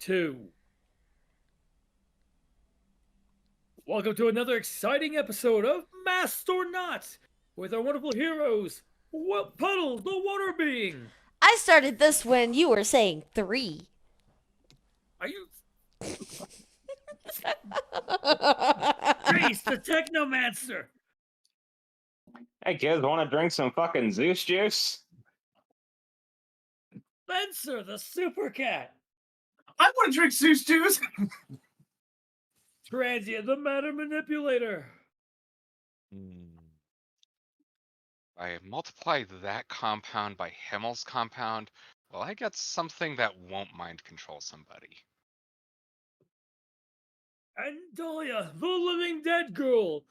2. Welcome to another exciting episode of Masked or Not with our wonderful heroes, Puddle, the water being. I started this when you were saying 3. Are you Jace, the Technomancer? Hey kids, want to drink some fucking Zeus juice? Spencer, the Super Cat. I want to drink Zeus juice. Transient, the Matter Manipulator. I multiply that compound by Himmel's compound. Well, I get something that won't mind control somebody. And Dahlia, the Living Dead Girl,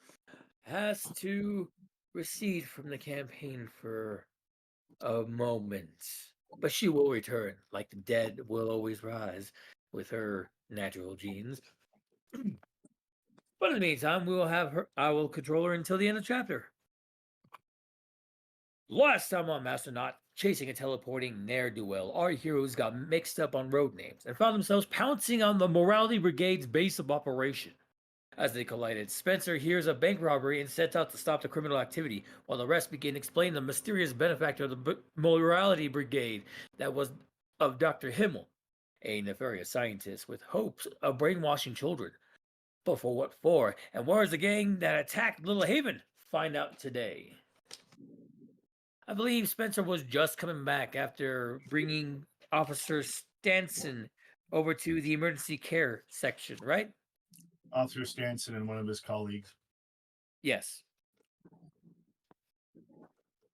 has to recede from the campaign for a moment. But she will return, like the dead will always rise with her natural genes. But in the meantime, we will have her. I will control her until the end of the chapter. Last time on Masternaut, chasing a teleporting ne'er-do-well, our heroes got mixed up on road names and found themselves pouncing on the Morality Brigade's base of operation. As they collided, Spencer hears a bank robbery and sets out to stop the criminal activity, while the rest begin explaining the mysterious benefactor of the Morality Brigade that was of Dr. Himmel, a nefarious scientist with hopes of brainwashing children. But for what for? And where is the gang that attacked Little Haven? Find out today. I believe Spencer was just coming back after bringing Officer Stanson over to the emergency care section, right? Officer Stanson and one of his colleagues. Yes.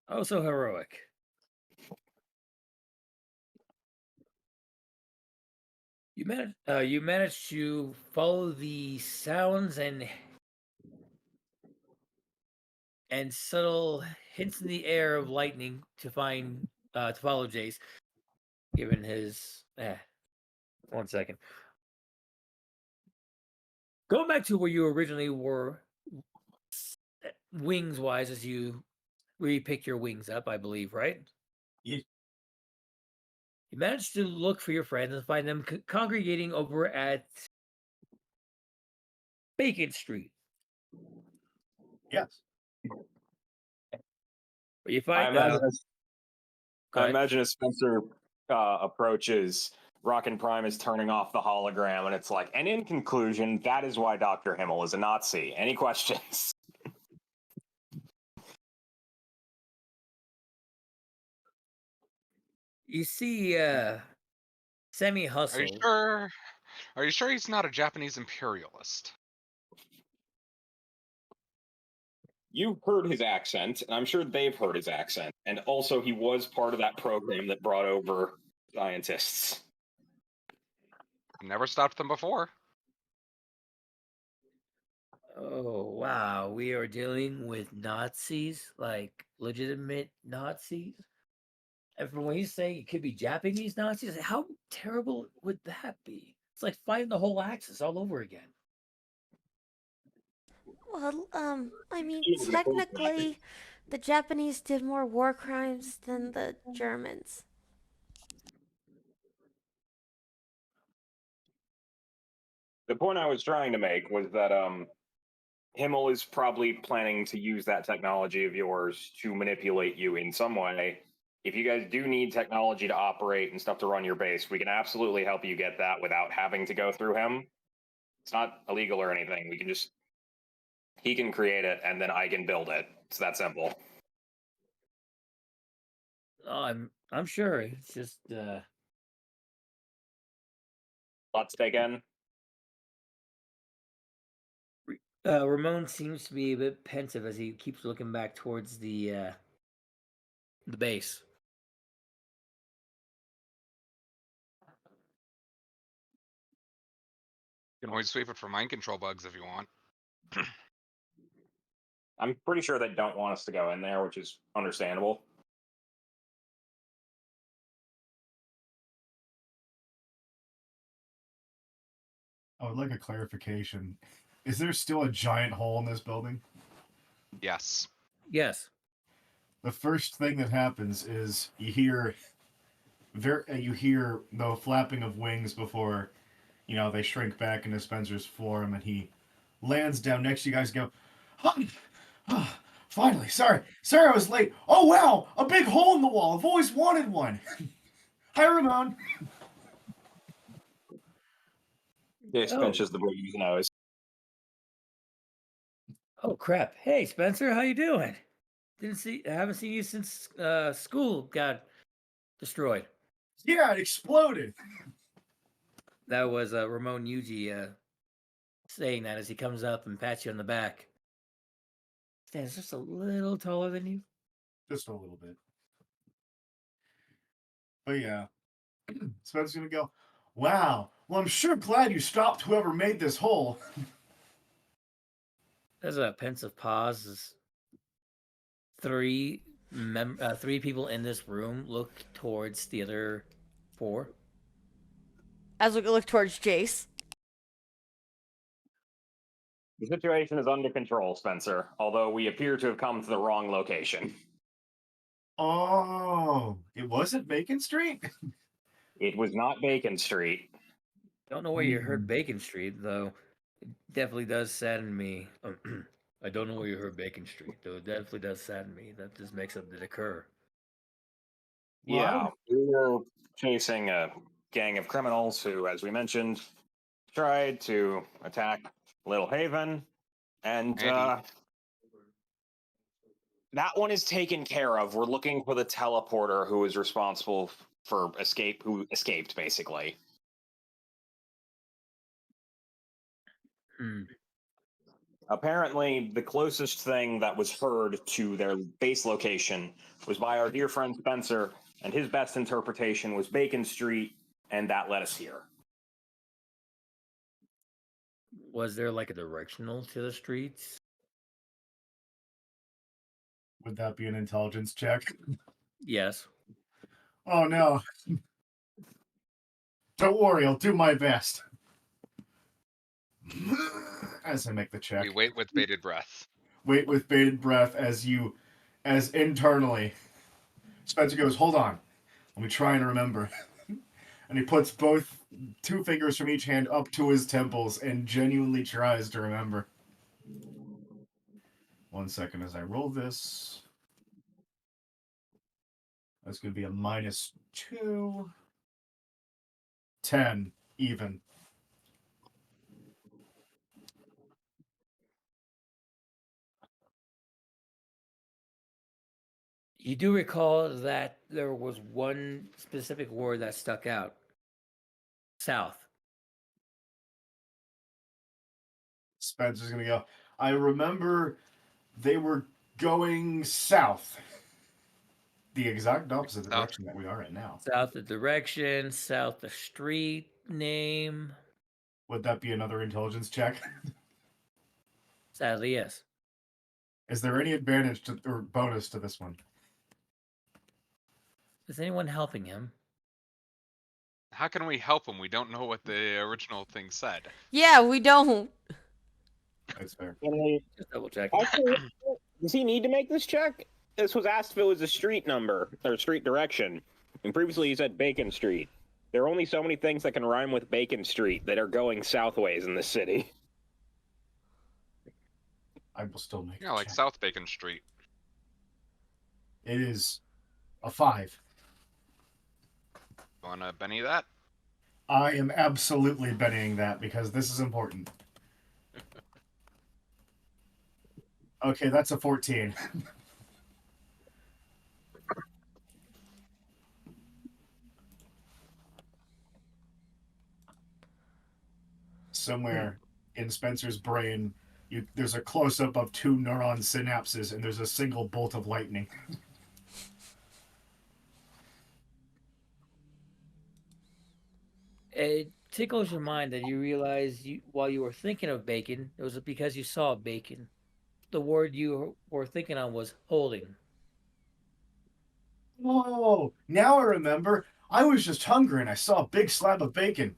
Oh, so heroic. You managed to follow the sounds and subtle hints in the air of lightning to follow Jace, given his 1 second. Going back to where you originally were, wings wise, as you repick your wings up, I believe, right? Yeah. You managed to look for your friends and find them congregating over at Bacon Street. Yes. But you find I imagine as Spencer approaches, Rockin' Prime is turning off the hologram, and it's like, and in conclusion, that is why Dr. Himmel is a Nazi. Any questions? you see Semi Hustle. Are you sure he's not a Japanese imperialist? You've heard his accent, and I'm sure they've heard his accent. And also, he was part of that program that brought over scientists. Never stopped them before. Oh, wow. We are dealing with Nazis, like legitimate Nazis. And from what he's saying, it could be Japanese Nazis. How terrible would that be? It's like fighting the whole Axis all over again. Well, I mean, technically, the Japanese did more war crimes than the Germans. The point I was trying to make was that Himmel is probably planning to use that technology of yours to manipulate you in some way. If you guys do need technology to operate and stuff to run your base, we can absolutely help you get that without having to go through him. It's not illegal or anything. He can create it and then I can build it. It's that simple. Oh, I'm sure. It's just Let's take in. Ramon seems to be a bit pensive as he keeps looking back towards the base. You can always sweep it for mind control bugs if you want. I'm pretty sure they don't want us to go in there, which is understandable. I would like a clarification. Is there still a giant hole in this building? Yes. Yes. The first thing that happens is you hear the flapping of wings before You know, they shrink back into Spencer's form, and he lands down next to you guys. And go, "Hi, ah, finally. Sorry, I was late. Oh wow, a big hole in the wall. I've always wanted one." Hi, Ramon. Jace Oh. pinches the bridge of his nose. Oh crap! Hey Spencer, how you doing? I haven't seen you since school got destroyed. Yeah, it exploded. That was Ramon Yuji saying that as he comes up and pats you on the back. Stands just a little taller than you. Just a little bit. But yeah, Spencer's gonna go, "Wow. Well, I'm sure glad you stopped whoever made this hole." There's a pensive pause as three people in this room look towards the other four. As we look towards Jace. The situation is under control, Spencer, although we appear to have come to the wrong location. Oh, it wasn't Bacon Street? It was not Bacon Street. Don't know where you heard Bacon Street, though. It definitely does sadden me. I don't know where you heard Bacon Street, though. It definitely does sadden me that this mix up did occur. Yeah, we were chasing a gang of criminals who, as we mentioned, tried to attack Little Haven, and Andy. that one is taken care of. We're looking for the teleporter who is responsible for who escaped, basically. Hmm. Apparently, the closest thing that was heard to their base location was by our dear friend Spencer, and his best interpretation was Bacon Street, and that led us here. Was there like a directional to the streets? Would that be an intelligence check? Yes. Oh no. Don't worry, I'll do my best. As I make the check. We wait with bated breath. Wait with bated breath as internally. Spencer goes, "Hold on. Let me try and remember." And he puts both 2 fingers from each hand up to his temples and genuinely tries to remember. 1 second as I roll this. That's going to be a -2. 10, even. You do recall that there was one specific word that stuck out. South. Spencer's going to go, "I remember they were going south." The exact opposite South. direction that we are right now. South the direction, south the street name. Would that be another intelligence check? Sadly, yes. Is there any advantage to or bonus to this one? Is anyone helping him? How can we help him? We don't know what the original thing said. Yeah, we don't. That's fair. Just double check. Actually, does he need to make this check? This was asked if it was a street number or street direction, and previously he said Bacon Street. There are only so many things that can rhyme with Bacon Street that are going southways in this city. I will still make Yeah, the like check. South Bacon Street. It is a 5. Wanna Benny that? I am absolutely betting that because this is important. Okay, that's a 14. Somewhere in Spencer's brain, there's a close-up of 2 neuron synapses, and there's a single bolt of lightning. It tickles your mind that you realize while you were thinking of bacon, it was because you saw bacon. The word you were thinking on was holding. Oh, now I remember. I was just hungry and I saw a big slab of bacon.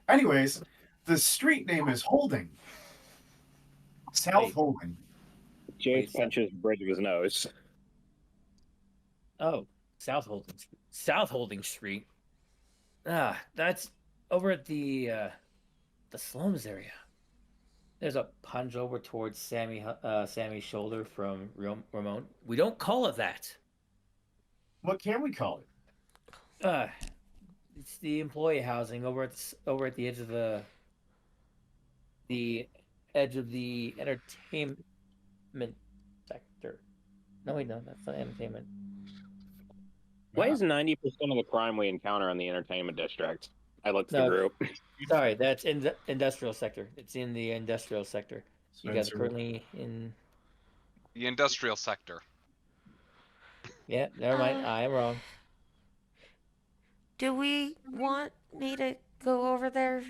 Anyways, the street name is Holding. South Wait. Holding. Jace pinches the bridge of his nose. Oh, South Holding Street. Ah, that's over at the the slums area. There's a punch over towards Sammy's shoulder from Ramon. We don't call it that. What can we call it? It's the employee housing over at the edge of the edge of the entertainment sector. No, wait, no, that's not entertainment. Why is 90% of the crime we encounter in the entertainment district? I looked at the No. group. Sorry, that's in the industrial sector. It's in the industrial sector. You guys are Spencer, currently in. The industrial sector. Yeah, never mind. Uh, I am wrong. Do we want me to go over there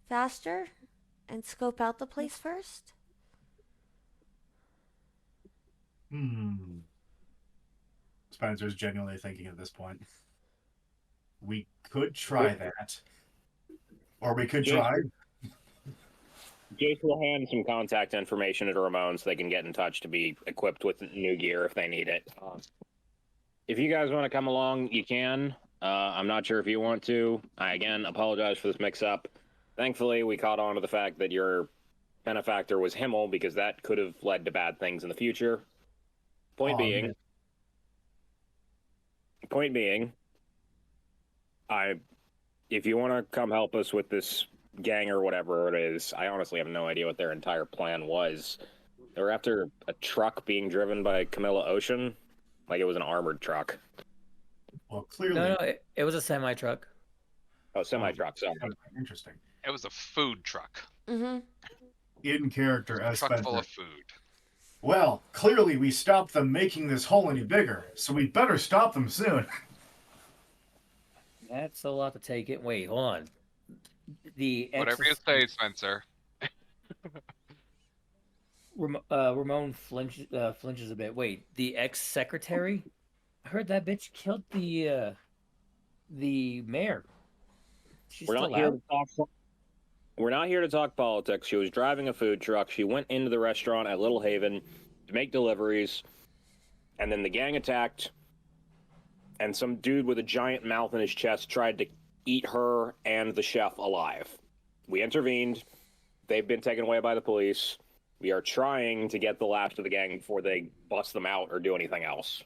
faster and scope out the place first? Spencer's genuinely thinking at this point. We could try that. Or we could Jason- try. Jace will hand some contact information to Ramon so they can get in touch to be equipped with new gear if they need it. If you guys want to come along, you can. I'm not sure if you want to. I, again, apologize for this mix-up. Thankfully, we caught on to the fact that your benefactor was Himmel because that could have led to bad things in the future. Point being, if you want to come help us with this gang or whatever it is, I honestly have no idea what their entire plan was. They were after a truck being driven by Camilla Ocean, like it was an armored truck. Well, clearly. No, it was a semi truck. Oh, semi-truck, so. Interesting. It was a food truck. Mm-hmm. In character as Truck full Spencer. of food. Well, clearly we stopped them making this hole any bigger, so we better stop them soon. That's a lot to take it. Wait, hold on. The Whatever you say, Spencer. Ramon flinches a bit. Wait, the ex-secretary? I heard that bitch killed the mayor. She's We're still not here out? to talk. We're not here to talk politics. She was driving a food truck. She went into the restaurant at Little Haven to make deliveries, and then the gang attacked. And some dude with a giant mouth in his chest tried to eat her and the chef alive. We intervened. They've been taken away by the police. We are trying to get the last of the gang before they bust them out or do anything else.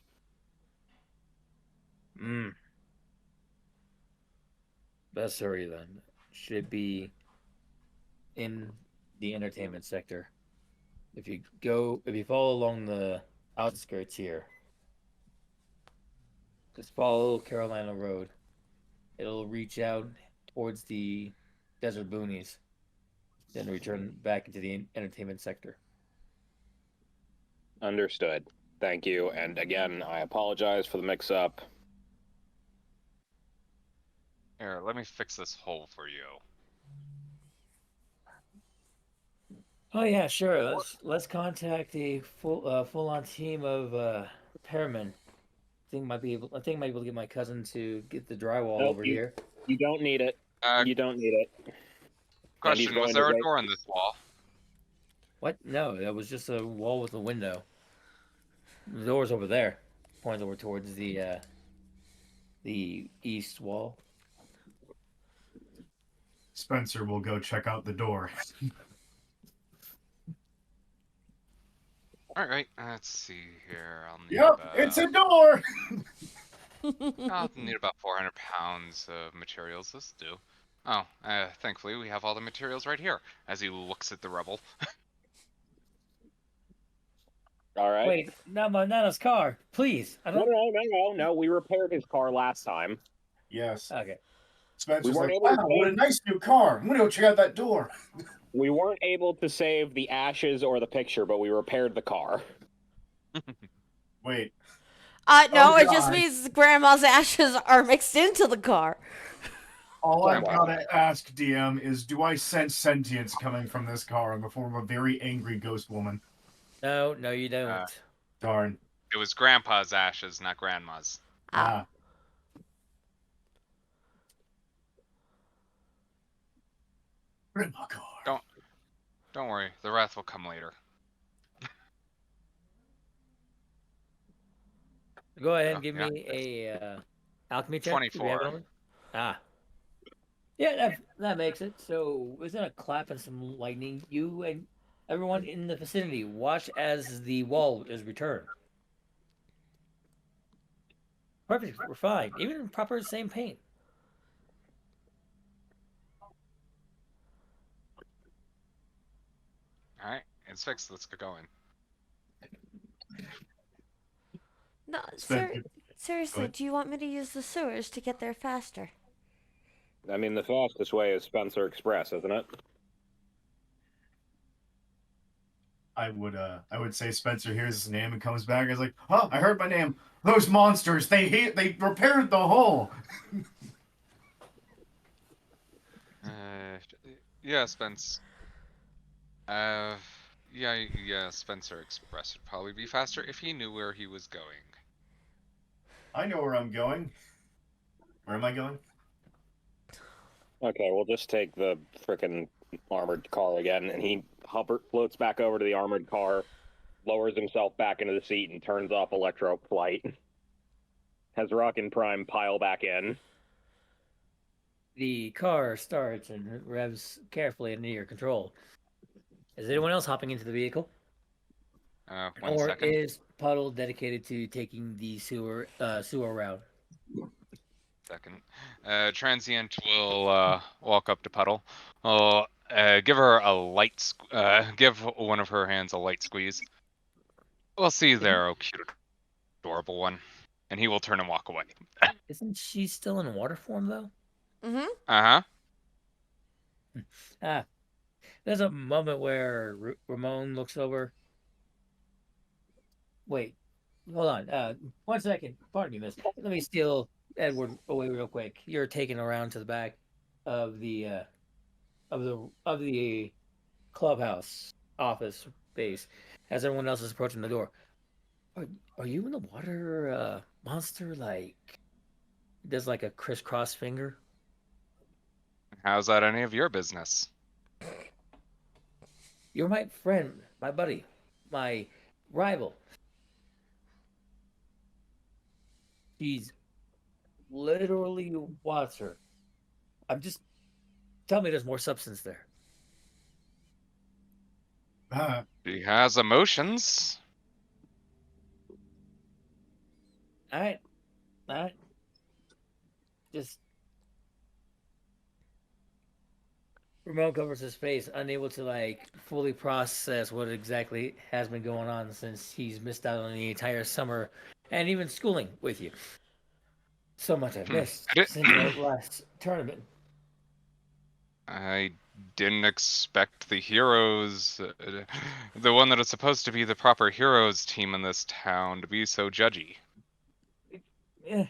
Best hurry then. Should be in the entertainment sector. If you follow along the outskirts here, just follow Carolina Road. It'll reach out towards the desert boonies, then return back into the entertainment sector. Understood. Thank you. And again, I apologize for the mix-up. Here, let me fix this hole for you. Oh yeah, sure. Let's contact a full-on team of repairmen. I think might be able to get my cousin to get the drywall Nope, over here. You don't need it. You don't need it. Question, was going there to a wait- door in this wall? What? No, that was just a wall with a window. The door's over there. Points over towards the east wall. Spencer will go check out the door. Alright, let's see here. I'll need Yep, about, it's a door! I'll need about 400 pounds of materials. This do. Oh, thankfully we have all the materials right here. As he looks at the rubble. All right. Wait, not Nana's car. Please. I No, don't. no. We repaired his car last time. Yes. Okay. Spencer's weren't like, able to wow, what a save- nice new car. I'm going to go check out that door. We weren't able to save the ashes or the picture, but we repaired the car. Wait. No, Oh, it just God. means grandma's ashes are mixed into the car. All I've Wow. got to ask, DM, is do I sense sentience coming from this car in the form of a very angry ghost woman? No, you don't. Darn. It was Grandpa's ashes, not Grandma's. Ah. Grandma car. Don't worry, the wrath will come later. Go ahead and Oh, give yeah. me a alchemy check. Do we have it 24. on it? Ah. Yeah, that makes it. So, isn't a clap and some lightning? You and everyone in the vicinity watch as the wall is returned. Perfect. We're fine. Even in proper same paint. All right, it's fixed. Let's get going. No, Spencer, seriously, ahead. do you want me to use the sewers to get there faster? I mean, the fastest way is Spencer Express, isn't it? I would say Spencer hears his name and comes back and is like, "Oh, I heard my name. Those monsters! They repaired the hole." Uh, yeah, Spence. Yeah, Spencer Express would probably be faster if he knew where he was going. I know where I'm going. Where am I going? Okay, we'll just take the frickin' armored car again, and he floats back over to the armored car, lowers himself back into the seat, and turns off electro flight. Has Rock and Prime pile back in. The car starts and revs carefully into your control. Is anyone else hopping into the vehicle? 1 Or second. is Puddle dedicated to taking the sewer route? Second. Transient will walk up to Puddle. Give her a light. Give one of her hands a light squeeze. We'll see there, oh cute, adorable one. And he will turn and walk away. Isn't she still in water form though? Mm-hmm. Uh huh. There's a moment where Ramon looks over. Wait, hold on. 1 second. Pardon me, miss. Let me steal Edward away real quick. You're taken around to the back of the clubhouse office base as everyone else is approaching the door. Are you in the water monster like does like a crisscross finger? How's that any of your business? You're my friend, my buddy, my rival. She's literally water. I'm just tell me there's more substance there. She has emotions. All right. Just Ramon covers his face, unable to like fully process what exactly has been going on since he's missed out on the entire summer and even schooling with you. So much I've missed since the last tournament. I didn't expect the heroes, the one that is supposed to be the proper heroes team in this town, to be so judgy. Yeah.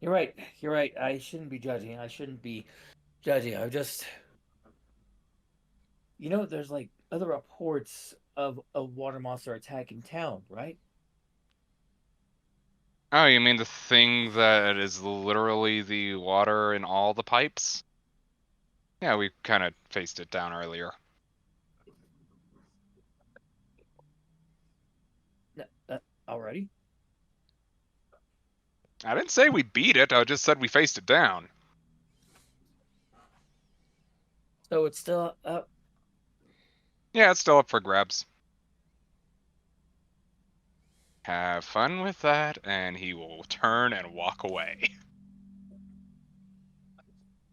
You're right. You're right. I shouldn't be judging. I just there's like other reports of a water monster attacking town, right? Oh, you mean the thing that is literally the water in all the pipes? Yeah, we kind of faced it down earlier. Already? I didn't say we beat it, I just said we faced it down. So it's still up. Yeah, it's still up for grabs. Have fun with that, and he will turn and walk away.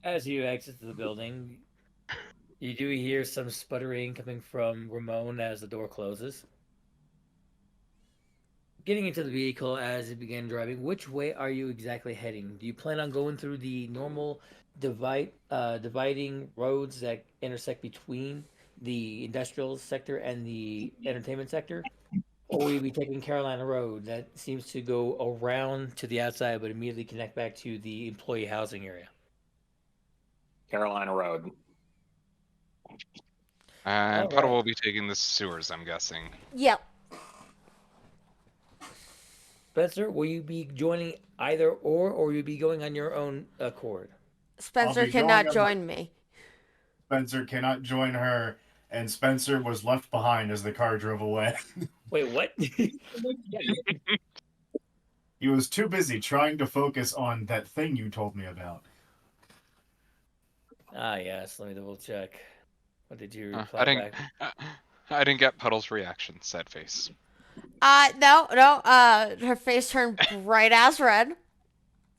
As you exit the building, you do hear some sputtering coming from Ramon as the door closes. Getting into the vehicle as you begin driving, which way are you exactly heading? Do you plan on going through the normal dividing roads that intersect between the industrial sector and the entertainment sector? Or will you be taking Carolina Road that seems to go around to the outside but immediately connect back to the employee housing area? Carolina Road. And All Puddle right. will be taking the sewers, I'm guessing. Yep. Spencer, will you be joining either or will you be going on your own accord? Spencer be cannot going on- join me. Spencer cannot join her, and Spencer was left behind as the car drove away. Wait, what? He was too busy trying to focus on that thing you told me about. Ah, yes. Let me double check. What did you I reply didn't. back? I didn't get Puddle's reaction. Sad face. No, no. Her face turned bright ass red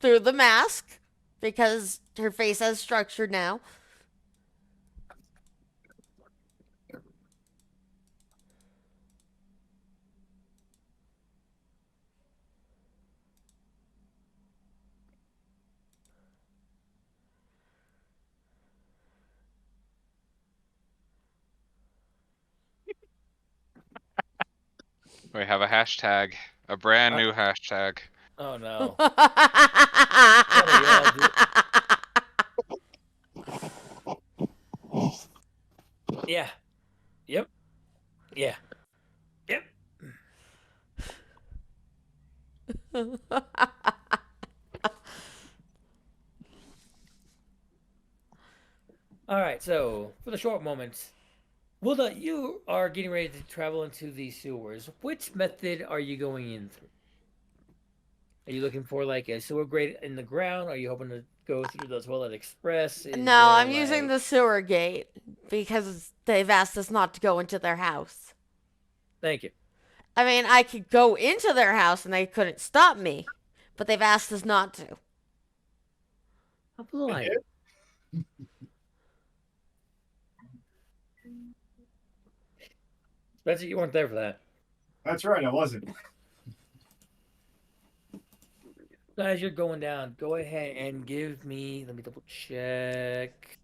through the mask because her face has structure now. We have a hashtag. A brand new hashtag. Oh no. What are y'all Yeah. Yep. Yeah. Yep. All right. So for the short moment, Wilda, you are getting ready to travel into the sewers. Which method are you going in through? Are you looking for like a sewer grate in the ground? Are you hoping to go through the Toilet Express? Is No, there I'm using like the sewer gate because they've asked us not to go into their house. Thank you. I mean, I could go into their house and they couldn't stop me, but they've asked us not to. How polite. Spencer, you weren't there for that. That's right, I wasn't. So as you're going down, go ahead and give me. Let me double check.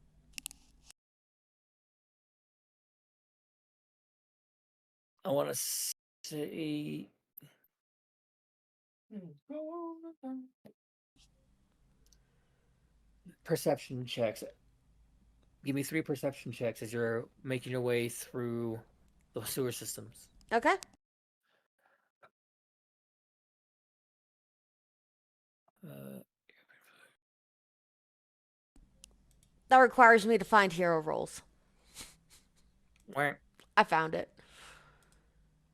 I want to say. Perception checks. Give me 3 perception checks as you're making your way through the sewer systems. Okay. Uh, That requires me to find hero rolls. wah. I found it.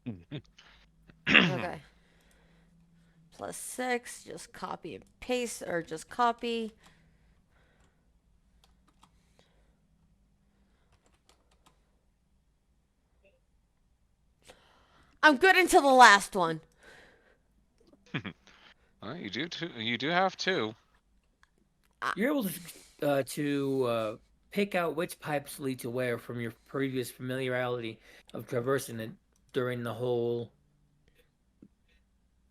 Okay. +6, just copy and paste, or just copy. I'm good until the last one. Well, you do too. You do have two. You're able to pick out which pipes lead to where from your previous familiarity of traversing it during the whole.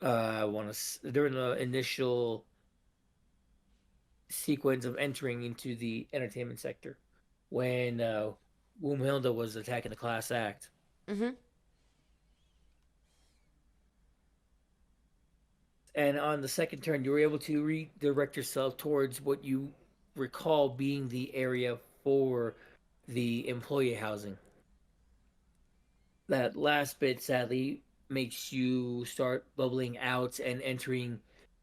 I want to during the initial sequence of entering into the entertainment sector when Woomhilda was attacking the class act. Mm-hmm. And on the second turn, you were able to redirect yourself towards what you recall being the area for the employee housing. That last bit, sadly, makes you start bubbling out and entering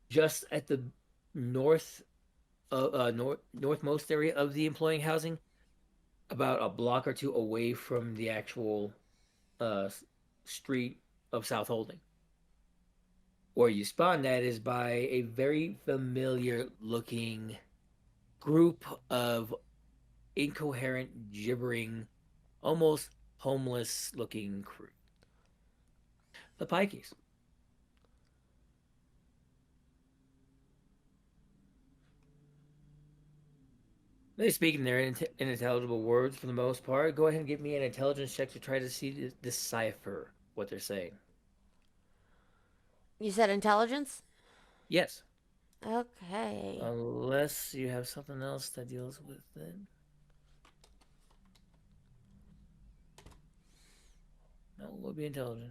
just at the northmost area of the employee housing, about a block or two away from the actual uh, street of South Holding. Where you spawn at is by a very familiar looking group of incoherent, gibbering, almost homeless looking crew. The Pikeys. They speak in their unintelligible words for the most part. Go ahead and give me an intelligence check to try to decipher what they're saying. You said intelligence? Yes. Okay. Unless you have something else that deals with it. No, it will be intelligent.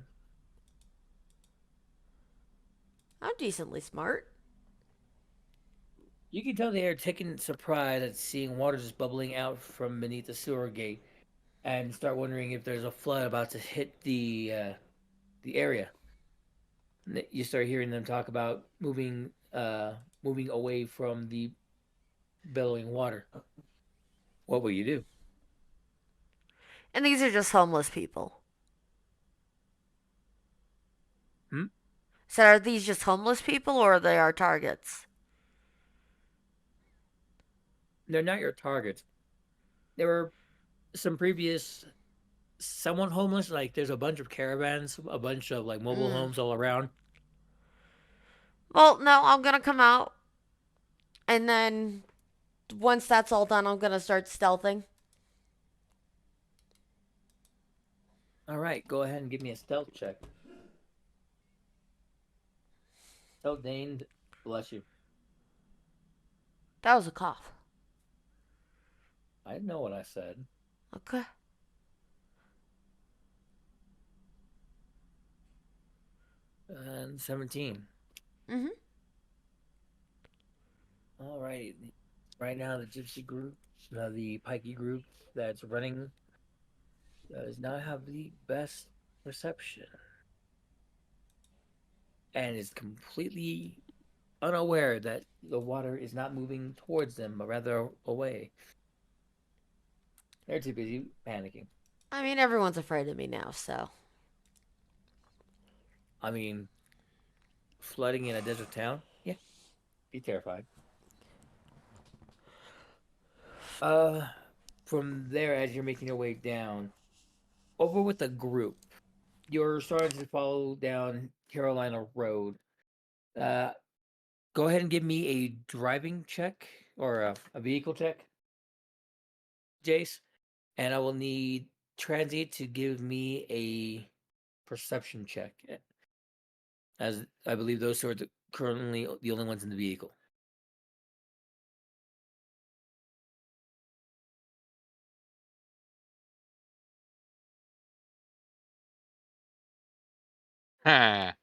I'm decently smart. You can tell they are taken surprise at seeing water just bubbling out from beneath the sewer gate, and start wondering if there's a flood about to hit the area. You start hearing them talk about moving away from the billowing water. What will you do? And these are just homeless people. Hmm? So are these just homeless people or are they our targets? They're not your targets. There were some previous someone homeless. Like there's a bunch of caravans, a bunch of like mobile Mm. homes all around. Well, no, I'm gonna come out, and then once that's all done, I'm gonna start stealthing. All right, go ahead and give me a stealth check. Stealth Dane, bless you. That was a cough. I know what I said. Okay. And 17. Mhm. All right. Right now, the Gypsy group, the Pikey group that's running, does not have the best perception and is completely unaware that the water is not moving towards them, but rather away. They're too busy panicking. I mean, everyone's afraid of me now, so. I mean, flooding in a desert town? Yeah, be terrified. Uh, from there, as you're making your way down, over with the group, you're starting to follow down Carolina Road. Uh, Go ahead and give me a driving check or a vehicle check, Jace, and I will need Transient to give me a perception check, as I believe those two are currently the only ones in the vehicle. Huh.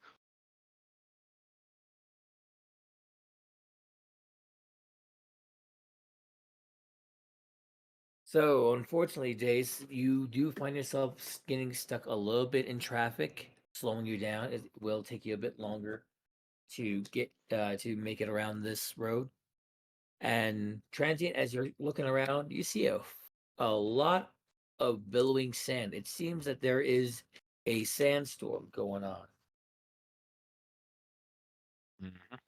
So, unfortunately, Jace, you do find yourself getting stuck a little bit in traffic, slowing you down. It will take you a bit longer to get to make it around this road. And Transient, as you're looking around, you see a lot of billowing sand. It seems that there is a sandstorm going on. Mhm.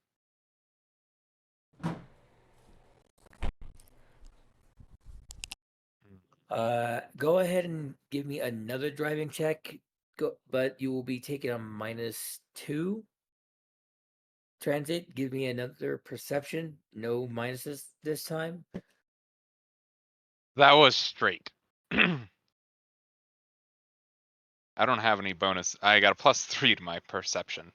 Go ahead and give me another driving check. But you will be taking a -2. Transit, give me another perception. No minuses this time. That was straight. I don't have any bonus. I got a +3 to my perception.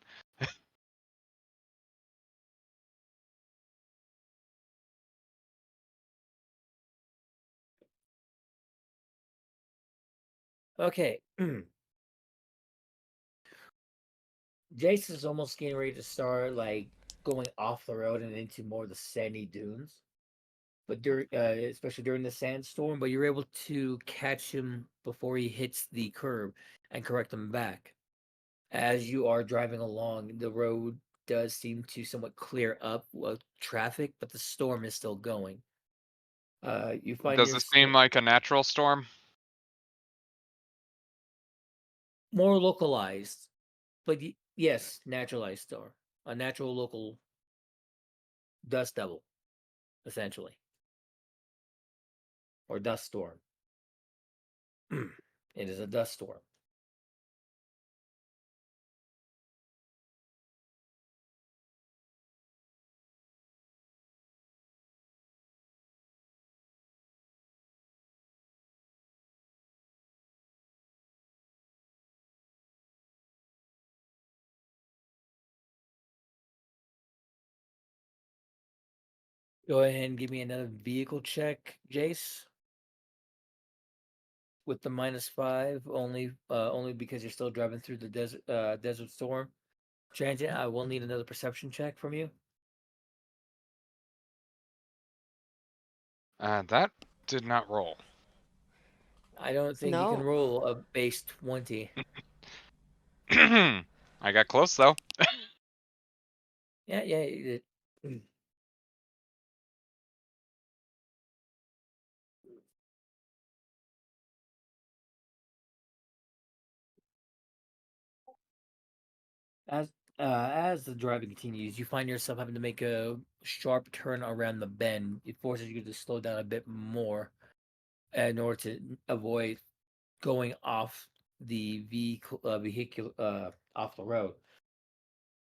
Okay. Jace is almost getting ready to start like going off the road and into more of the sandy dunes. But during, especially during the sandstorm, but you're able to catch him before he hits the curb and correct him back. As you are driving along, the road does seem to somewhat clear up with traffic, but the storm is still going. You find Does this seem yourself like a natural storm? more localized, but yes, naturalized storm, a natural local dust devil, essentially, or dust storm. It is a dust storm. Go ahead and give me another vehicle check, Jace. With the -5, only because you're still driving through the desert storm. Transient, I will need another perception check from you. That did not roll. I don't think you can No. roll a base 20. I got close though. Yeah, yeah. As As the driving continues, you find yourself having to make a sharp turn around the bend. It forces you to slow down a bit more in order to avoid going off the vehicle off the road.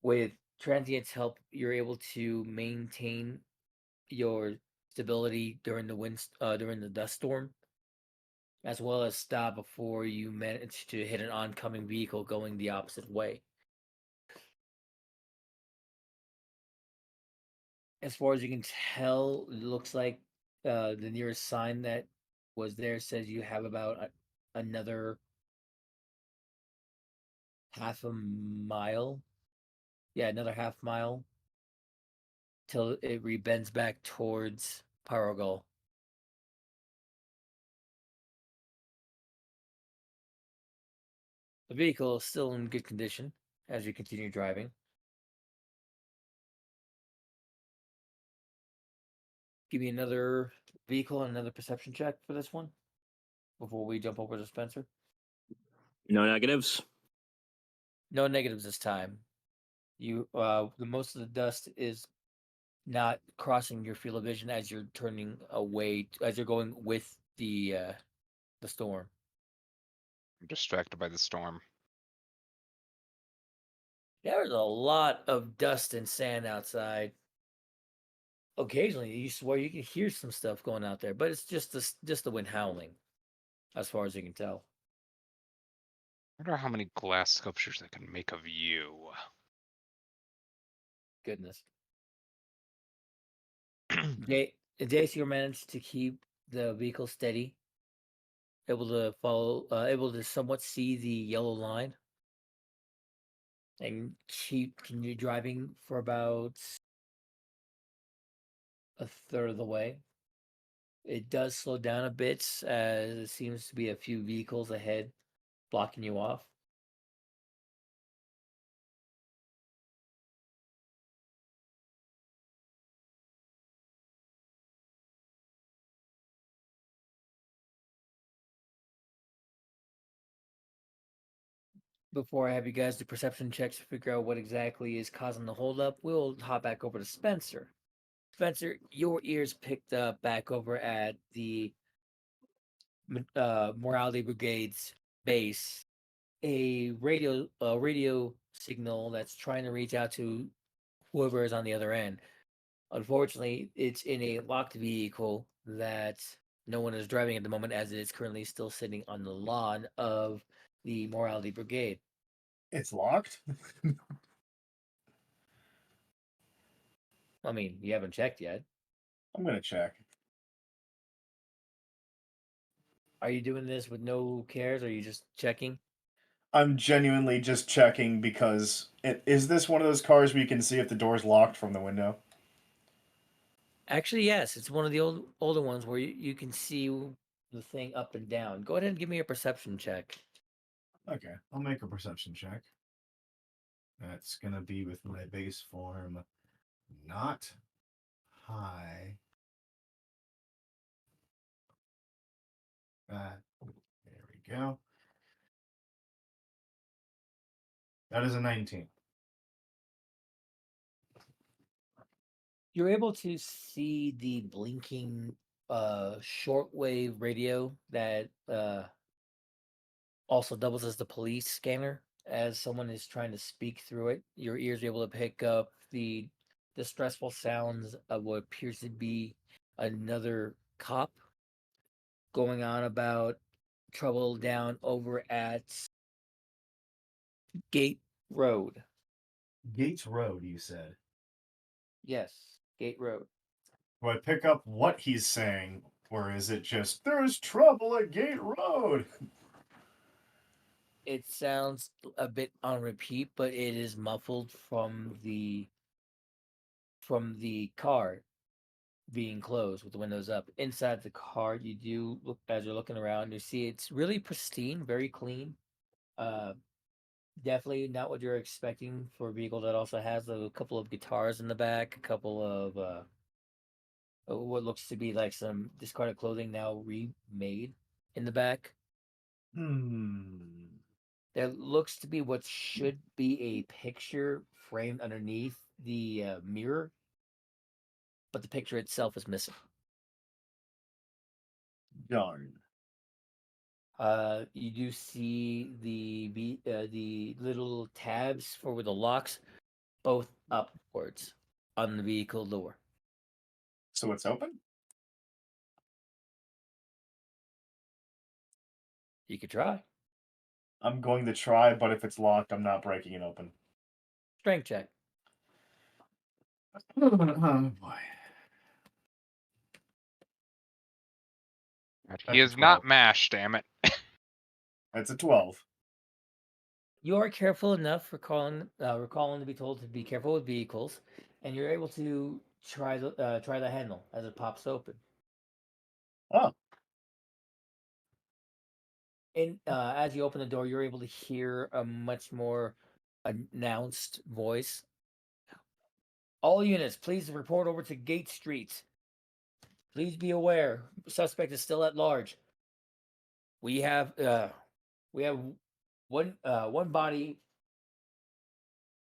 With transient's help, you're able to maintain your stability during the dust storm, as well as stop before you manage to hit an oncoming vehicle going the opposite way. As far as you can tell, it looks like the nearest sign that was there says you have about another half a mile. Yeah, another half mile till it rebends back towards Paragal. The vehicle is still in good condition as you continue driving. Give me another vehicle and another perception check for this one before we jump over to Spencer. No negatives. No negatives this time. You the most of the dust is not crossing your field of vision as you're turning away as you're going with the storm. I'm distracted by the storm. There's a lot of dust and sand outside. Occasionally, you swear you can hear some stuff going out there, but it's just the wind howling, as far as you can tell. I wonder how many glass sculptures I can make of you. Goodness. Dacier managed to keep the vehicle steady, able to follow, able to somewhat see the yellow line, and continue driving for about a third of the way. It does slow down a bit as it seems to be a few vehicles ahead blocking you off. Before I have you guys do perception checks to figure out what exactly is causing the holdup, we'll hop back over to Spencer. Spencer, your ears picked up back over at the Morality Brigade's base a radio signal that's trying to reach out to whoever is on the other end. Unfortunately, it's in a locked vehicle that no one is driving at the moment, as it is currently still sitting on the lawn of the Morality Brigade. It's locked. I mean, you haven't checked yet. I'm gonna check. Are you doing this with no cares, or are you just checking? I'm genuinely just checking because is this one of those cars where you can see if the door's locked from the window? Actually, yes, it's one of the older ones where you can see the thing up and down. Go ahead and give me a perception check. Okay, I'll make a perception check. That's gonna be with my base form, not high. There we go. That is a 19. You're able to see the blinking shortwave radio that also doubles as the police scanner as someone is trying to speak through it. Your ears are able to pick up the distressful sounds of what appears to be another cop going on about trouble down over at Gate Road. Gates Road, you said. Yes, Gate Road. Do I pick up what he's saying, or is it just there's trouble at Gate Road? It sounds a bit on repeat, but it is muffled from the car being closed with the windows up. Inside the car, you do look as you're looking around, you see it's really pristine, very clean. Uh Definitely not what you're expecting for a vehicle that also has a couple of guitars in the back, a couple of what looks to be like some discarded clothing now remade in the back. Hmm. There looks to be what should be a picture framed underneath the mirror, but the picture itself is missing. Darn. You do see the little tabs for the locks, both upwards on the vehicle door. So it's open? You could try. I'm going to try, but if it's locked, I'm not breaking it open. Strength check. Oh boy. He That's a is not 12. mashed, damn it. That's a 12. You are careful enough, recalling to be told to be careful with vehicles, and you're able to try the handle as it pops open. Oh, And as you open the door, you're able to hear a much more announced voice. All units, please report over to Gate Street. Please be aware, suspect is still at large. We have one body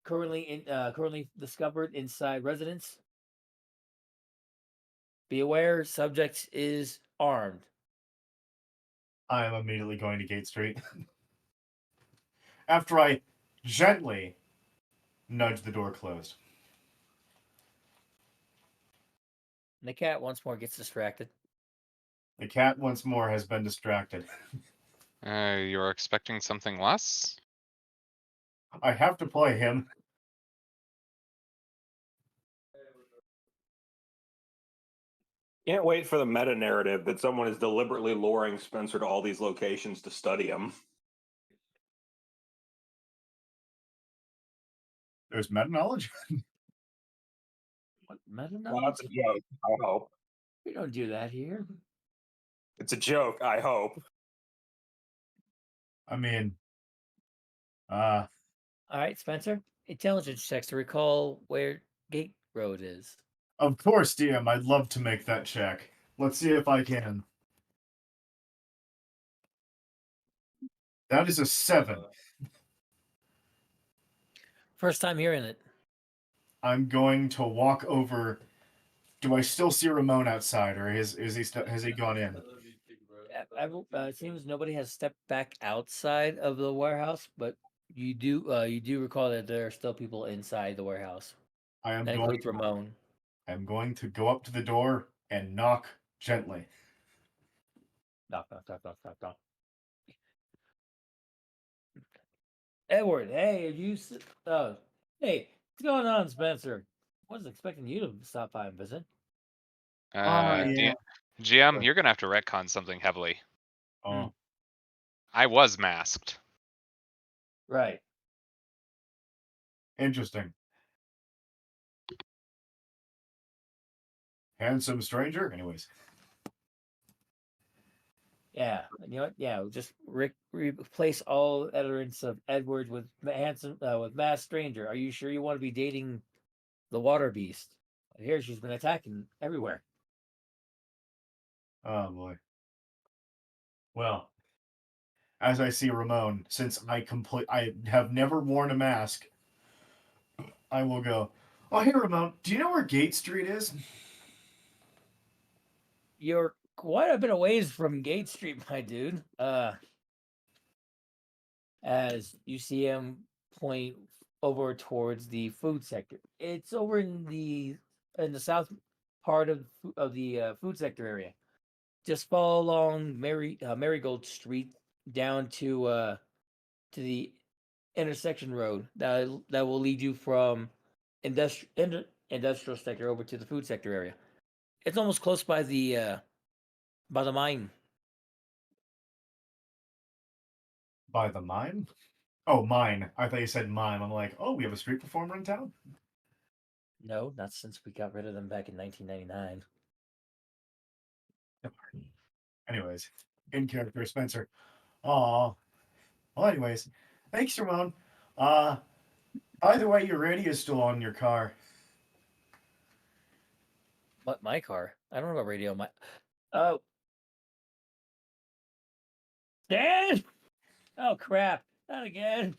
currently discovered inside residence. Be aware, subject is armed. I am immediately going to Gate Street. After I gently nudge the door closed. The cat once more gets distracted. The cat once more has been distracted. You're expecting something less? I have to play him. Can't wait for the meta narrative that someone is deliberately luring Spencer to all these locations to study him. There's meta knowledge. What meta Well, knowledge? that's a joke. I hope We don't do that here. it's a joke. I hope. I mean, All right, Spencer. Intelligence checks to recall where Gate Road is. of course, DM, I'd love to make that check. Let's see if I can. That is a 7. First time hearing it. I'm going to walk over. Do I still see Ramon outside, or has he gone in? It seems nobody has stepped back outside of the warehouse, but you do recall that there are still people inside the warehouse. I am That going. includes Ramon. I'm going to go up to the door and knock gently. Knock, knock, knock, knock, knock, knock. Edward, hey, hey, what's going on, Spencer? Wasn't expecting you to stop by and visit. Yeah. GM, you're gonna have to retcon something heavily. Oh, I was masked. Right. interesting. Handsome stranger. Anyways, Yeah. You know what? Yeah. Just replace all utterance of Edward with with mass stranger. Are you sure you want to be dating the water beast? Here she's been attacking everywhere. oh boy. Well, as I see Ramon, since I have never worn a mask, I will go. Oh, hey Ramon, do you know where Gate Street is? You're quite a bit a ways from Gate Street, my dude. As you see him point over towards the food sector. It's over in the south part of the food sector area. Just follow along Marigold Street down to the intersection road that will lead you from industrial sector over to the food sector area. It's almost close by the mine. By the mine? Oh, mine. I thought you said mime. I'm like, oh, we have a street performer in town? No, not since we got rid of them back in 1999. Anyways, in character, Spencer. Aw. Well, anyways, thanks, Ramon. By the way, your radio is still on your car. What, my car? I don't have a radio. Oh. Dad! Oh crap. Not again.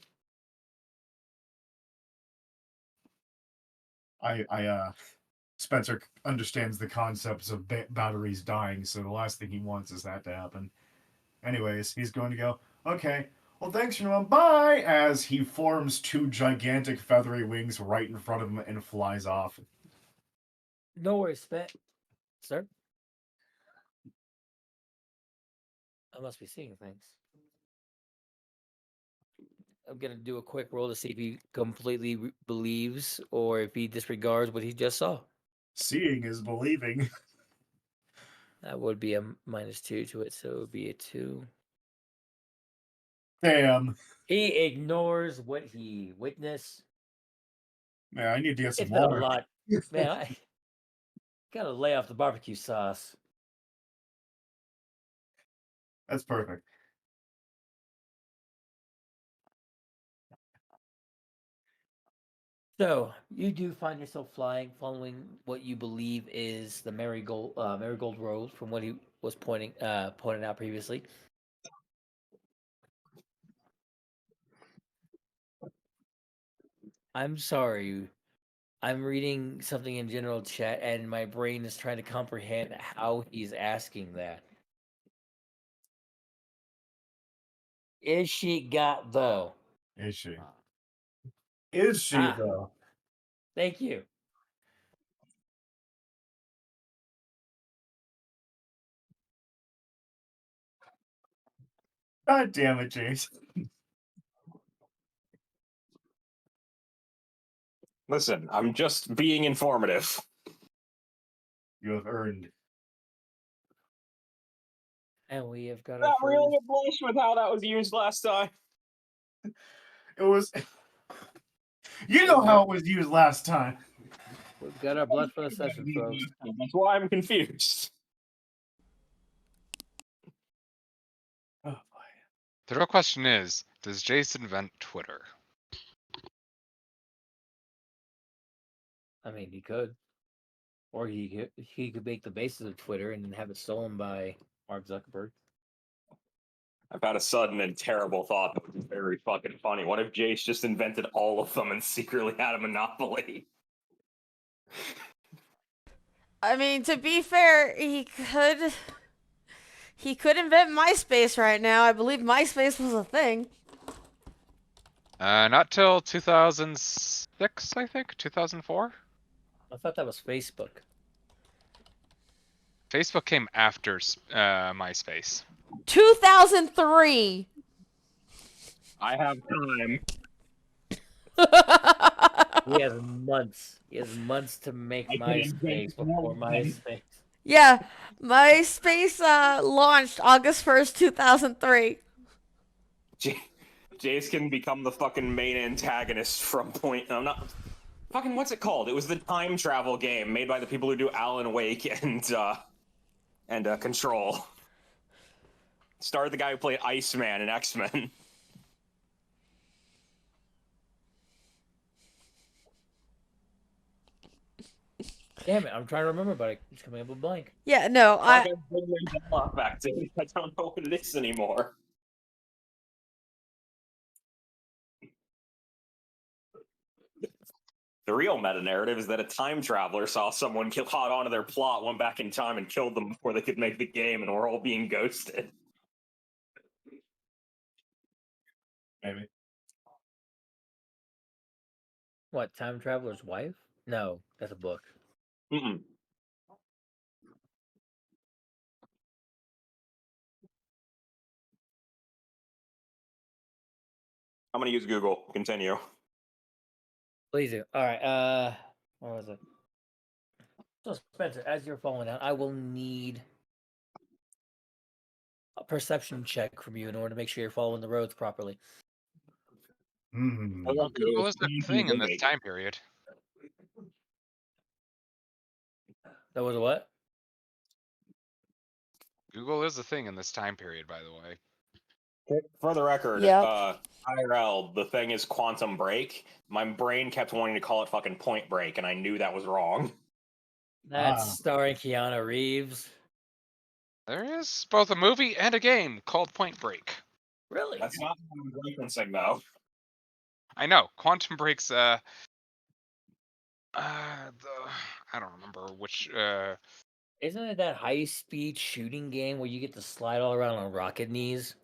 Spencer understands the concepts of batteries dying, so the last thing he wants is that to happen. Anyways, he's going to go, okay, well, thanks, your mom, bye, as he forms two gigantic feathery wings right in front of him and flies off. No worries, Spent. Sir? I must be seeing things. I'm gonna do a quick roll to see if he completely believes or if he disregards what he just saw. Seeing is believing. That would be a -2 to it, so it would be a 2. Damn. He ignores what he witnessed. Man, I need to get some It's been a more. lot. Man, I gotta lay off the barbecue sauce. That's perfect. So you do find yourself flying, following what you believe is the Marigold Road, from what he was pointing out previously. I'm sorry. I'm reading something in general chat, and my brain is trying to comprehend how he's asking that. Is she got though? Is she? Is she, Ah. though? Thank you. God damn it, Jace. Listen, I'm just being informative. You have earned. And we have got our Not really first. a blush with how that was used last time. It was. You know how it was used last time. We've got our blood for the session, folks. That's why I'm confused. Oh boy. The real question is, does Jace invent Twitter? I mean, he could, or he could make the basis of Twitter and then have it stolen by Mark Zuckerberg. I've had a sudden and terrible thought that was very fucking funny. What if Jace just invented all of them and secretly had a monopoly? I mean, to be fair, he could invent MySpace right now. I believe MySpace was a thing. Not till 2006, I think, 2004. I thought that was Facebook. Facebook came after MySpace. 2003. I have time. He has months. He has months to make I can MySpace invent before more than- MySpace. Yeah, MySpace launched August 1st, 2003. Jace can become the fucking main antagonist from Point. I'm not. Fucking what's it called? It was the time travel game made by the people who do Alan Wake and Control. Starred the guy who played Iceman in X-Men. Damn it! I'm trying to remember, but it's coming up with blank. Yeah, no, Back to I don't know what it is anymore. The real meta narrative is that a time traveler saw someone caught onto their plot, went back in time, and killed them before they could make the game, and we're all being ghosted. Maybe. What? Time Traveler's Wife? No, that's a book. Mm-mm. I'm gonna use Google. Continue. Please do. All right. Where was it? So Spencer, as you're falling down, I will need a perception check from you in order to make sure you're following the roads properly. Hmm. Google is a thing in this time period. That was a what? Google is a thing in this time period, by the way. For the record, Yep. IRL, the thing is Quantum Break. My brain kept wanting to call it fucking Point Break, and I knew that was wrong. That's Ah. starring Keanu Reeves. There is both a movie and a game called Point Break. Really? That's not what I'm referencing, though. I know. Quantum Break's I don't remember which Isn't it that high speed shooting game where you get to slide all around on rocket knees?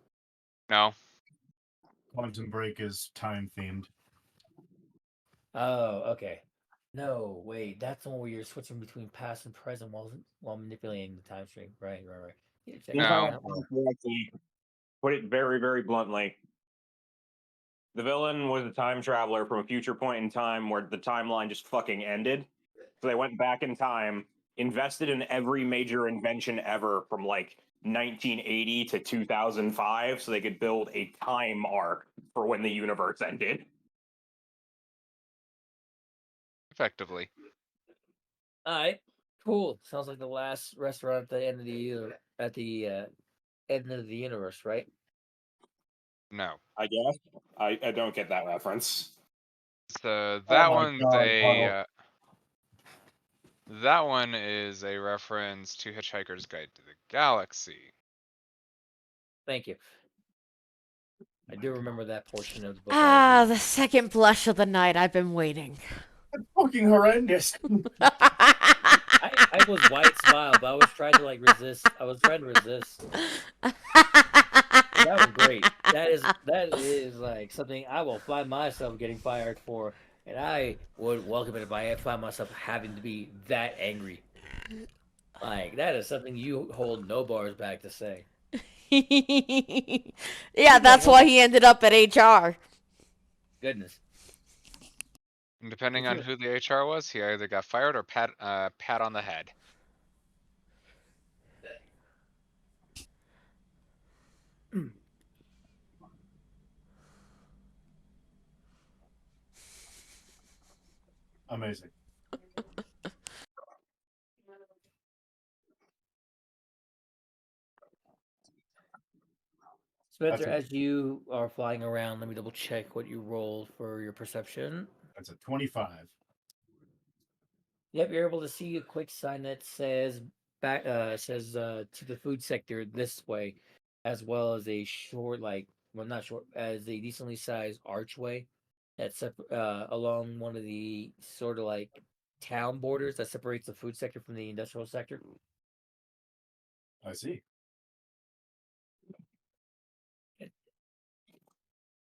no. Quantum Break is time themed. Oh, okay. No, wait, that's the one where you're switching between past and present while manipulating the time stream. Right. Yeah, check If that No. I out. correctly put it very, very bluntly, the villain was a time traveler from a future point in time where the timeline just fucking ended. So they went back in time, invested in every major invention ever from like 1980 to 2005 so they could build a time arc for when the universe ended. Effectively. All right, cool. Sounds like the last restaurant at the end of the year, at the end of the universe, right? No. I guess. I don't get that reference. So Oh that my one's God, a Puddle. that one is a reference to Hitchhiker's Guide to the Galaxy. Thank you. I do remember that portion of the book. Ah, the second blush of the night. I've been waiting. That's fucking horrendous. I was white smile, but I was trying to like resist. I was trying to resist. That was great. That is like something I will find myself getting fired for, and I would welcome it if I find myself having to be that angry. Like that is something you hold no bars back to say. Yeah, that's why he ended up at HR. Goodness. And depending on who the HR was, he either got fired or pat on the head. Amazing. Spencer, That's as you are flying around, let me double check what you rolled for your perception. That's a 25. Yep, you're able to see a quick sign that says to the food sector this way, as well as a short, not short, as a decently sized archway that's along one of the sort of like town borders that separates the food sector from the industrial sector. I see.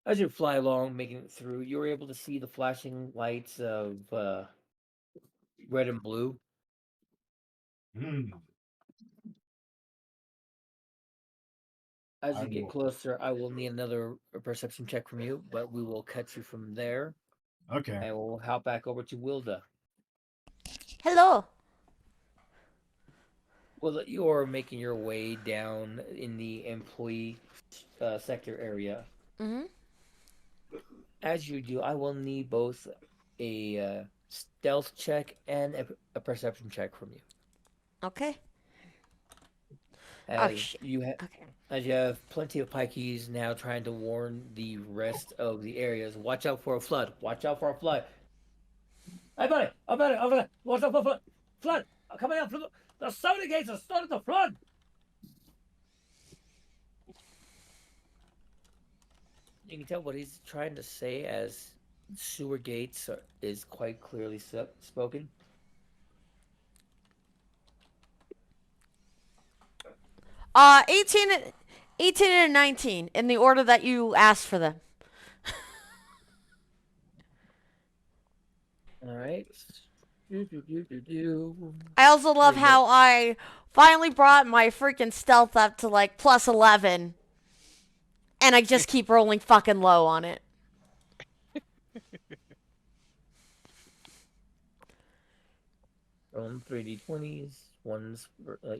As you fly along, making it through, you're able to see the flashing lights of red and blue. Hmm. As I you get will- closer, I will need another perception check from you, but we will catch you from there. Okay. And we'll hop back over to Wilda. Hello. Wilda, you're making your way down in the employee sector area. Mm-hmm. As you do, I will need both a stealth check and a perception check from you. Okay. As shit. Okay. as you have plenty of pikeys now trying to warn the rest of the areas. Watch out for a flood. Watch out for a flood. Hey, buddy! Watch out for a flood! Flood! Coming out! The soda gates have started to flood! You can tell what he's trying to say as sewer gates is quite clearly spoken. 18 and 19 in the order that you asked for them. All right. I also love Very good. how I finally brought my freaking stealth up to like plus 11. And I just keep rolling fucking low on it. Rolling 3d20s.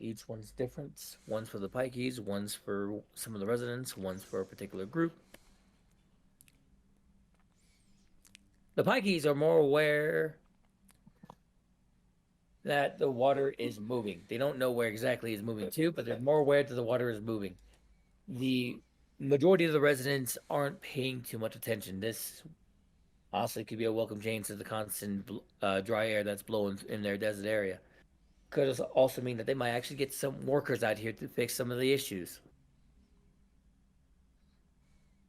Each one's different. One's for the pikeys, one's for some of the residents, one's for a particular group. The pikeys are more aware that the water is moving. They don't know where exactly it's moving to, but they're more aware that the water is moving. The majority of the residents aren't paying too much attention. This honestly could be a welcome change to the constant dry air that's blowing in their desert area. Could also mean that they might actually get some workers out here to fix some of the issues.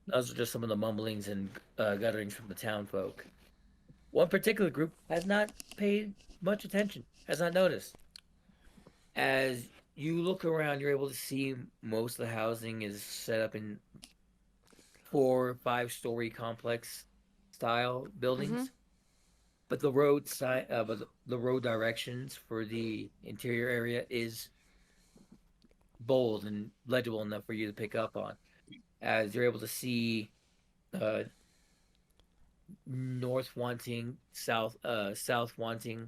Those are just some of the mumblings and gutterings from the town folk. One particular group has not paid much attention, has not noticed. As you look around, you're able to see most of the housing is set up in 4 or 5 story complex style buildings. But the road side, the road directions for the interior area is bold and legible enough for you to pick up on, as you're able to see uh, north wanting, south wanting,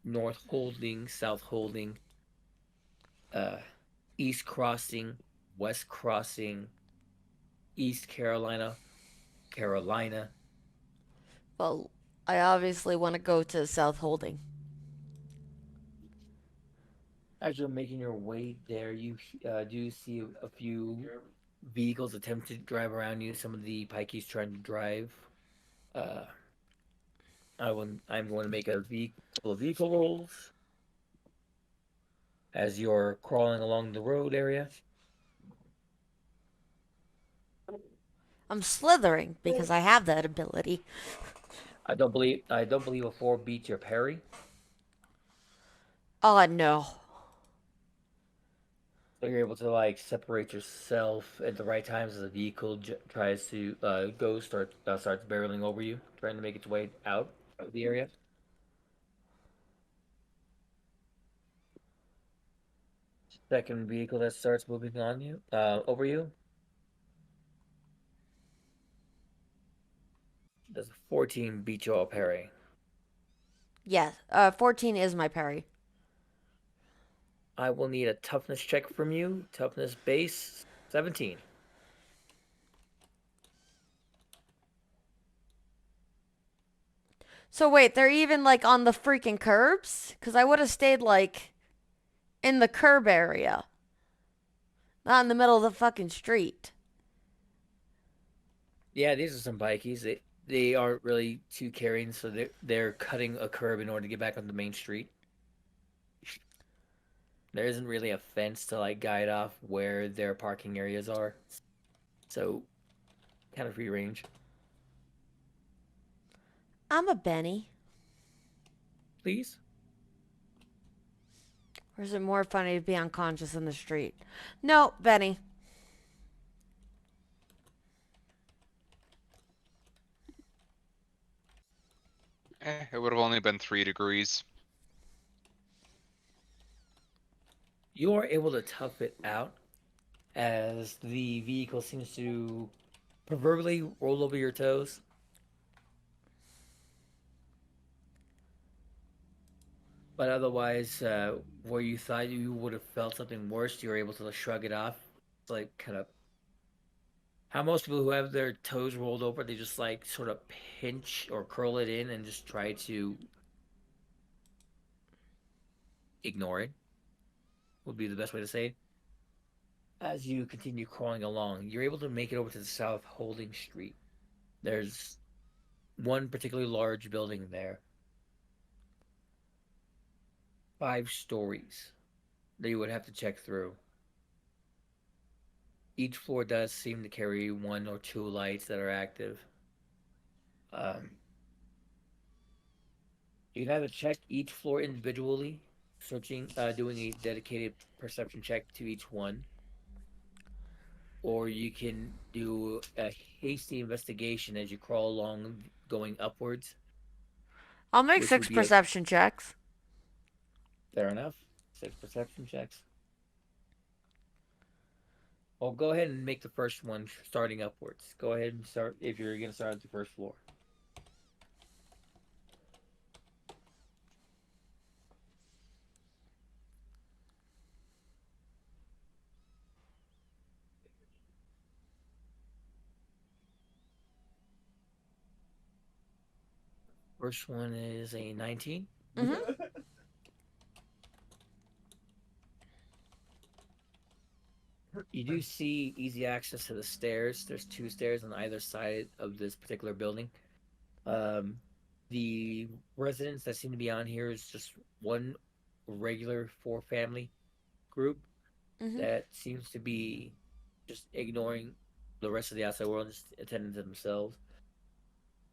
north holding, south holding, uh, east crossing, west crossing, East Carolina, Carolina. Well, I obviously want to go to South Holding. As you're making your way there, you do see a few vehicles attempt to drive around you. Some of the pikeys trying to drive. Uh, I'm going to make a couple of vehicle rolls as you're crawling along the road area. I'm slithering because I have that ability. I don't believe a 4 beats your parry. Oh no. So you're able to like separate yourself at the right times as the vehicle tries to starts barreling over you, trying to make its way out of the area. Second vehicle that starts moving on you, over you. Does a 14 beat you all parry? Yes, 14 is my parry. I will need a toughness check from you. Toughness base 17. So wait, they're even like on the freaking curbs? Because I would have stayed like in the curb area, not in the middle of the fucking street. Yeah, these are some bikies. They aren't really too carrying, so they're cutting a curb in order to get back on the main street. There isn't really a fence to like guide off where their parking areas are, so kind of free range. I'm a Benny. Please. Or is it more funny to be unconscious in the street? No, Benny. It would have only been 3 degrees. You are able to tough it out as the vehicle seems to proverbially roll over your toes. But otherwise, where you thought you would have felt something worse, you're able to shrug it off. It's like kind of how most people who have their toes rolled over, they just like sort of pinch or curl it in and just try to ignore it, would be the best way to say it. As you continue crawling along, you're able to make it over to the South Holding Street. There's one particularly large building there, 5 stories that you would have to check through. Each floor does seem to carry 1 or 2 lights that are active. You can either check each floor individually, doing a dedicated perception check to each one, or you can do a hasty investigation as you crawl along, going upwards. I'll make Which 6 would be perception checks. Fair enough. 6 perception checks. Well, go ahead and make the first one starting upwards. Go ahead and start if you're going to start at the first floor. First one is a 19. Mm-hmm. You do see easy access to the stairs. There's 2 stairs on either side of this particular building. The residents that seem to be on here is just one regular 4-family group Mm-hmm. that seems to be just ignoring the rest of the outside world just attending to themselves.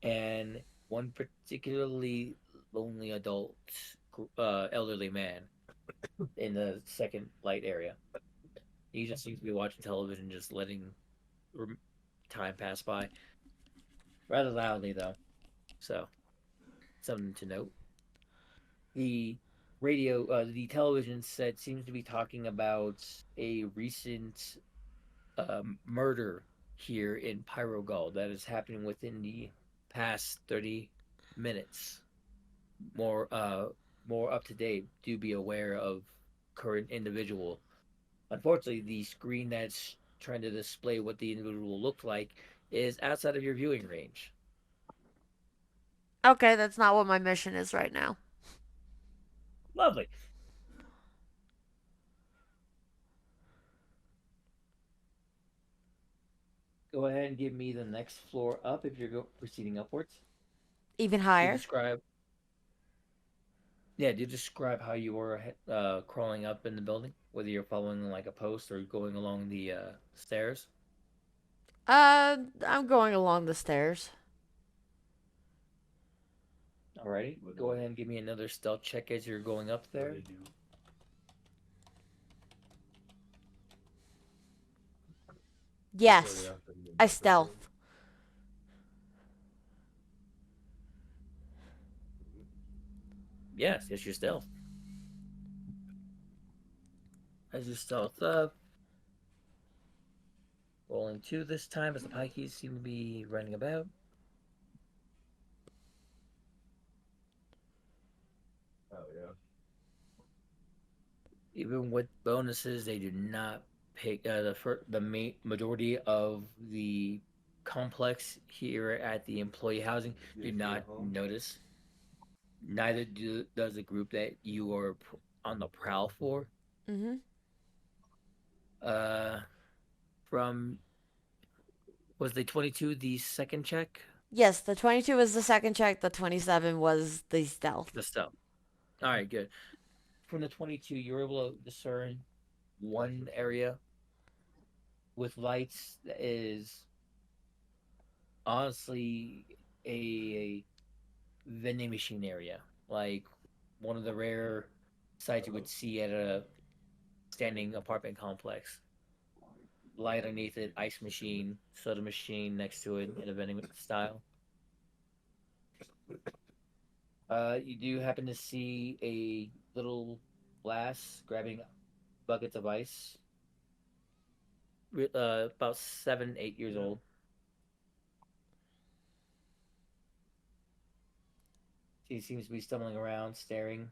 And one particularly lonely adult, elderly man in the second light area. He just seems to be watching television, just letting time pass by. Rather loudly, though. So, something to note. The the television set seems to be talking about a recent murder here in Pyrogal that is happening within the past 30 minutes. More up to date. Do be aware of current individual. Unfortunately, the screen that's trying to display what the individual looked like is outside of your viewing range. Okay, that's not what my mission is right now. Lovely. Go ahead and give me the next floor up if you're proceeding upwards. Even Do higher. describe. Yeah, do describe how you were crawling up in the building, whether you're following like a post or going along the stairs. I'm going along the stairs. Alrighty, go ahead and give me another stealth check as you're going up there. Yes, I stealth. Yes, you're stealth. As you stealth up, rolling 2 this time as the pikeys seem to be running about. Oh yeah. Even with bonuses, they do not pick the majority of the complex here at the employee housing do not notice. Neither does the group that you are on the prowl for. Mm-hmm. From was the 22 the second check? Yes, the 22 was the second check. The 27 was the stealth. The stealth. All right, good. From the 22, you're able to discern one area with lights that is honestly a vending machine area, like one of the rare sites you would see at a standing apartment complex. Light underneath it, ice machine, soda machine next to it in a vending style. You do happen to see a little lass grabbing buckets of ice. About 7, 8 years old. She seems to be stumbling around, staring.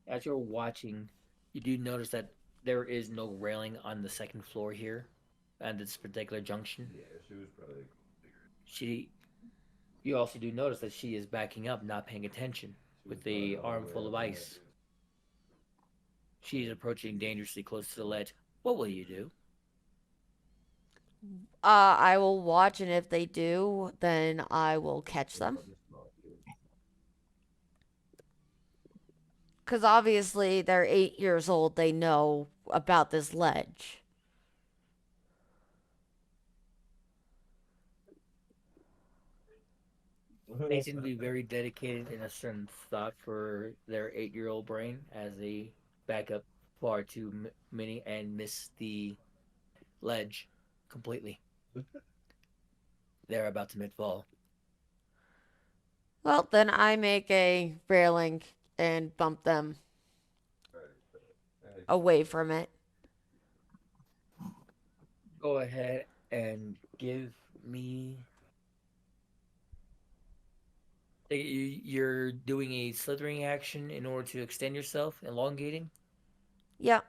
As you're watching, you do notice that there is no railing on the second floor here, at this particular junction. Yeah, she was probably. You also do notice that she is backing up, not paying attention, with the armful of ice. She is approaching dangerously close to the ledge. What will you do? I will watch, and if they do, then I will catch them. Because obviously they're 8 years old. They know about this ledge. They seem to be very dedicated in a certain thought for their 8-year-old brain as they back up far too many and miss the ledge completely. They're about to mid-fall. Well, then I make a railing and bump them away from it. Go ahead and give me. You're doing a slithering action in order to extend yourself, elongating. Yeah.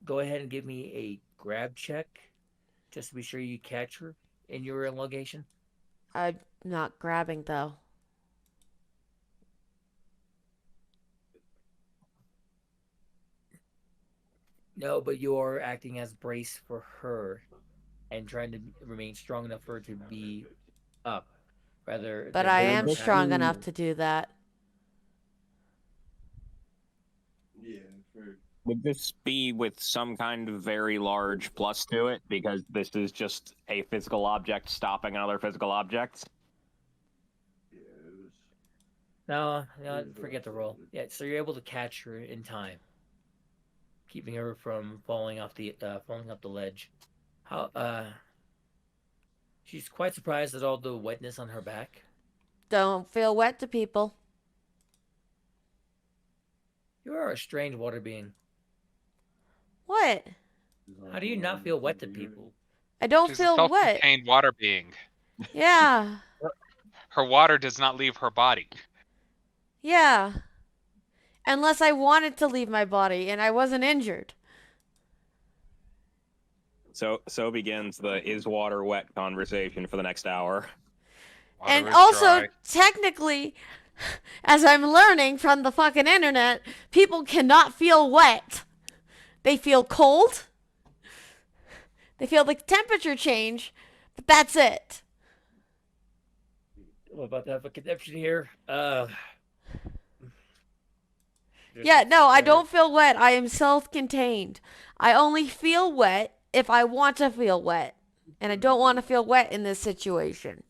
Go ahead and give me a grab check, just to be sure you catch her in your elongation. I'm not grabbing, though. No, but you are acting as brace for her and trying to remain strong enough for her to be up. Rather, But than I her am attack. strong enough to do that. Yeah, for Would this be with some kind of very large plus to it because this is just a physical object stopping another physical object? Yeah, it was. No, no, It was forget the about roll. 200. Yeah, so you're able to catch her in time, keeping her from falling off the ledge. How she's quite surprised at all the wetness on her back. Don't feel wet to people. You are a strange water being. What? How do you not feel wet to people? I don't She's a feel wet. self-contained water being. Yeah. Her water does not leave her body. Yeah. Unless I wanted to leave my body and I wasn't injured. So begins the is water wet conversation for the next hour. Water And is also, dry. technically, as I'm learning from the fucking internet, people cannot feel wet. They feel cold. They feel the temperature change, but that's it. What about to have a connection here? Yeah, no, I don't feel wet. I am self-contained. I only feel wet if I want to feel wet. And I don't want to feel wet in this situation.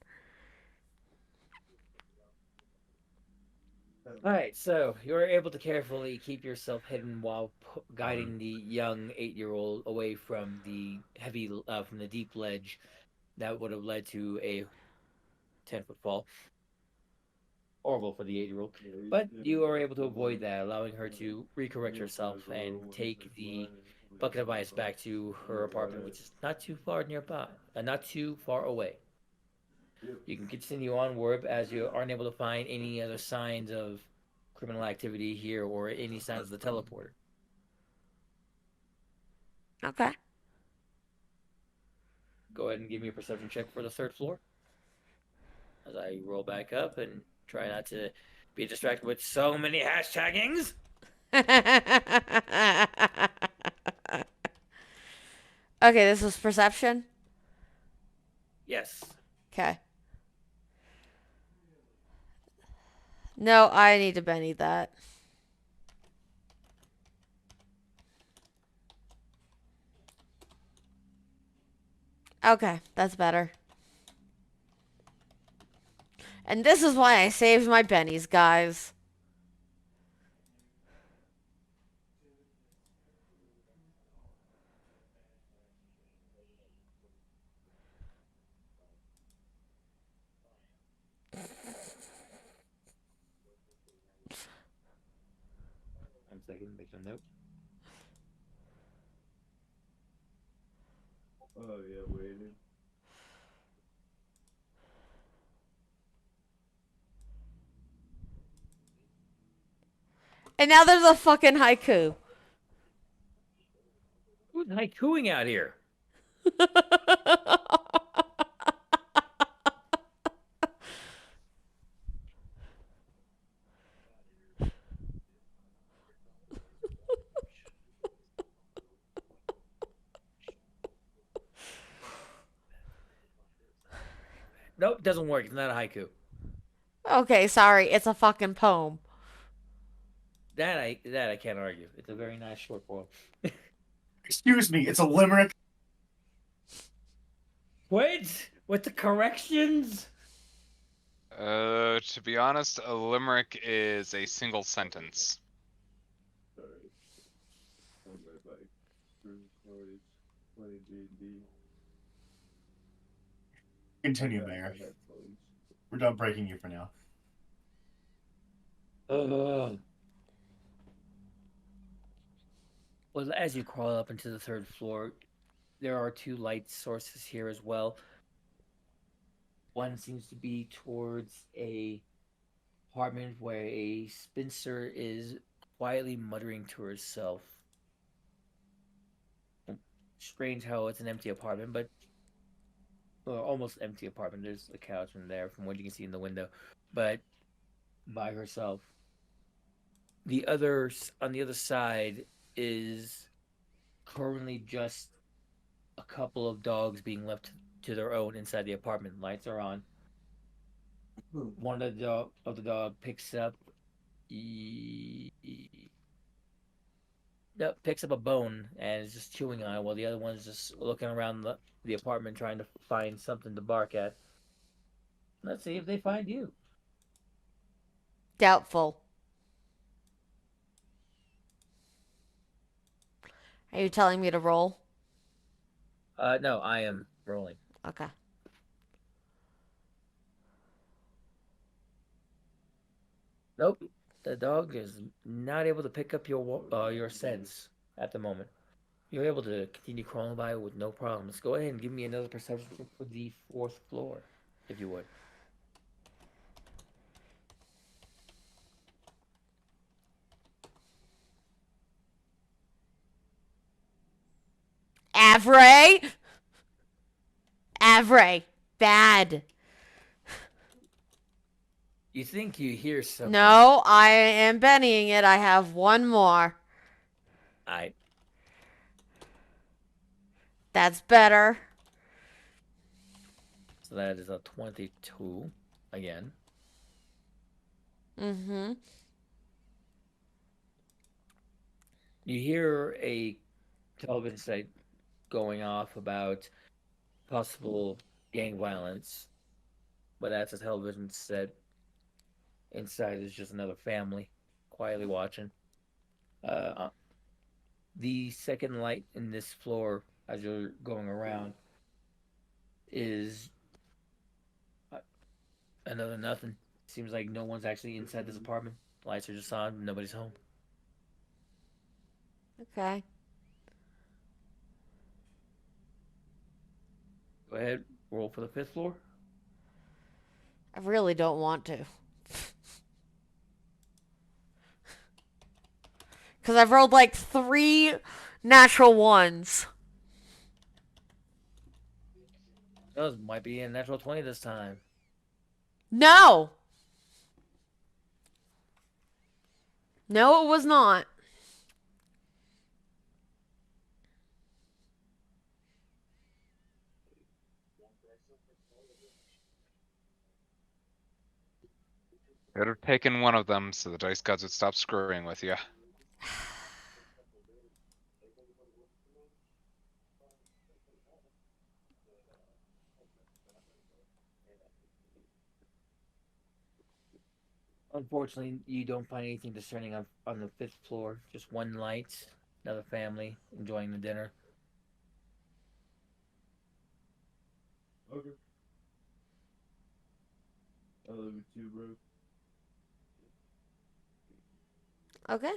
All right, so you are able to carefully keep yourself hidden while guiding the young 8-year-old away from the from the deep ledge that would have led to a 10-foot fall. Horrible for the 8-year-old, but you are able to avoid that, allowing her to recorrect herself and take the bucket of ice back to her apartment, which is not too far nearby, not too far away. You can continue onward as you aren't able to find any other signs of criminal activity here or any signs of the teleporter. Okay. Go ahead and give me a perception check for the third floor. As I roll back up and try not to be distracted with so many hashtaggings. Okay, this is perception. Yes. Okay. No, I need to Benny that. Okay, that's better. And this is why I saved my bennies, guys. One second, make a note. Oh yeah, waiting. And now there's a fucking haiku. Who's haikuing out here? Nope, doesn't work. It's not a haiku. Okay, sorry. It's a fucking poem. That I can't argue. It's a very nice short poem. Excuse me, it's a limerick. Wait, with the corrections? To be honest, a limerick is a single sentence. Sorry. On my bike. Cruise noise. 20 GD. Continue, Mayor. We're done breaking you for now. Well, as you crawl up into the third floor, there are 2 light sources here as well. One seems to be towards a apartment where a spinster is quietly muttering to herself. Strange how it's an empty apartment, but almost empty apartment. There's a couch in there from what you can see in the window, but by herself. On the other side is currently just a couple of dogs being left to their own inside the apartment. Lights are on. One of the dog picks up picks up a bone and is just chewing on it, while the other one's just looking around the apartment trying to find something to bark at. Let's see if they find you. Doubtful. Are you telling me to roll? No, I am rolling. Okay. Nope. The dog is not able to pick up your scents at the moment. You're able to continue crawling by with no problems. Go ahead and give me another perception for the 4th floor, if you would. Avray! Avray. Bad. You think you hear something? No, I am Bennying it. I have one more. I That's better. So that is a 22 again. Mm-hmm. You hear a television set going off about possible gang violence, but that's a television set. Inside is just another family quietly watching. The second light in this floor, as you're going around, is another nothing. Seems like no one's actually inside this apartment. Lights are just on. Nobody's home. Okay. Go ahead, roll for the 5th floor. I really don't want to. Because I've rolled like 3 natural ones. Those might be a natural 20 this time. No! No, it was not. Could have taken one of them so the dice gods would stop screwing with you. Unfortunately, you don't find anything discerning on the 5th floor. Just one light, another family enjoying the dinner. Okay. I love you too, bro. Okay.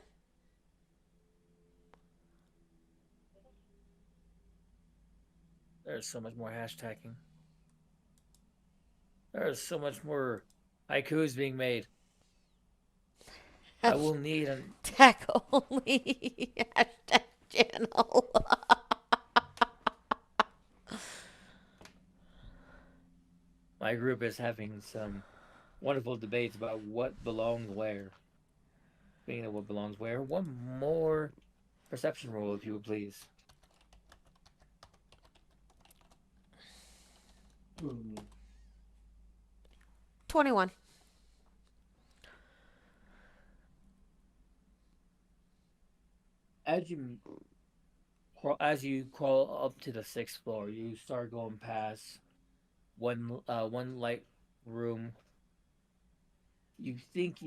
There's so much more hashtagging. There's so much more haikus being made. I will need an Tech only hashtag channel. My group is having some wonderful debates about what belongs where. Speaking of what belongs where, one more perception roll, if you would please. Hmm. 21. As you crawl up to the 6th floor, you start going past one light room. You think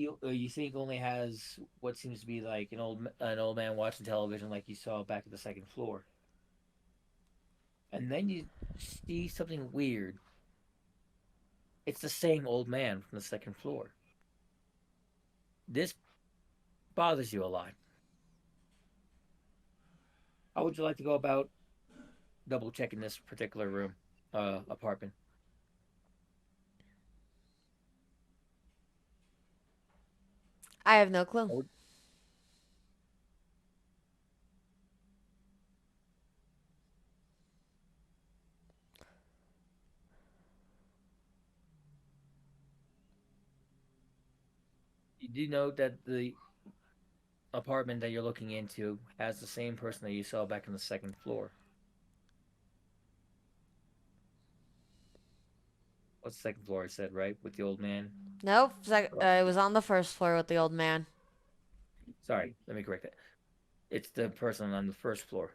only has what seems to be like an old man watching television, like you saw back at the 2nd floor. And then you see something weird. It's the same old man from the 2nd floor. This bothers you a lot. How would you like to go about double checking this particular room, apartment? I have no clue. You do know that the apartment that you're looking into has the same person that you saw back on the 2nd floor. What's the 2nd floor? I said, right, with the old man. Nope. It was on the 1st floor with the old man. Sorry, let me correct that. It's the person on the first floor.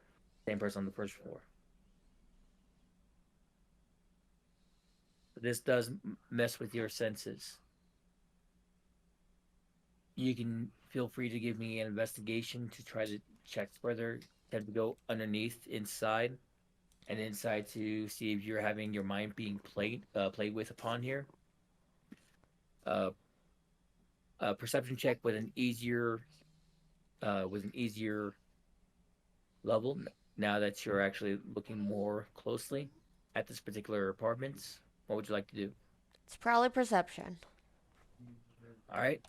Same person on the first floor. This does mess with your senses. You can feel free to give me an investigation to try to check further. Have to go underneath, inside, and inside to see if you're having your mind being played with upon here. A perception check with an easier level. Now that you're actually looking more closely at this particular apartment, what would you like to do? It's probably perception. All right,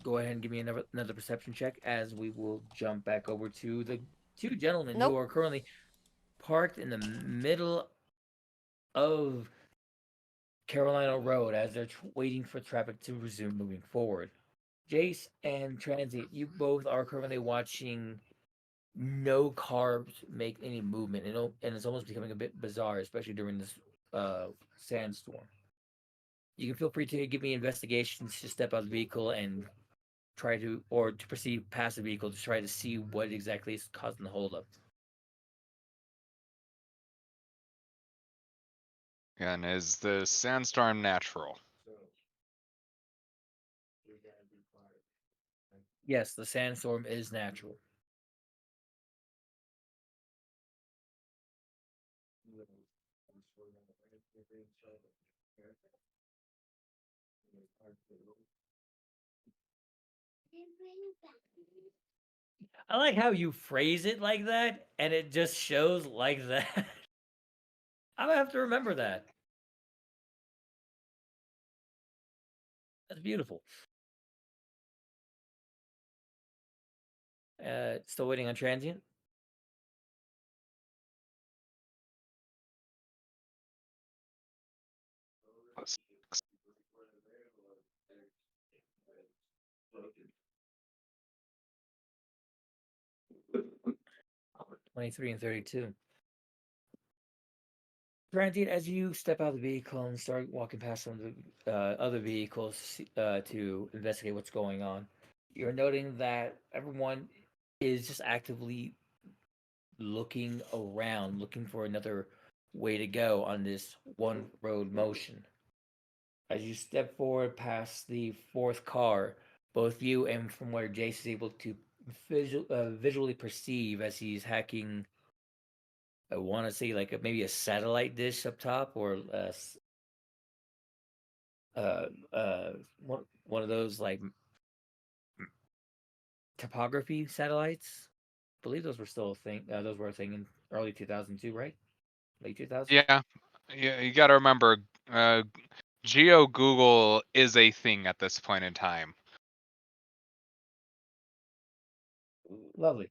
go ahead and give me another perception check as we will jump back over to the two gentlemen Nope. who are currently parked in the middle of Carolina Road as they're waiting for traffic to resume moving forward. Jace and Transient, you both are currently watching no cars make any movement, and it's almost becoming a bit bizarre, especially during this sandstorm. You can feel free to give me investigations to step out of the vehicle and try to, or to proceed past the vehicle to try to see what exactly is causing the holdup. And is the sandstorm natural? Yes, the sandstorm is natural. I like how you phrase it like that, and it just shows like that. I'm gonna have to remember that. That's beautiful. Still waiting on Transient. Six. 23 and 32. Transient, as you step out of the vehicle and start walking past some of the other vehicles to investigate what's going on, you're noting that everyone is just actively looking around, looking for another way to go on this one road motion. As you step forward past the fourth car, both you and from where Jace is able to visually perceive as he's hacking, I want to say like maybe a satellite dish up top, or one of those like topography satellites. I believe those were still a thing. Those were a thing in early 2002, right? Late 2000. Yeah, yeah. You got to remember, Geo Google is a thing at this point in time. Lovely.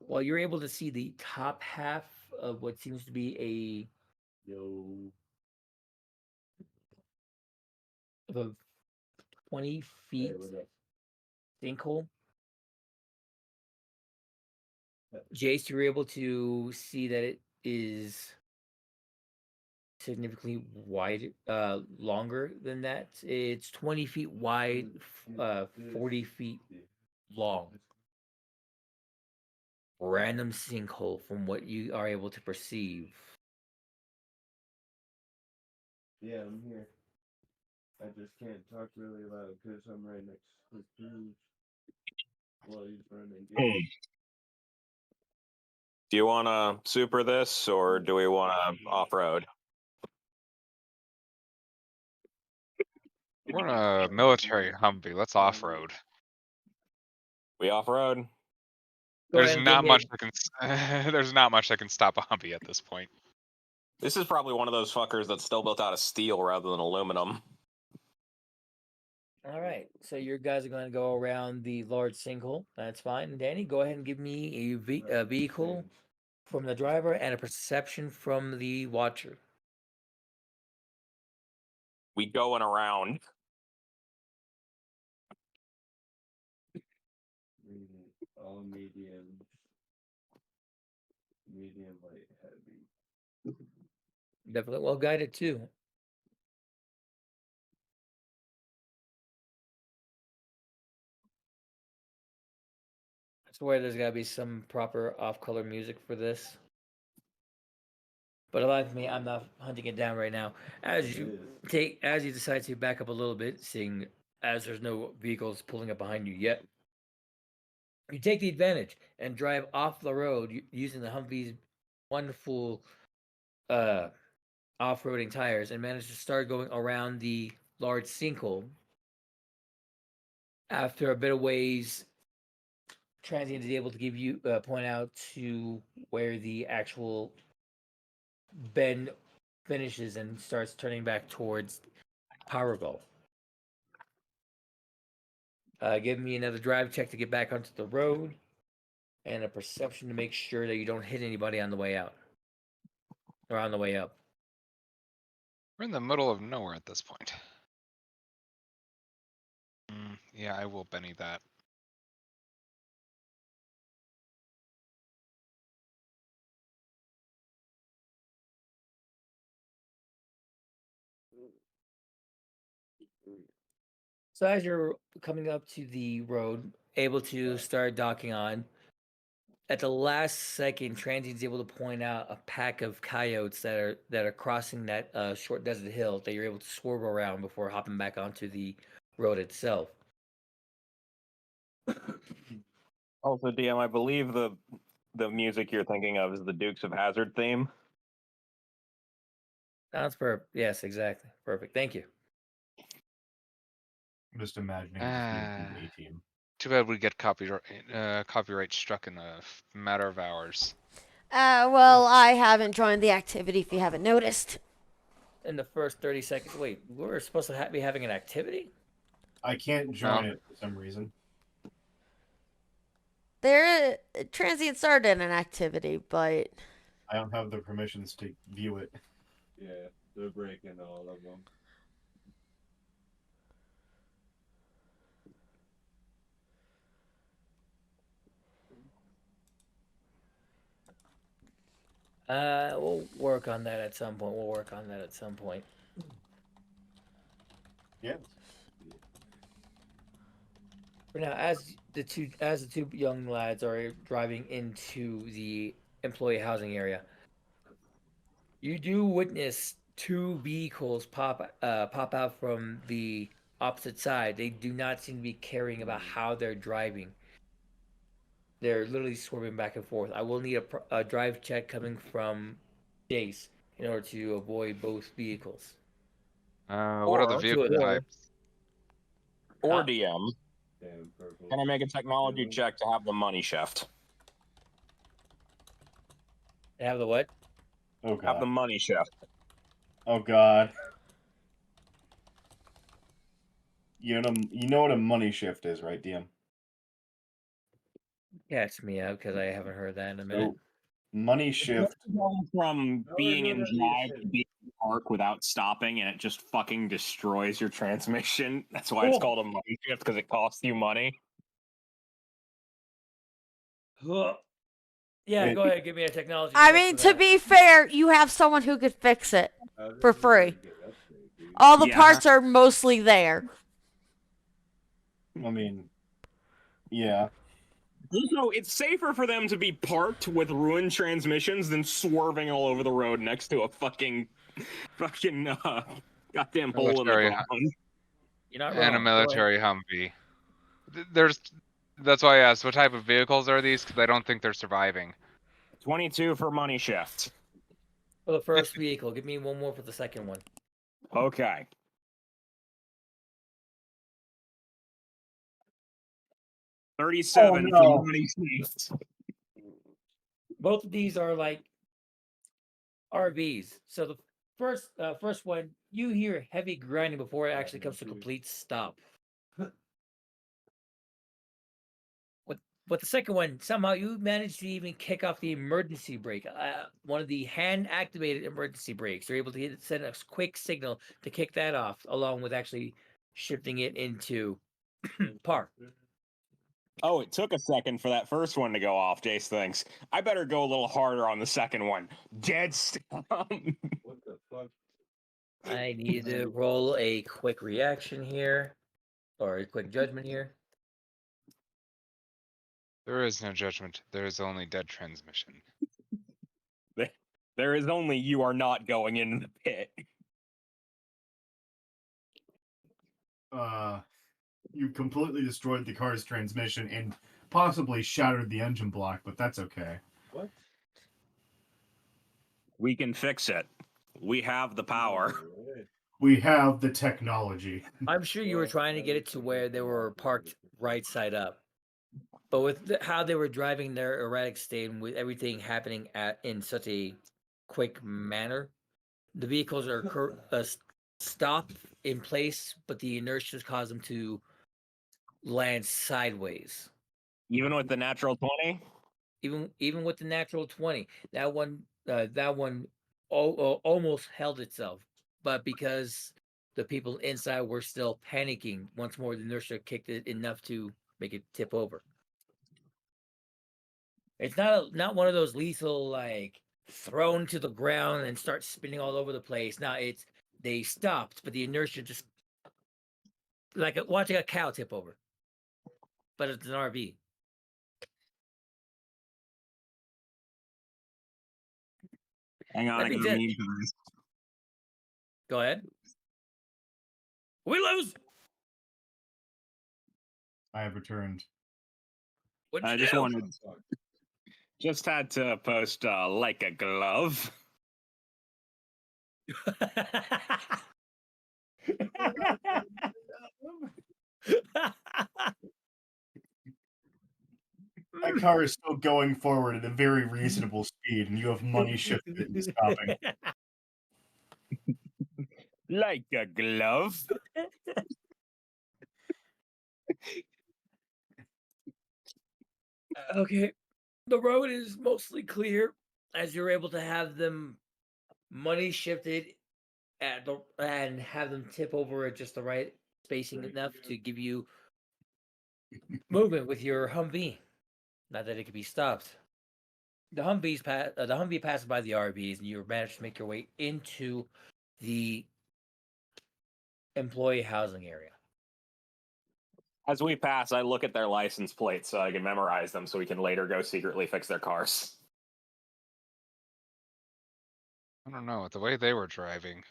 Well, you're able to see the top half of what seems to be Yo. a 20 feet Hey, what up? sinkhole. Jace, you're able to see that it is significantly wide, longer than that. It's 20 feet wide, 40 feet long. Random sinkhole from what you are able to perceive. Yeah, I'm here. I just can't talk really loud because I'm right next to Cruz while he's running. Do you want to super this, or do we want to off road? We're in a military Humvee. Let's off road. We off road. Go There's ahead and give not me much that can. There's not much that can stop a Humvee at this point. This is probably one of those fuckers that's still built out of steel rather than aluminum. All right, so your guys are going to go around the large sinkhole. That's fine. Danny, go ahead and give me a vehicle from the driver and a perception from the watcher. We going around. All mediums. Medium, light, heavy. Definitely well guided too. swear there's gotta be some proper off-color music for this. But alive me, I'm not hunting it down right now. As you decide to back up a little bit, seeing as there's no vehicles pulling up behind you yet, you take the advantage and drive off the road using the Humvee's wonderful off-roading tires and manage to start going around the large sinkhole. After a bit of ways, Transient is able to give you point out to where the actual bend finishes and starts turning back towards Powerball. Give me another drive check to get back onto the road, and a perception to make sure that you don't hit anybody on the way out or on the way up. We're in the middle of nowhere at this point. Yeah, I will Benny that. So as you're coming up to the road, able to start docking on, at the last second, Transient's able to point out a pack of coyotes that are crossing that short desert hill that you're able to swerve around before hopping back onto the road itself. Also, DM, I believe the music you're thinking of is the Dukes of Hazzard theme. Sounds perfect. Yes, exactly. Perfect. Thank you. I'm just imagining it just being the A team. Too bad we get copyright struck in a matter of hours. Well, I haven't joined the activity if you haven't noticed. In the first 30 seconds. Wait, we're supposed to be having an activity? I can't join it for some reason. There, Transient started an activity, but I don't have the permissions to view it. Yeah, they're breaking all of them. We'll work on that at some point. Yeah. For now, as the two young lads are driving into the employee housing area, you do witness two vehicles pop out from the opposite side. They do not seem to be caring about how they're driving. They're literally swerving back and forth. I will need a drive check coming from Jace in order to avoid both vehicles. What are the Or- vehicle Two of them. types? Or Huh? DM, Damn purple. can I make a technology check to have the money shift? They have the what? Oh Have the god. money shift. Oh god. You know what a money shift is, right, DM? Catch me out because I haven't heard that in a minute. So, money shift. Going from Oh, being no, in no, you drive to said- being in park without stopping, and it just fucking destroys your transmission. That's why it's Oh. called a money shift, because it costs you money. Yeah, Wait. go ahead. Give me a technology. I check mean, for to that. be fair, you have someone who could fix it. How did For you free. get up there, dude? All the Yeah. parts are mostly there. I mean, yeah. Also, it's safer for them to be parked with ruined transmissions than swerving all over the road next to a fucking goddamn hole in the Military ground. You're not and a wrong. Go ahead. military Humvee. That's why I asked what type of vehicles are these, because I don't think they're surviving. 22 for money shift. For the first vehicle, give me one more for the second one. Okay. $37 Oh, no. for money shift. Both of these are like RVs. So the first one, you hear heavy grinding before it actually comes to a complete stop. But the second one, somehow you managed to even kick off the emergency brake. One of the hand-activated emergency brakes. You're able to send a quick signal to kick that off, along with actually shifting it into park. Oh, it took a second for that first one to go off, Jace thinks. I better go a little harder on the second one. Dead stop. What the fuck? I need to roll a quick reaction here, or a quick judgment here. There is no judgment. There is only dead transmission. There is only you are not going in the pit. You completely destroyed the car's transmission and possibly shattered the engine block, but that's okay. What? We can fix it. We have the power. Alright. We have the technology. I'm sure you were trying to get it to where they were parked right side up. But with how they were driving their erratic state and with everything happening in such a quick manner, the vehicles are stopped in place, but the inertia caused them to land sideways. Even with the natural 20? Even with the natural 20, that one almost held itself, but because the people inside were still panicking, once more the inertia kicked it enough to make it tip over. It's not one of those lethal like thrown to the ground and start spinning all over the place. Now it's they stopped, but the inertia just like watching a cow tip over, but it's an RV. Hang on, That I being got a said- meme for this. Go ahead. We lose. I have returned. What'd I you just do? wanted, just had to post like a glove. That car is still going forward at a very reasonable speed, and you have money shifted and stopping. Like a glove. Okay. The road is mostly clear as you're able to have them money shifted and have them tip over at just the right spacing enough to give you movement with your Humvee. Not that it could be stopped. The Humvee passes by the RVs, and you manage to make your way into the employee housing area. As we pass, I look at their license plates so I can memorize them so we can later go secretly fix their cars. I don't know, the way they were driving.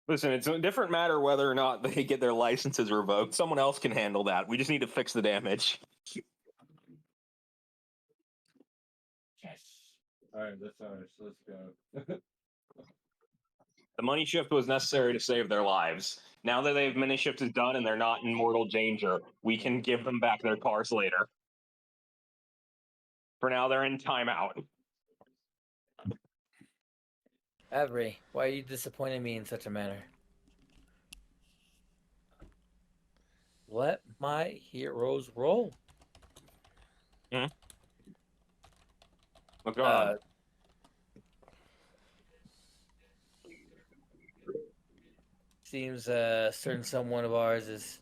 Listen, it's a different matter whether or not they get their licenses revoked. Someone else can handle that. We just need to fix the damage. Yes. Alright, that's ours. Let's go. The money shift was necessary to save their lives. Now that they've money shift is done and they're not in mortal danger, we can give them back their cars later. For now, they're in timeout. Avery, why are you disappointing me in such a manner? Let my heroes roll. What's going on? Seems a certain someone of ours is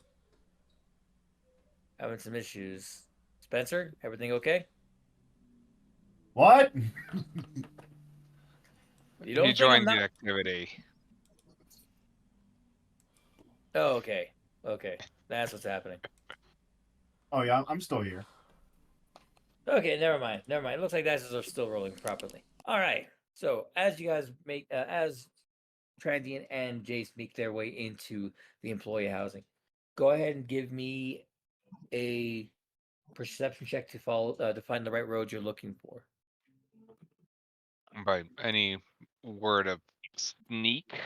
having some issues. Spencer, everything okay? What? You don't He think I'm joined not? the activity. Oh, okay. Okay. That's what's happening. Oh yeah, I'm still here. Okay, never mind. Never mind. It looks like dice are still rolling properly. All right. So as you guys as Transient and Jace make their way into the employee housing, go ahead and give me a perception check to to find the right road you're looking for. By any word of sneak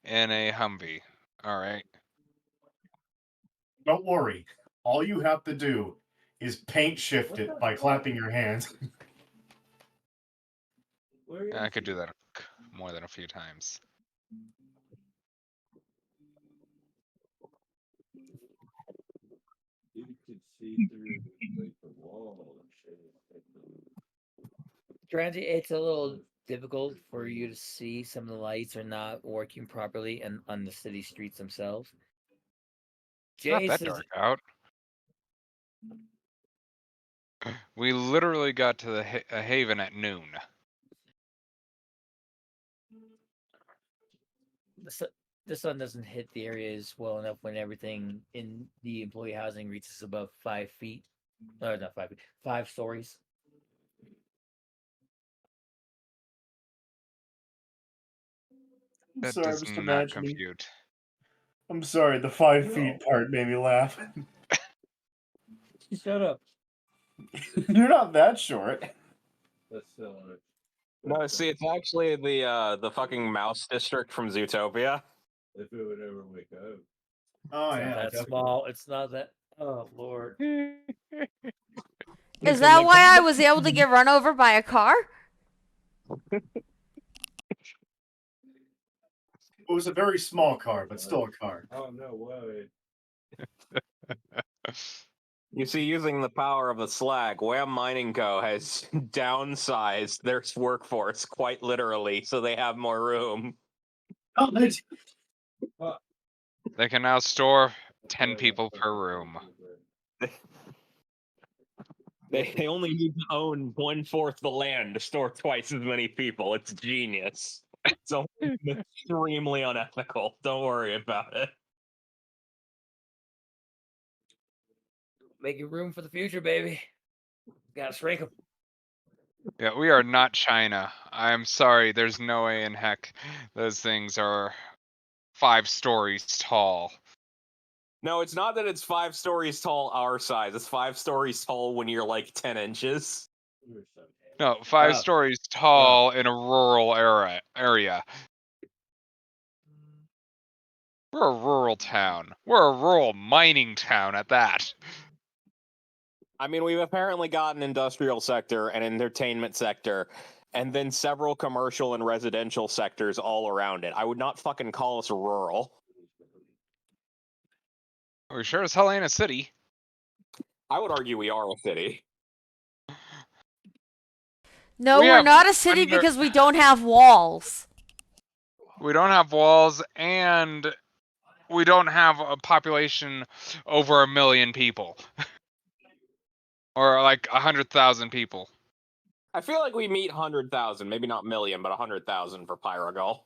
in a Humvee. Alright. Don't worry. All you have to do is paint shift it by clapping your hands. Where I is could he? do that more than a few times. You could see through like the wall and shit. Transient, it's a little difficult for you to see. Some of the lights are not working properly and on the city streets themselves. Not Jace that is dark out. We literally got to the Haven at noon. the sun doesn't hit the areas well enough when everything in the employee housing reaches above 5 feet. Not 5 feet. 5 stories. I'm That sorry, does Mr. not Manchini. compute. I'm sorry, the 5 feet part made me laugh. Shut up. You're not that short. That's still on it. No, see, it's actually the fucking mouse district from Zootopia. If it would ever wake up. Oh It's yeah, not that definitely. small. It's not that. Oh Lord. Is that why I was able to get run over by a car? It was a very small car, but still a car. Oh no way. You see, using the power of the slag, Wham Mining Co. has downsized their workforce quite literally, so they have more room. Oh, that's They can now store 10 people per room. They only need to own 1/4 the land to store twice as many people. It's genius. It's extremely unethical. Don't worry about it. Making room for the future, baby. Gotta shrink them. Yeah, we are not China. I'm sorry, there's no way in heck those things are 5 stories tall. No, it's not that it's 5 stories tall our size. It's 5 stories tall when you're like 10 inches. No, 5 Oh. stories tall in a rural area. We're a rural town. We're a rural mining town at that. I mean, we've apparently got an industrial sector, an entertainment sector, and then several commercial and residential sectors all around it. I would not fucking call us rural. We sure as hell ain't a city. I would argue we are a city. No, We we're have not a city under- because we don't have walls. We don't have walls, and we don't have a population over 1 million people. Or like 100,000 people. I feel like we meet 100,000, maybe not million, but 100,000 for Pyrogal.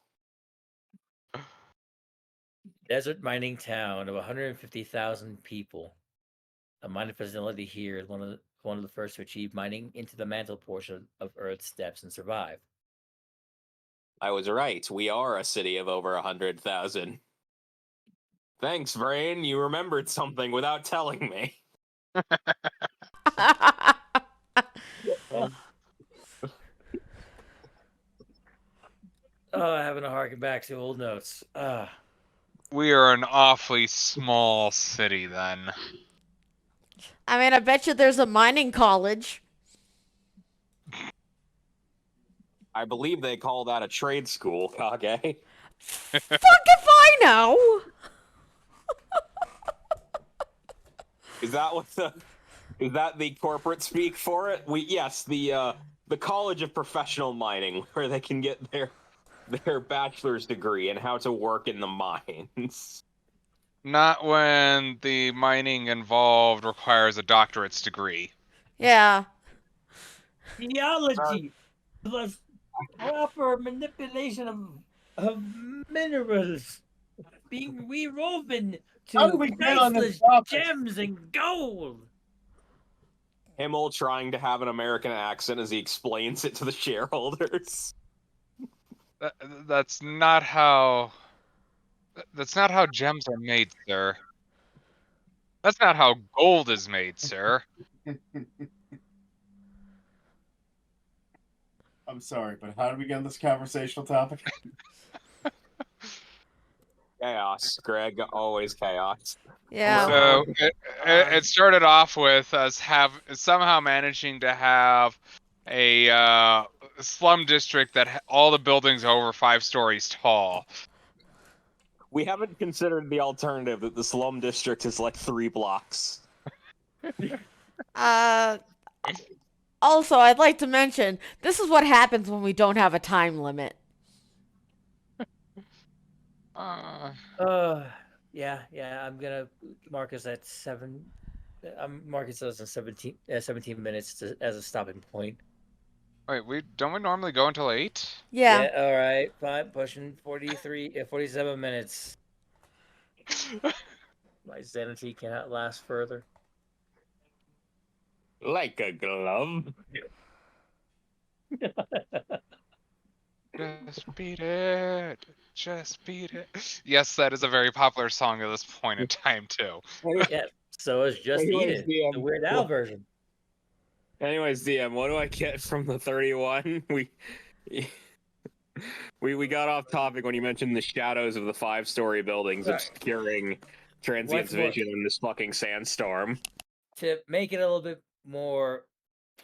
Desert mining town of 150,000 people. A mining facility here is one of the first to achieve mining into the mantle portion of Earth's depths and survive. I was right. We are a city of over 100,000. Thanks, Brain. You remembered something without telling me. Oh, having to harken back to old notes. We are an awfully small city then. I mean, I bet you there's a mining college. I believe they call that a trade school, Kage. Fuck if I know. Is that the corporate speak for it? The College of Professional Mining, where they can get their bachelor's degree in how to work in the mines. Not when the mining involved requires a doctorate's degree. Yeah. Geology plus proper manipulation of minerals being rewoven How do to we get on this priceless topic? gems and gold. Himmel trying to have an American accent as he explains it to the shareholders. That's not how. That's not how gems are made, sir. That's not how gold is made, sir. I'm sorry, but how did we get on this conversational topic? Chaos, Greg. Always chaos. Yeah. So it started off with us somehow managing to have a slum district that all the buildings are over 5 stories tall. We haven't considered the alternative that the slum district is like 3 blocks. Also, I'd like to mention, this is what happens when we don't have a time limit. Yeah. I'm gonna mark us at 7. I'm marking us at 17 minutes as a stopping point. Wait, don't we normally go until 8? Yeah. All right. Fine. Pushing 47 minutes. My sanity cannot last further. Like a glove. Just beat it. Just beat it. Yes, that is a very popular song at this point in time too. Yeah. So it's Just Eat Anyways, It, the Weird Al version. Anyways, DM, what do I get from the 31? We got off topic when you mentioned the shadows of the 5-story buildings Sorry. obscuring Transient's What's more- vision in this fucking sandstorm. To make it a little bit more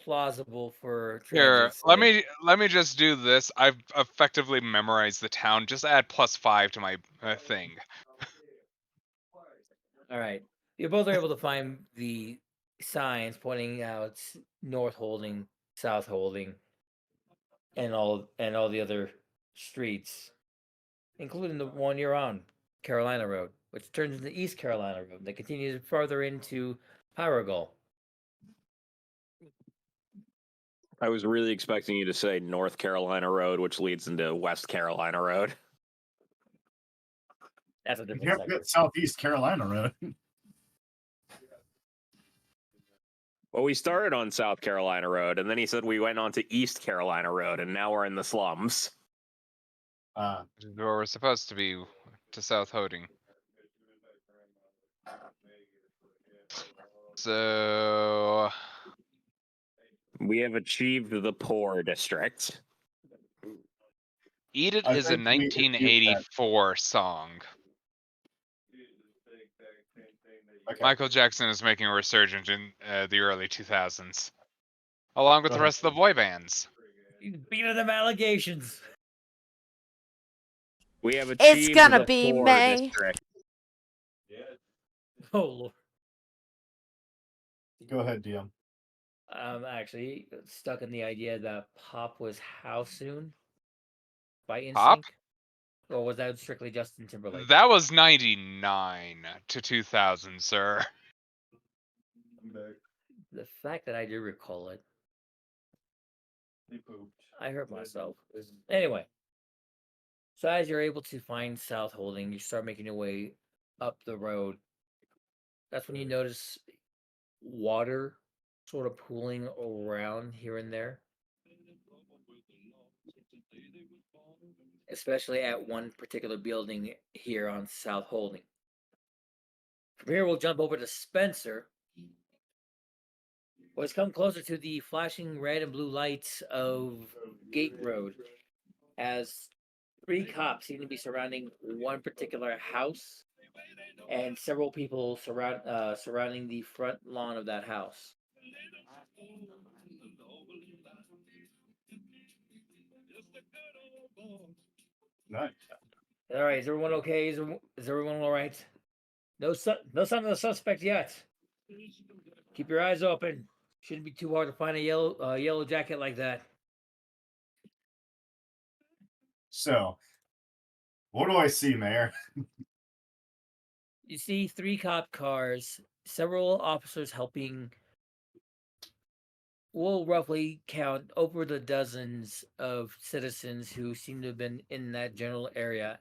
plausible for Here, Transient's sake, let me just do this. I've effectively memorized the town. Just add +5 to my thing. all right. You both are able to find the signs pointing out North Holding, South Holding, and all the other streets, including the one you're on, Carolina Road, which turns into East Carolina Road that continues farther into Paragal. I was really expecting you to say North Carolina Road, which leads into West Carolina Road. That's a different Here, segment. Southeast Carolina Road. Well, we started on South Carolina Road, and then he said we went on to East Carolina Road, and now we're in the slums. Where we're supposed to be to South Holding. So We have achieved the poor district. Eat It I is a think we achieved that. 1984 song. Okay. Michael Jackson is making a resurgence in the early 2000s, along with Go the ahead. rest of the boy bands. He's beating them allegations. We have It's achieved gonna the be poor May. district. Oh Lord. Go ahead, DM. I'm actually stuck in the idea that Pop was how soon? By Instinct? Pop? Or was that strictly Justin Timberlake? That was 99 to 2000, sir. I'm back. The fact that I do recall it, He pooped. I hurt myself. Anyway, so as you're able to find South Holding, you start making your way up the road. That's when you notice water sort of pooling around here and there. Especially at one particular building here on South Holding. From here, we'll jump over to Spencer. Well, it's come closer to the flashing red and blue lights of Gate Road as 3 cops seem to be surrounding one particular house and several people surrounding the front lawn of that house. Nice. All right, is everyone okay? Is everyone all right? No sign of the suspect yet. Keep your eyes open. Shouldn't be too hard to find a yellow jacket like that. So, what do I see, Mayor? You see 3 cop cars, several officers helping. We'll roughly count over the dozens of citizens who seem to have been in that general area,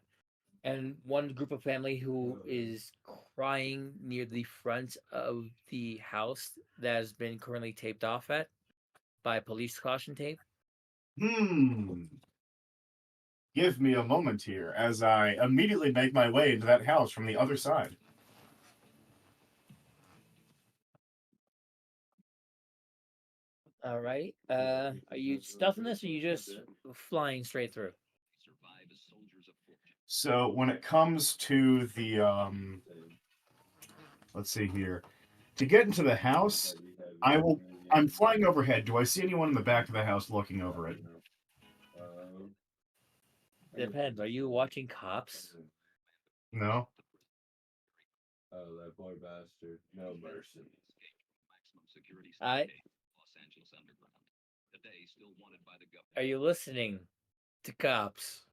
and one group of family who is crying near the front of the house that has been currently taped off at by police caution tape. Give me a moment here as I immediately make my way into that house from the other side. All right. Are you stuffing this, or are you just flying straight through? So when it comes to the let's see here. To get into the house, I'm flying overhead. Do I see anyone in the back of the house looking over it? Depends. Are you watching Cops? No. Oh, that boy bastard. No mercy. Are you listening to Cops?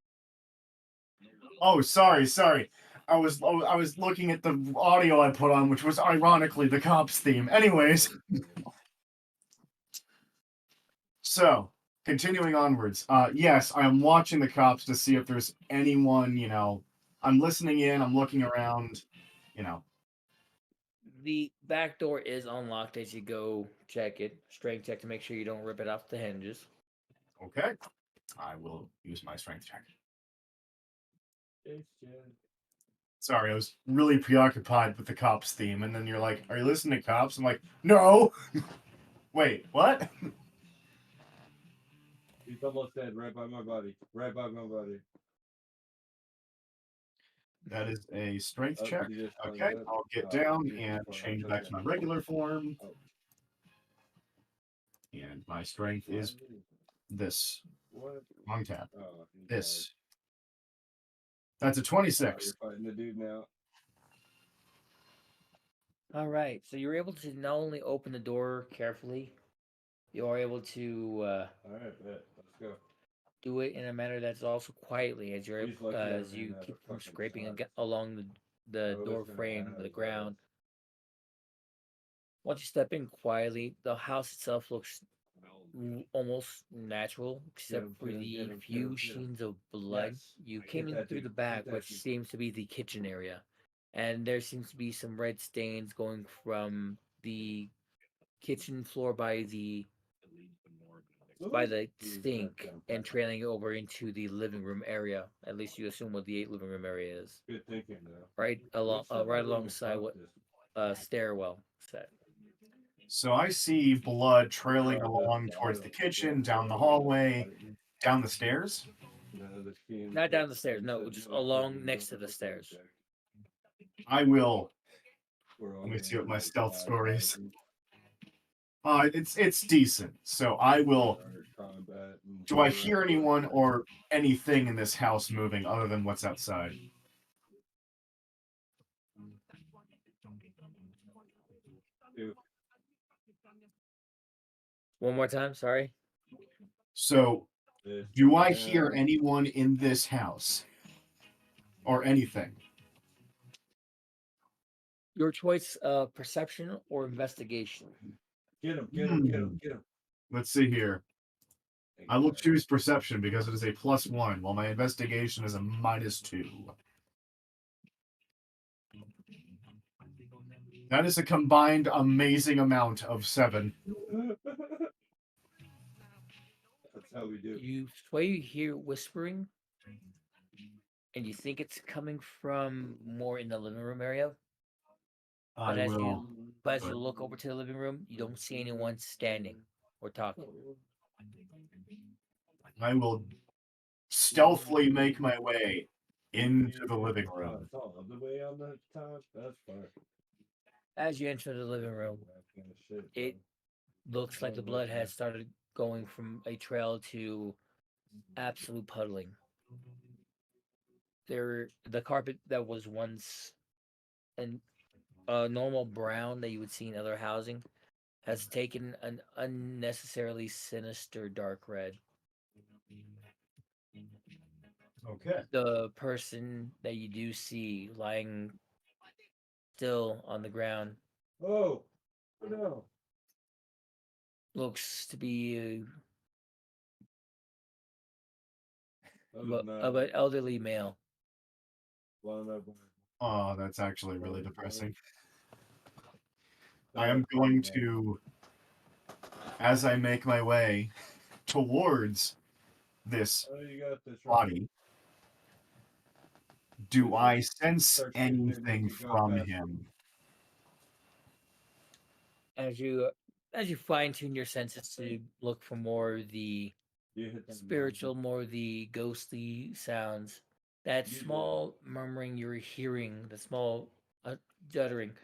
Oh, sorry. I was looking at the audio I put on, which was ironically the Cops theme. Anyways, so continuing onwards. Yes, I am watching the Cops to see if there's anyone. I'm listening in. I'm looking around. The back door is unlocked as you go check it. Strength check to make sure you don't rip it off the hinges. Okay. I will use my strength check. It's just Sorry, I was really preoccupied with the cops theme, and then you're like, "Are you listening to cops?" I'm like, "No." Wait, what? he's almost dead right by my body. Right by my body. That is a strength Oh, check. you just found Okay, it? I'll get Oh, down you just and found it. change back to my Okay. regular form. Oh. And my strength is this. What? Long tab. Oh, he's This. That's a died. Oh, 26. you're fighting the dude now. All right, so you're able to not only open the door carefully, you are able to All right, bet. Let's go. do it in a manner that's also quietly as you're He's lucky I as ran you out keep of from fucking scraping shots. along the I door was gonna frame, the have, ground. Once you step in quietly, the house itself looks almost natural, except him, for get him, the get him, get him, few get him. sheens of blood. Yes. You Get came in that through dude, the get back, that which dude. seems to be the kitchen area, and there seems to be some red stains going from the kitchen floor by the He's sink goddamn and fat. trailing over into the living room area. At least you assume what the living room area is. Good thinking, though. Right Wish somebody right would've alongside caught what this. stairwell set. So I see blood trailing Oh, along that's towards the vital. kitchen, Yeah, down the yeah, hallway, fighting. down the stairs. No, the team Not down that the stairs, no, said just no, along couldn't next go to the for stairs. check. I will. We're Let only me see what in, my like, stealth score is. 5,000 It's decent. So I will. for our combat and Do I shit. hear anyone or anything in this house moving other than what's outside? Dude, One more time, sorry. So, this do I hear down. anyone in this house or anything? Your choice, perception or investigation. Get him, get him, get him, get him. Let's see here. I will choose perception because it is a +1, while my investigation is a -2. That is a combined amazing amount of 7. That's how we do. You swear you hear whispering, and you think it's coming from more in the living room area. I But as will. you look over to the living room, you don't see anyone standing or talking. I will stealthily make my way into the living Oh, room. it's all the way on the top. That's fine. As you enter the living room, That kind of shit, it bro. looks like the blood has started going from a trail to absolute puddling. The carpet that was once an a normal brown that you would see in other housing has taken an unnecessarily sinister dark red. Okay. The person that you do see lying still on the ground Oh, no. looks to be That was of an elderly male. Oh, that's actually really depressing. I That am was going bad. to, as I make my way towards this Oh, you got this right. body, do I sense Start shooting him, anything make it go from faster. him? As you fine tune your senses to look for more of the You hit them spiritual, more of the ghostly sounds, that small murmuring you're hearing, the small juddering,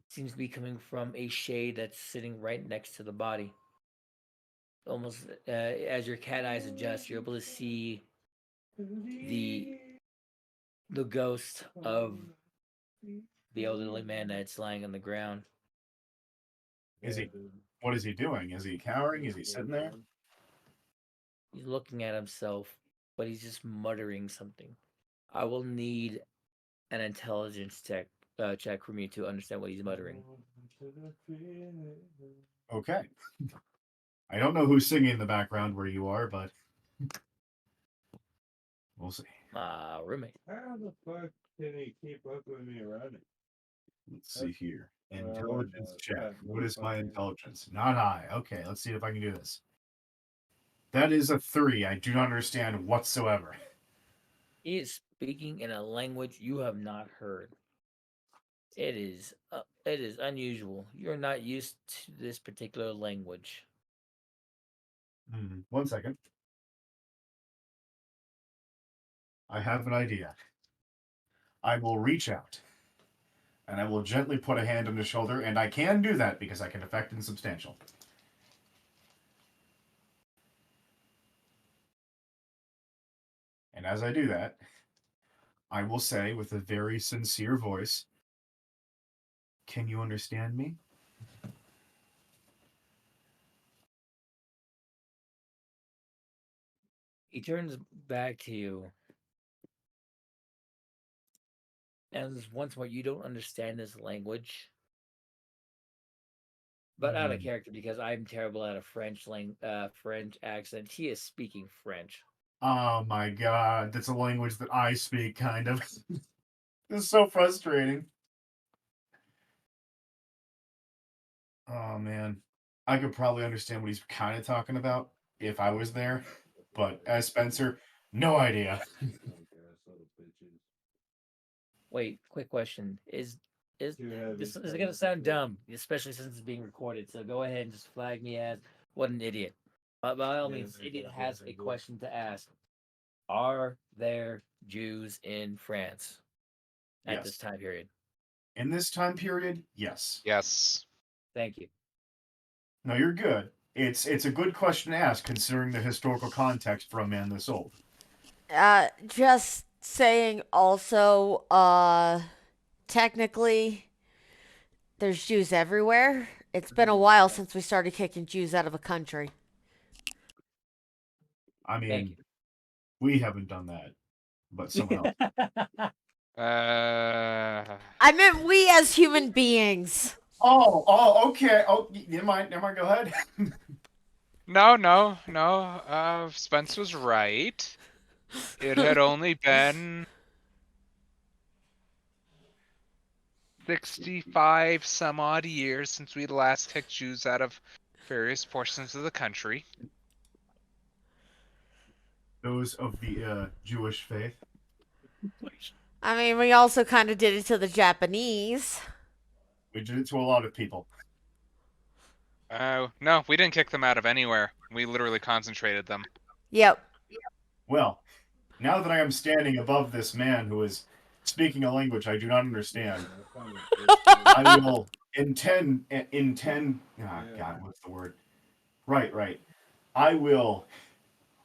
seems to be coming from a shade that's sitting right next to the body. Almost as your cat eyes adjust, you're able to see the ghost of the elderly man that's lying on the ground. Is he? What is he doing? Is he cowering? Is he sitting there? He's looking at himself, but he's just muttering something. I will need an intelligence check from you to understand what he's muttering. Okay. I don't know who's singing in the background where you are, but we'll see. Roommate. How the fuck can he keep up with me running? Let's see here. Intelligence no, check. that's What is my fucking- intelligence? Not high. Okay, let's see if I can do this. That is a 3. I do not understand whatsoever. He is speaking in a language you have not heard. It is unusual. You're not used to this particular language. 1 second. I have an idea. I will reach out and I will gently put a hand on his shoulder, and I can do that because I can affect insubstantial. And as I do that, I will say with a very sincere voice, "Can you understand me?" He turns back to you. And once more, you don't understand this language. But out of character, because I'm terrible at a French accent. He is speaking French. Oh my god, that's a language that I speak, kind of. This is so frustrating. Oh man. I could probably understand what he's kind of talking about if I was there, but as Spencer, no idea. Punk-ass little bitches. Wait, quick question: is Too heavy this for is gonna them. sound dumb, especially since it's being recorded? So go ahead and just flag me as what an idiot. But by all Yeah, means, they idiot got has that a good. question to ask: Are there Jews in France at this Yes. time period? In this time period, yes. Yes. Thank you. No, you're good. It's a good question to ask considering the historical context for a man this old. Just saying also, technically, there's Jews everywhere. It's been a while since we started kicking Jews out of a country. I Thank mean, you. we haven't done that, but someone else. I meant we as human beings. Okay. Oh, never mind. Go ahead. No. Spence was right. It had only been 65 some odd years since we last kicked Jews out of various portions of the country. Those of the Jewish faith. I mean, we also kind of did it to the Japanese. We did it to a lot of people. No, we didn't kick them out of anywhere. We literally concentrated them. Yep. Well, now that I am standing above this man who is speaking a language I do not understand, I will intend. Ah, God, what's the word? Right. I will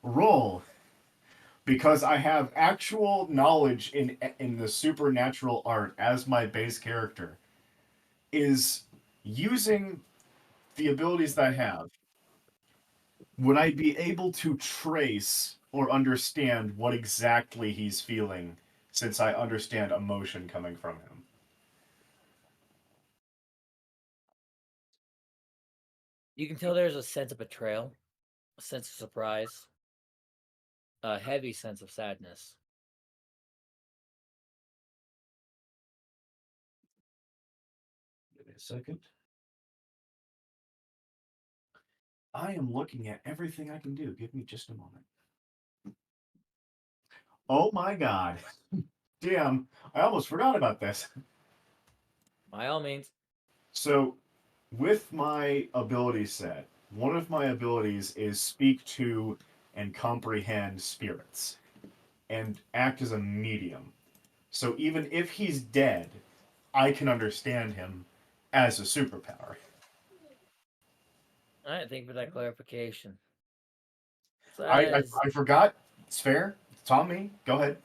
roll because I have actual knowledge in the supernatural art as my base character. Is using the abilities that I have. Would I be able to trace or understand what exactly he's feeling since I understand emotion coming from him? You can tell there's a sense of betrayal, a sense of surprise, a heavy sense of sadness. Give me a second. I am looking at everything I can do. Give me just a moment. Oh my god. Damn, I almost forgot about this. By all means. So, with my ability set, one of my abilities is speak to and comprehend spirits and act as a medium. So even if he's dead, I can understand him as a superpower. All right, thank you for that clarification. So I forgot. It's fair. It's on me. Go ahead.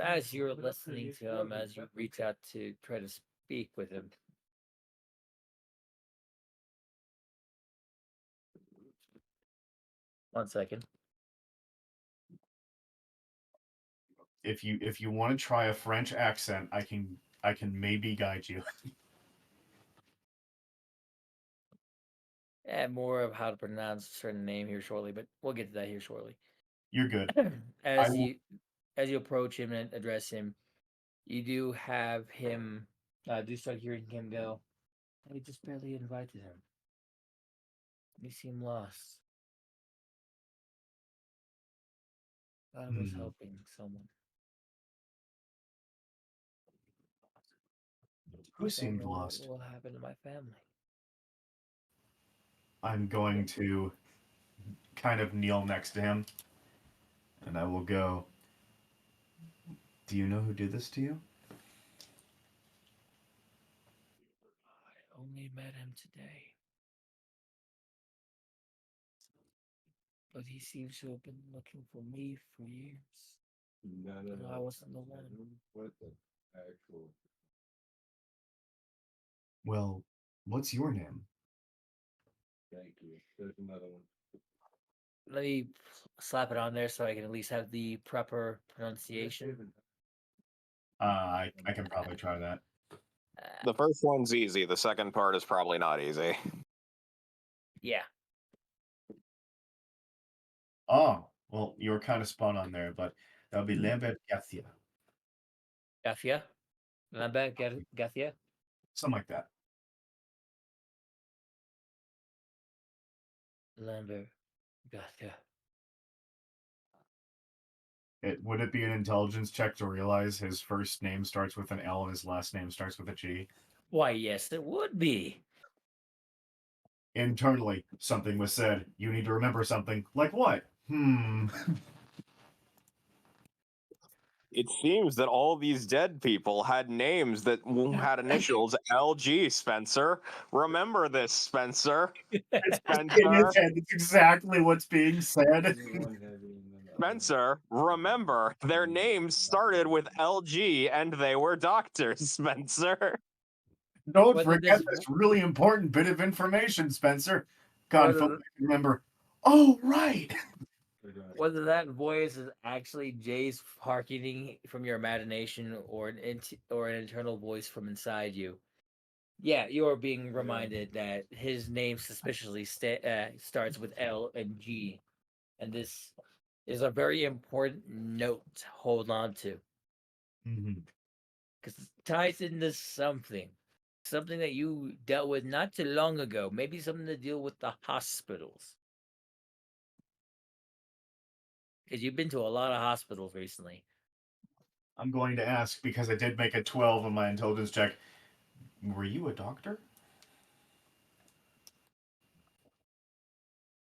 as you're listening to him, as you reach out to try to speak with him, one second. If you want to try a French accent, I can maybe guide you. Add more of how to pronounce a certain name here shortly, but we'll get to that here shortly. You're good. as will- you approach him and address him, you do have him do start hearing him go. I just barely invited him. He seemed lost. I was Hmm. helping someone. Who I don't seemed know lost? what will happen to my family. I'm going to kind of kneel next to him, and I will go, do you know who did this to you? I only met him today. But he seems to have been looking for me for years. No, And I wasn't the one. What the actual? Well, what's your name? Thank you. There's another one. Let me slap it on there so I can at least have the proper pronunciation. I can probably try that. The first one's easy. The second part is probably not easy. Yeah. Oh, well, you were kind of spot on there, but that would be Lambert Garcia. Gathia? Lambert Gathia? Something like that. Lambert Gathia. Would it be an intelligence check to realize his first name starts with an L and his last name starts with a G? Why, yes, it would be. Internally, something was said. You need to remember something. Like what? It seems that all these dead people had names that had initials LG, Spencer. Remember this, Spencer. In Spencer. his head, it's exactly what's being said. One heavy and then the other. Spencer, remember, their names started with LG and they were doctors, Spencer. Don't Whether forget this- this really important bit of information, Spencer. God, if Whether- only I can remember. Oh, right. Whether that voice is actually Jay's hearkening from your imagination or an internal voice from inside you. Yeah, you are being reminded that his name suspiciously starts with L and G. And this is a very important note to hold on to. Mhm. Because it ties into something. Something that you dealt with not too long ago. Maybe something to deal with the hospitals. Because you've been to a lot of hospitals recently. I'm going to ask because I did make a 12 on my intelligence check. Were you a doctor?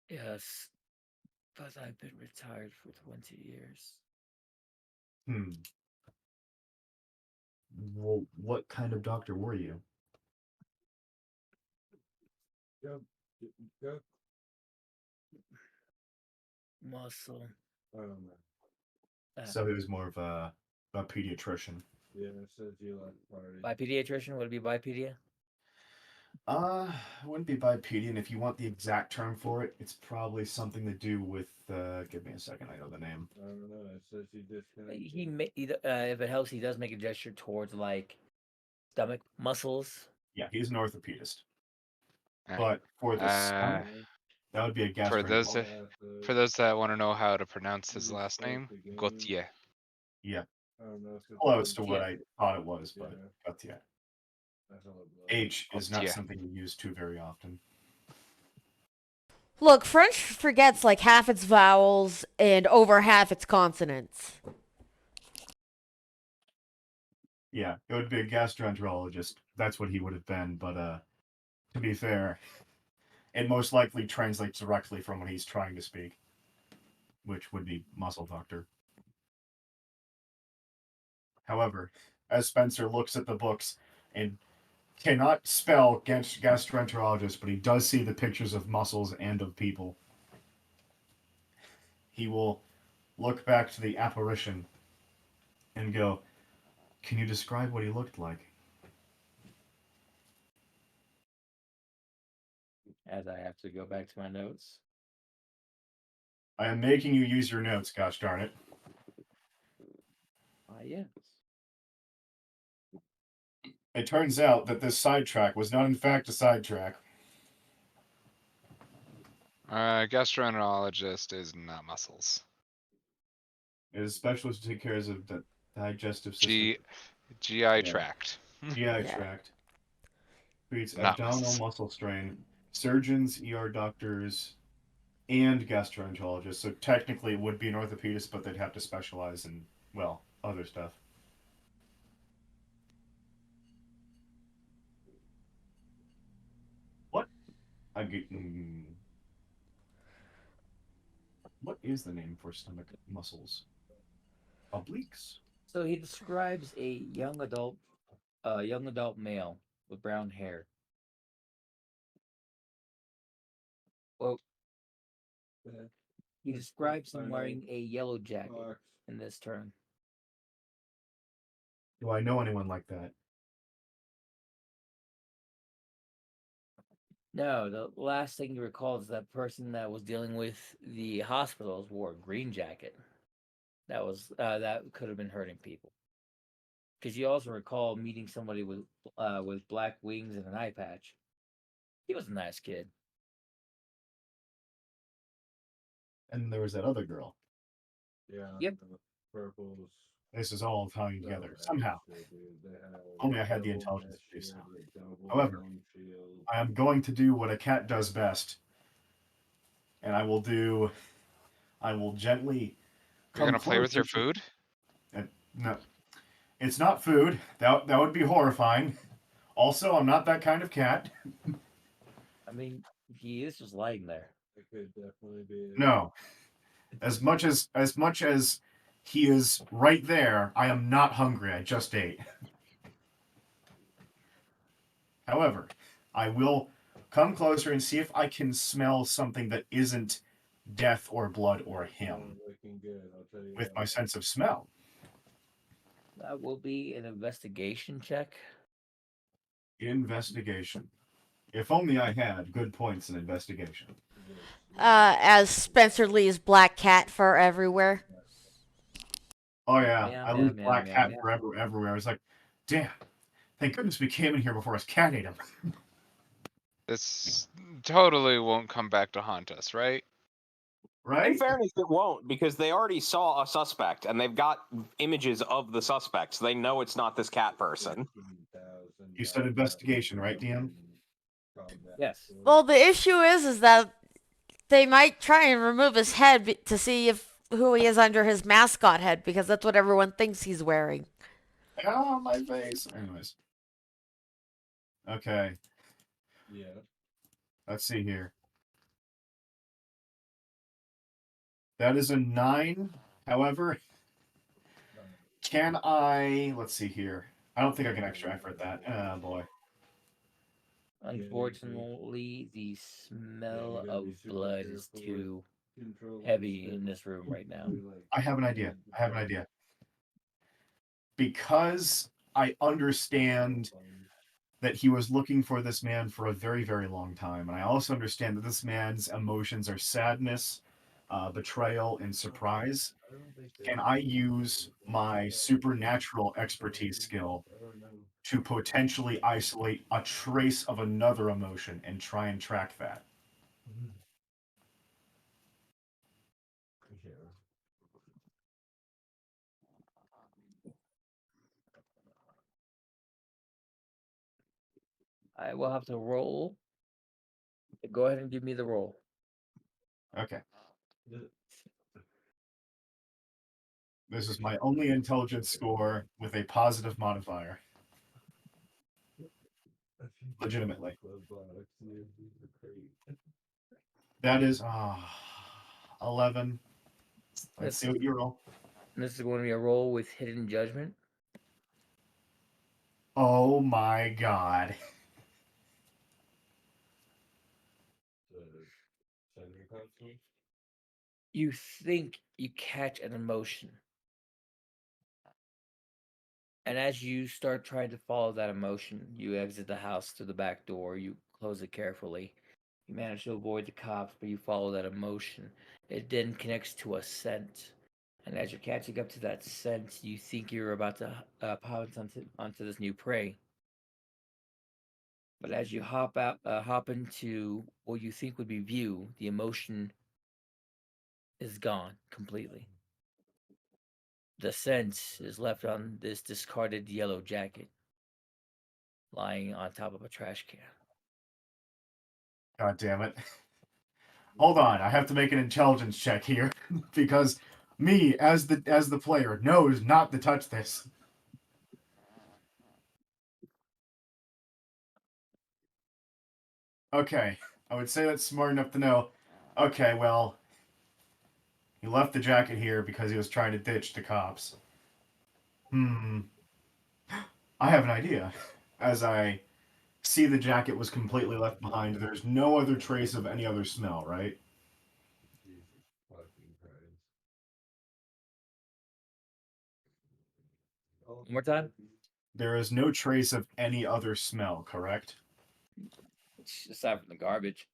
Yes. But I've been retired for 20 years. Well, what kind of doctor were you? Go. Muscle. I don't know. So he was more of a pediatrician. Yeah, it says you left party. By pediatrician? Would it be bipedia? It wouldn't be bipedian. If you want the exact term for it, it's probably something to do with. Give me a second. I know the name. I don't know. It says you disconnected. If it helps, he does make a gesture towards like stomach muscles. Yeah, he's an orthopedist. Eh, But for the stomach, that would be a For those gastroenterologist. for those that want to know how to pronounce his last name, Gautier. Yeah, I don't know. If it's close to on- what I thought it was, but Yeah. yeah. That's all it was. H is not Yeah. something you use too very often. Look, French forgets like half its vowels and over half its consonants. Yeah, it would be a gastroenterologist. That's what he would have been. But to be fair, it most likely translates directly from what he's trying to speak, which would be muscle doctor. However, as Spencer looks at the books and cannot spell gastroenterologist, but he does see the pictures of muscles and of people, he will look back to the apparition and go, "Can you describe what he looked like?" As I have to go back to my notes. I am making you use your notes, gosh darn it. Yes. It turns out that this sidetrack was not in fact a sidetrack. Gastroenterologist is not muscles. It is a specialist who takes care of the digestive system. GI Yeah. tract. GI Yeah. tract. Treats Not abdominal muscles. muscle strain. Surgeons, ER doctors, and gastroenterologists. So technically, it would be an orthopedist, but they'd have to specialize in, well, other stuff. What? I get. What is the name for stomach muscles? Obliques. So he describes a young adult male with brown hair. Well, he describes him wearing a yellow jacket Fox. in this turn. Do I know anyone like that? No, the last thing you recall is that person that was dealing with the hospitals wore a green jacket. That could have been hurting people. Because you also recall meeting somebody with black wings and an eye patch. He was a nice kid. And there was that other girl. Yeah. Yep. Purples. This is all tying So together somehow. actually, dude, they have Only I had the double intelligence mesh to do so. shield with double However, dome shield. I am going to do what a cat does best, and I will gently. You're come gonna play with your closer food? No, it's not food. That would be horrifying. Also, I'm not that kind of cat. I mean, he is just lying there. It could definitely be. No, as much as he is right there, I am not hungry. I just ate. However, I will come closer and see if I can smell something that isn't death or blood or him Looking good, I'll tell you with that. my sense of smell. That will be an investigation check. Investigation. If only I had good points in investigation. As Spencer Lee's black cat fur everywhere. Oh yeah, Meow, I meow, leave meow, black meow, cat meow. forever everywhere. I was like, damn. Thank goodness we came in here before his cat ate him. This totally won't come back to haunt us, right? Right? In fairness, it won't because they already saw a suspect and they've got images of the suspect, so they know it's not this cat person. You said investigation, right, DM? Yes. Well, the issue is that they might try and remove his head to see if who he is under his mascot head, because that's what everyone thinks he's wearing. Oh, my face. Anyways. Okay, Yeah. let's see here. That is a 9. However, can I... Let's see here. I don't think I can extra effort that. Oh, boy. Unfortunately, the smell gotta be of super blood is careful with too Control heavy and in this room right now. I have an idea. Because I understand that he was looking for this man for a very, very long time. And I also understand that this man's emotions are sadness, betrayal, and surprise. Can I use my supernatural expertise skill to potentially isolate a trace of another emotion and try and track that? Yeah. I will have to roll. Go ahead and give me the roll. Okay. This is my only intelligence score with a positive modifier. Legitimately. That is 11. Let's see what you roll. This is going to be a roll with hidden judgment. Oh my god. You think you catch an emotion. And as you start trying to follow that emotion, you exit the house through the back door, you close it carefully. You manage to avoid the cops, but you follow that emotion. It then connects to a scent. And as you're catching up to that scent, you think you're about to pounce onto this new prey. But as you hop into what you think would be view, the emotion is gone completely. The scent is left on this discarded yellow jacket. lying on top of a trash can. God damn it. Hold on, I have to make an intelligence check here because me as the player knows not to touch this. Okay, I would say that's smart enough to know. Okay, well, he left the jacket here because he was trying to ditch the cops. I have an idea. As I see the jacket was completely left behind, there's no other trace of any other smell, right? Jesus fucking Christ. One more time. There is no trace of any other smell, correct? Aside from the garbage.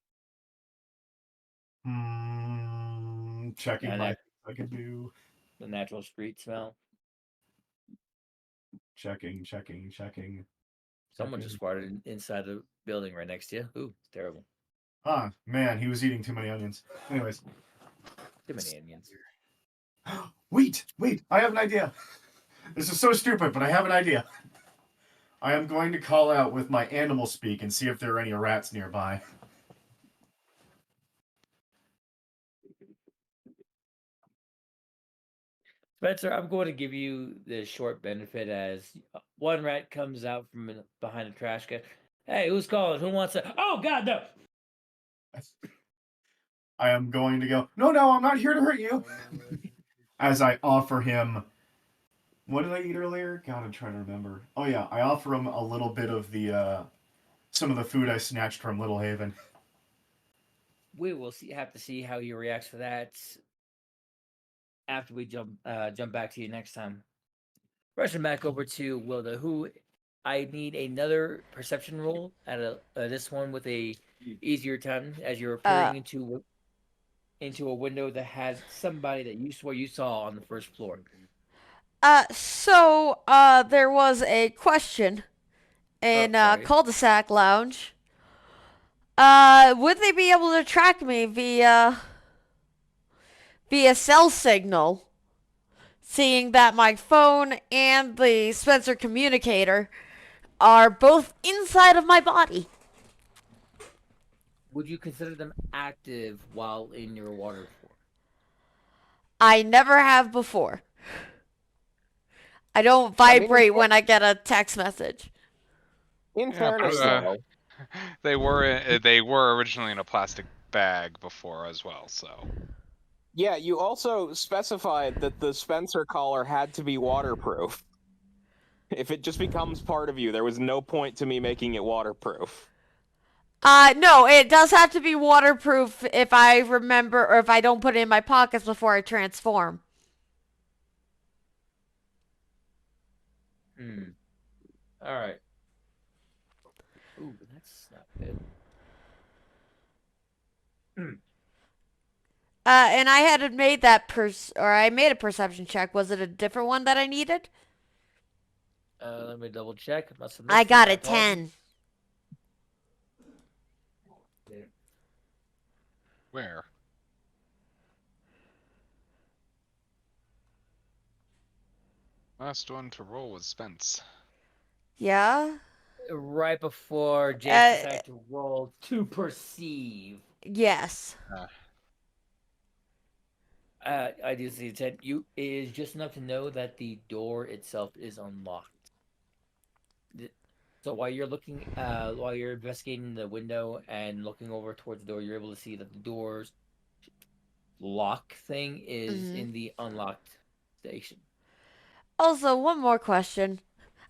Checking And my that I can do. the natural street smell. Checking. Someone just farted inside the building right next to you. Ooh, it's terrible. Ah, man, he was eating too many onions. Anyways. Too many onions. Wait, I have an idea. This is so stupid, but I have an idea. I am going to call out with my animal speak and see if there are any rats nearby. Spencer, I'm going to give you the short benefit as one rat comes out from behind a trash can. Hey, who's calling? Who wants to? Oh God, no! I am going to go, no, I'm not here to hurt you. As I offer him, what did I eat earlier? God, I'm trying to remember. Oh yeah, I offer him a little bit of the, some of the food I snatched from Little Haven. We will have to see how he reacts to that after we jump back to you next time. Rushing back over to Wilda, who I need another perception roll at this one with a easier time as you're peering into a window that has somebody that you swear you saw on the first floor. So there was a question in sorry. cul-de-sac lounge. Would they be able to track me via cell signal, seeing that my phone and the Spencer communicator are both inside of my body? Would you consider them active while in your water form? I never have before. I don't vibrate when I get a text message. In Yeah, fairness, but, though, they were originally in a plastic bag before as well, so. yeah, you also specified that the Spencer collar had to be waterproof. If it just becomes part of you, there was no point to me making it waterproof. No, it does have to be waterproof if I remember or if I don't put it in my pockets before I transform. All right. Ooh, that's not good. And I had made that I made a perception check. Was it a different one that I needed? Let me double check. I got a 10. Where? Last one to roll was Spence. Yeah? Right before James decided to roll to perceive. Yes. I do see 10. It is just enough to know that the door itself is unlocked. So while you're looking, while you're investigating the window and looking over towards the door, you're able to see that the door's lock thing is in the unlocked station. Also, one more question.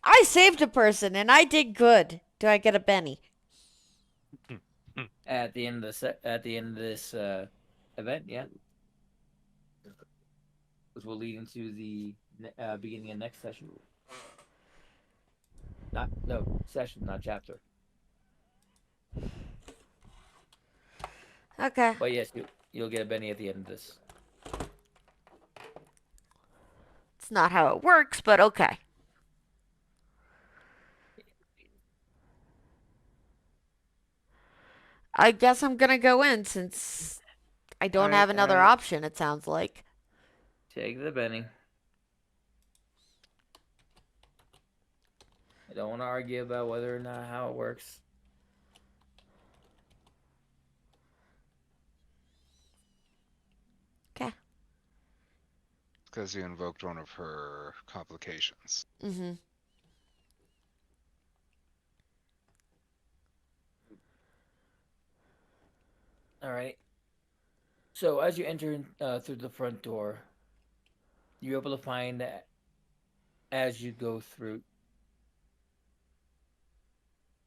I saved a person and I did good. Do I get a Benny? At the end of this event, yeah. Which will lead into the beginning of next session. Session, not chapter. Okay. But yes, you'll get a Benny at the end of this. It's not how it works, but okay. I guess I'm gonna go in since I don't have another option, it sounds like. Take the Benny. don't want to argue about whether or not how it works. Okay. Because you invoked one of her complications. Mm-hmm. All right. So as you enter through the front door, you're able to find that as you go through,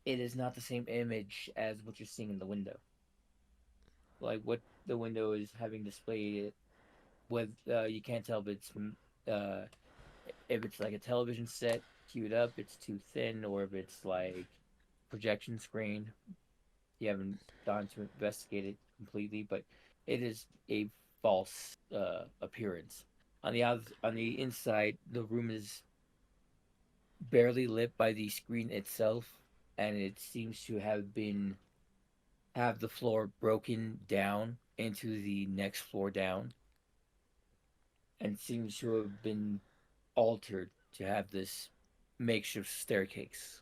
it is not the same image as what you're seeing in the window. Like what the window is having displayed, with you can't tell if it's like a television set queued up, it's too thin, or if it's like projection screen. You haven't gone to investigate it completely, but it is a false appearance. On the inside, the room is barely lit by the screen itself, and it seems to have the floor broken down into the next floor down, and seems to have been altered to have this makeshift staircase.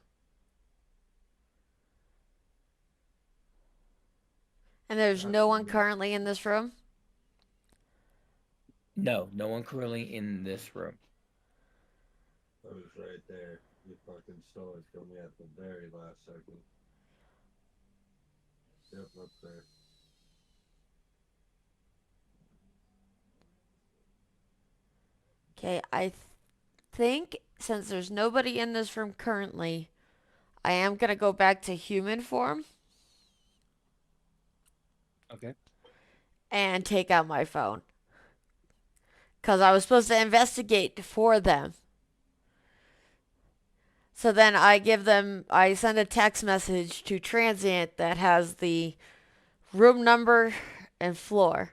And there's no one currently in this room? No, no one currently in this room. I was right there. You fucking stole it from me at the very last second. Yep, up there. Okay, I think since there's nobody in this room currently, I am gonna go back to human form Okay. and take out my phone. Because I was supposed to investigate for them. So then I send a text message to Transient that has the room number and floor.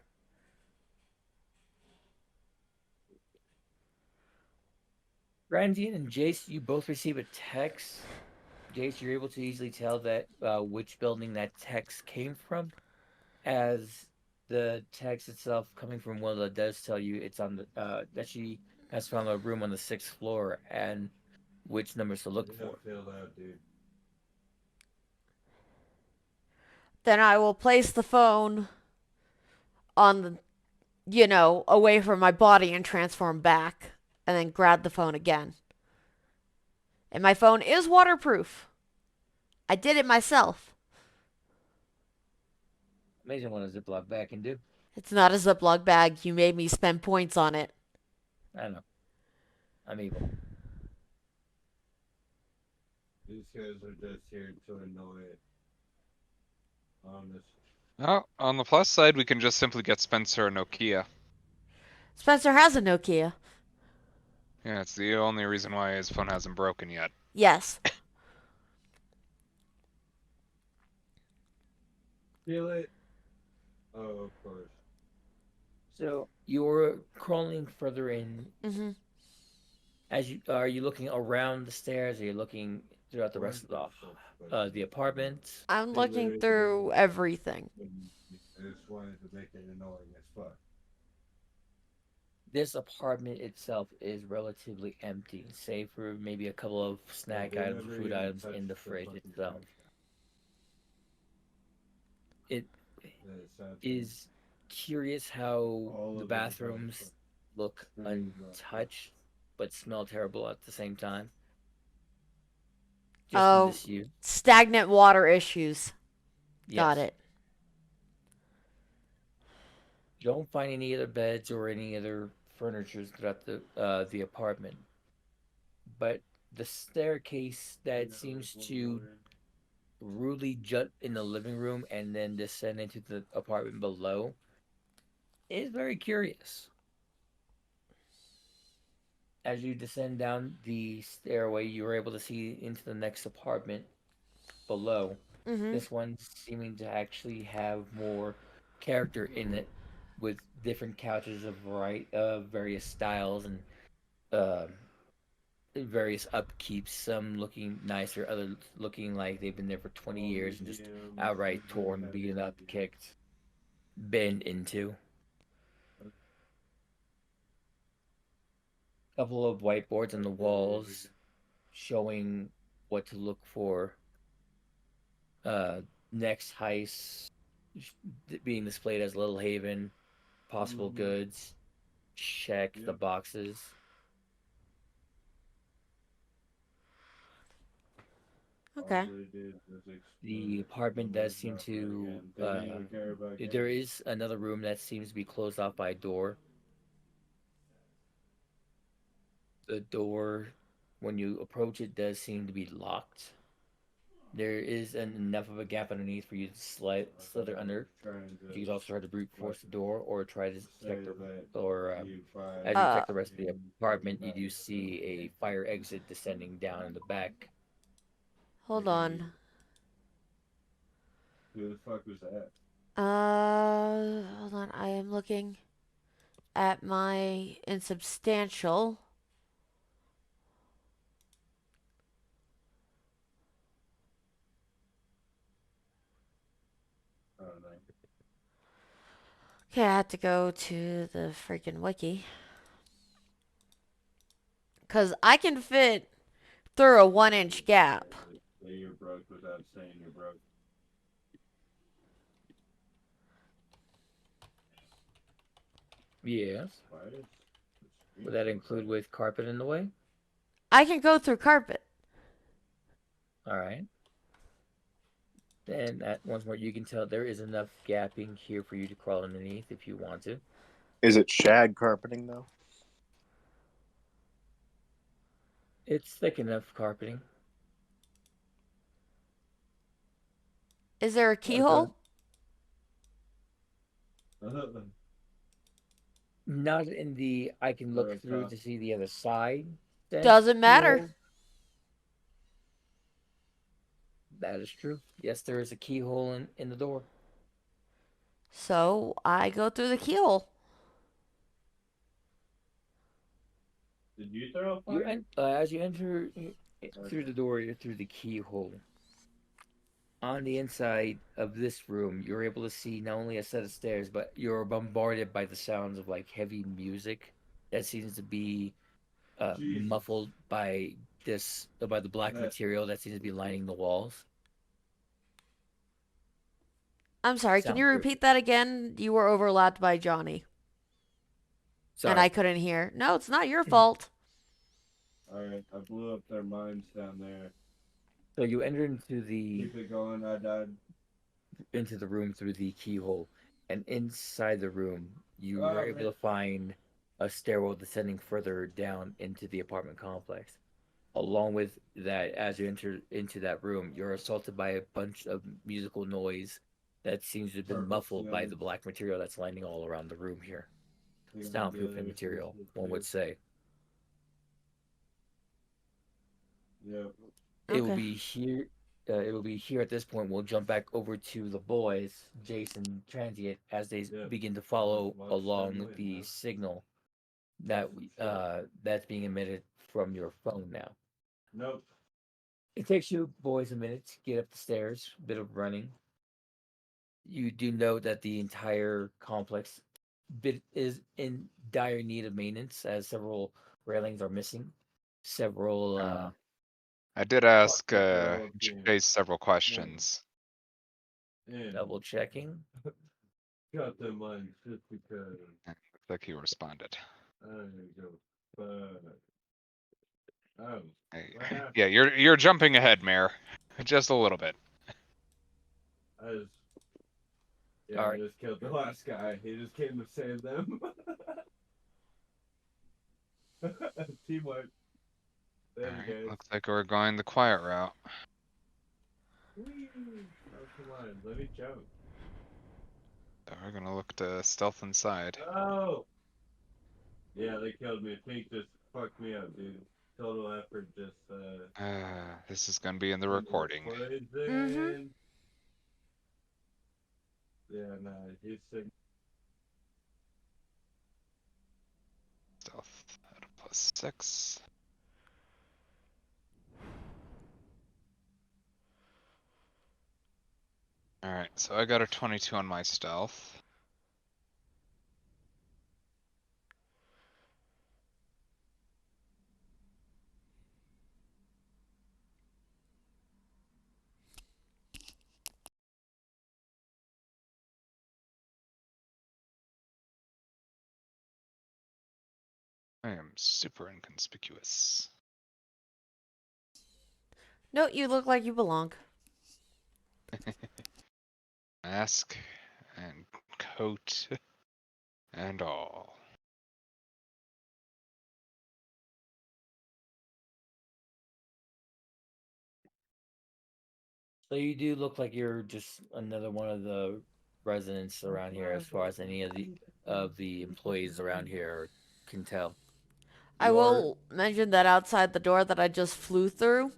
Randian and Jace, you both receive a text. Jace, you're able to easily tell that which building that text came from, as the text itself coming from Willa does tell you it's on the that she has found a room on the 6th floor and which numbers to look You for. don't feel that, dude. Then I will place the phone on the, away from my body and transform back. And then grab the phone again. And my phone is waterproof. I did it myself. Amazing what a Ziploc bag can do. It's not a Ziploc bag. You made me spend points on it. I know. I'm evil. These guys are just here to annoy it. Honest. Oh, on the plus side, we can just simply get Spencer a Nokia. Spencer has a Nokia. Yeah, it's the only reason why his phone hasn't broken yet. Yes. Feel it? Oh, of course. So you're crawling further in. Mm-hmm. Are you looking around the stairs? Or are you looking throughout the rest of the apartment? I'm looking through everything. I just wanted to make it annoying as fuck. This apartment itself is relatively empty, save for maybe a couple of snack items, Never food even items touched in the the fridge fucking itself. couch. It Yeah, it sounds is curious how All the of it is bathrooms awesome. look Very rough. untouched, but smell terrible at the same time. Just Oh. in this view. Stagnant water issues. Got Yes. it. You don't find any other beds or any other furniture throughout the apartment, but the staircase that seems to rudely jut in the living room and then descend into the apartment below is very curious. As you descend down the stairway, you are able to see into the next apartment below. Mm-hmm. This one seeming to actually have more character in it, with different couches of various styles and various upkeeps. Some looking nicer, others looking like they've been there for 20 years and just outright torn, beaten up, kicked, been into. Couple of whiteboards on the walls showing what to look for. Next heist being displayed as Little Haven, possible Mhm. goods. Check the Yep. boxes. Okay. All they did was The explode it. apartment Nobody does seem dropped it to. again. They didn't even care about There gas. is another room that seems to be closed off by a door. The door, when you approach it, does seem to be locked. There is enough of a gap underneath for you to slither under. Trying to You can also try to brute force the door, or try to check say the, that or you find as you Uh, check the rest of the in apartment, you fucking do back see a fire exit descending down in the back. Hold on. Who the fuck was that? Hold on. I am looking at my insubstantial. I don't know. Okay, I had to go to the freaking wiki. Because I can fit through a 1-inch gap. Say you're broke without saying you're broke. Yes. Spiders? Would that include with carpet in the way? I can go through carpet. All right. Then once more, you can tell there is enough gapping here for you to crawl underneath if you want to. Is it shag carpeting though? It's thick enough carpeting. Is there a keyhole? Not in the I can look through America. to see the other side. sense Doesn't matter. keyhole. That is true. Yes, there is a keyhole in the door. So I go through the keyhole. Did you throw a You fire? as you enter through the door, you're through the keyhole. On the inside of this room, you're able to see not only a set of stairs, but you're bombarded by the sounds of like heavy music that seems to be Jesus. muffled by by the black That- material that seems to be lining the walls. I'm sorry, can you Soundproof. repeat that again? You were overlapped by Johnny. Sorry. And I couldn't hear. No, it's not your fault. Alright, I blew up their mines down there. So you enter into the Keep it going, I died. room through the keyhole, and inside the room, you Oh, were able man. to find a stairwell descending further down into the apartment complex. Along with that, as you enter into that room, you're assaulted by a bunch of musical noise that seems to have been Purple muffled by ceiling. the black material that's lining all around the room here. Yeah, Soundproof there's material, this one would too. say. Yep. It will Okay. be here. It will be here at this point. We'll jump back over to the boys, Jason, Transient, as they Yeah. begin to follow Watch along them win, the huh? signal that that's being emitted from your phone now. Nope. It takes you boys a minute to get up the stairs, a bit of running. You do know that the entire complex is in dire need of maintenance, as several railings are missing. Several I did ask they're all being- Chase several questions. And double checking. got them mines just because Looks like he responded. I didn't go. But oh, Hey, what happened? yeah, you're jumping ahead, Mayor. Just a little bit. I just yeah, Alright. I just killed the last guy. He just came to save them. Teamwork. There Alright, you go. looks like we're going the quiet route. Whee! Oh, come on, let me jump. So we're gonna look to stealth inside. Oh! Yeah, they killed me. Pink just fucked me up, dude. Total effort just, This is gonna be in the recording. Mhm. Yeah, nah, he's sick. Stealth at a +6. Alright, so I got a 22 on my stealth. I am super inconspicuous. No, you look like you belong. Mask and coat and all. So you do look like you're just another one of the residents around here, as far as any of the employees around here can tell. I will mention that outside the door that I just flew through,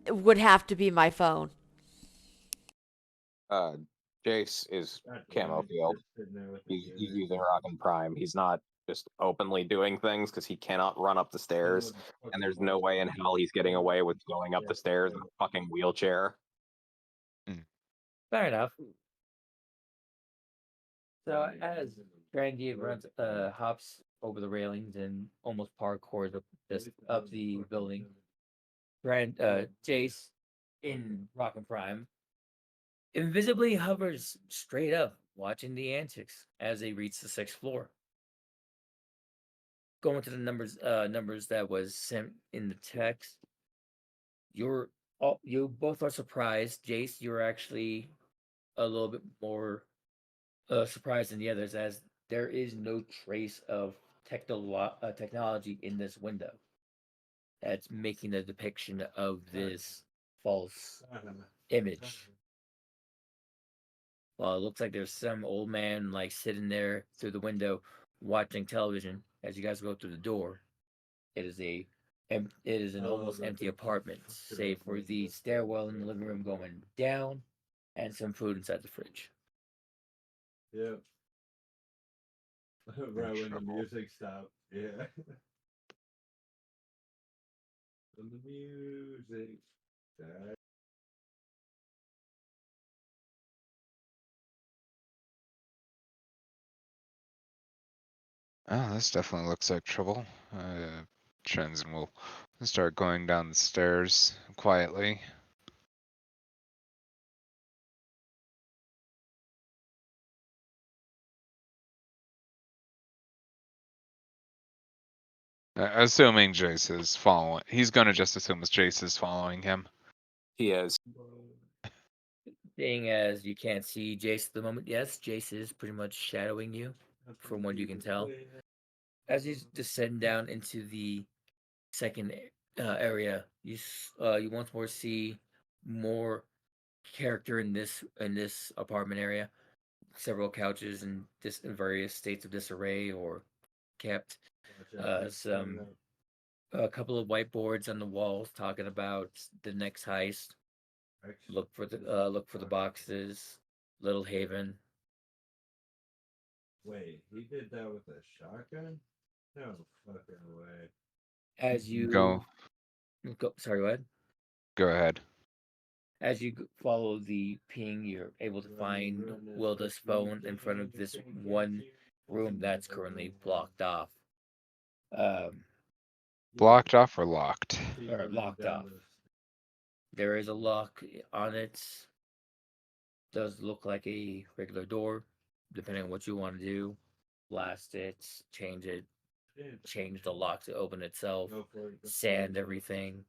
it would have to be my phone. Jace is God camo damn it, field. just sitting there with the He's gator. using Rockin' Prime. He's not just openly doing things because he cannot run up the stairs, and there's no way in hell he's getting away with going up the stairs in a fucking wheelchair. Fair enough. So as Grandy runs, hops over the railings and almost parkours up the building, Jace in Rockin' Prime invisibly hovers straight up, watching the antics as they reach the 6th floor. Going to the numbers that was sent in the text, you both are surprised. Jace, you're actually a little bit more surprised than the others, as there is no trace of technology in this window that's making the depiction of this false image. Well, it looks like there's some old man like sitting there through the window watching television as you guys go through the door. It is an almost empty apartment, save for the stairwell in the living room going down and some food inside the fridge. Yep. Right when the trouble. music stopped. Yeah. When the music died. Oh, this definitely looks like trouble. Trenzen will start going down the stairs quietly. Assuming Jace is following, he's gonna just assume as Jace is following him. He is. Seeing as you can't see Jace at the moment, yes, Jace is pretty much shadowing you, from what you can tell. As you descend down into the second area, you once more see more character in this apartment area. Several couches in various states of disarray or kept. A couple of whiteboards on the walls talking about the next heist. Look for the boxes. Little Haven. Wait, he did that with a shotgun? No fucking way. As you Go sorry, what? ahead. As you follow the ping, you're able to find Wilda's phone in front of this one room that's currently blocked off. Blocked off or locked? Or locked off. There is a lock on it. Does look like a regular door, depending on what you want to do. Blast it, change the lock to open itself, sand everything.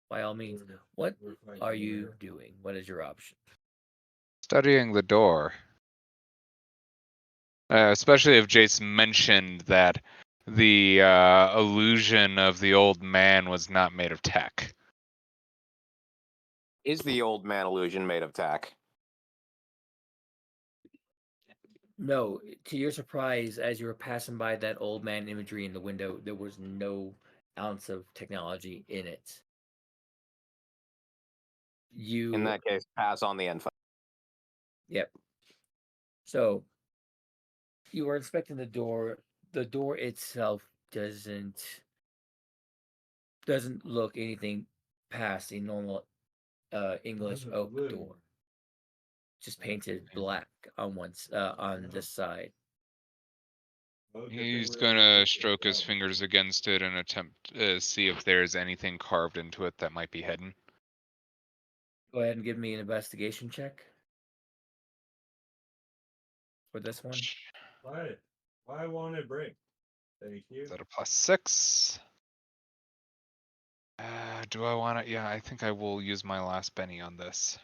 By all means, what are you doing? What is your option? Studying the door. Especially if Jace mentioned that the illusion of the old man was not made of tech. Is the old man illusion made of tech? No, to your surprise, as you were passing by that old man imagery in the window, there was no ounce of technology in it. In that case, pass on the info. Yep. So you were inspecting the door. The door itself doesn't look anything past a normal English oak door. Just painted black on on this side. He's gonna stroke his fingers against it and attempt to see if there's anything carved into it that might be hidden. Go ahead and give me an investigation check for this one. Why? Why won't it break? Thank you. Is that a +6? Do I want to? Yeah, I think I will use my last Benny on this.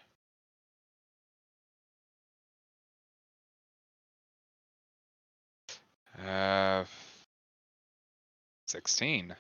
Uh, 16.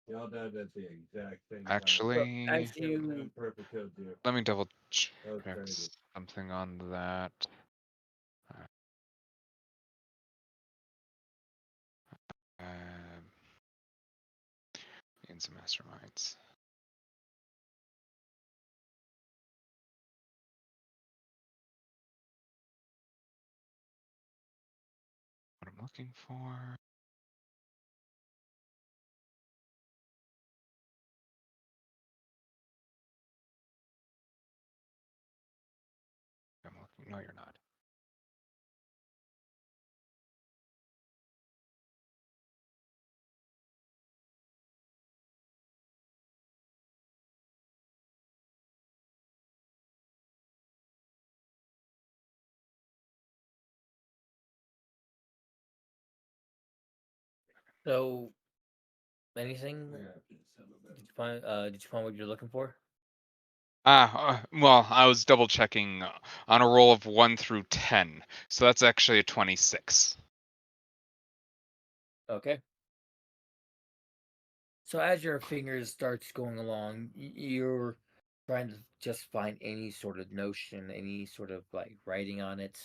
Y'all died at the exact same time. Actually, as you Perfect kill, dude. let me double check That was crazy. something on that. Um, in some masterminds. What I'm looking for. I'm looking. No, you're not. so anything? Did you find what you're looking for? Well, I was double checking on a roll of 1 through 10, so that's actually a 26. Okay. So as your fingers starts going along, you're trying to just find any sort of notion, any sort of like writing on it.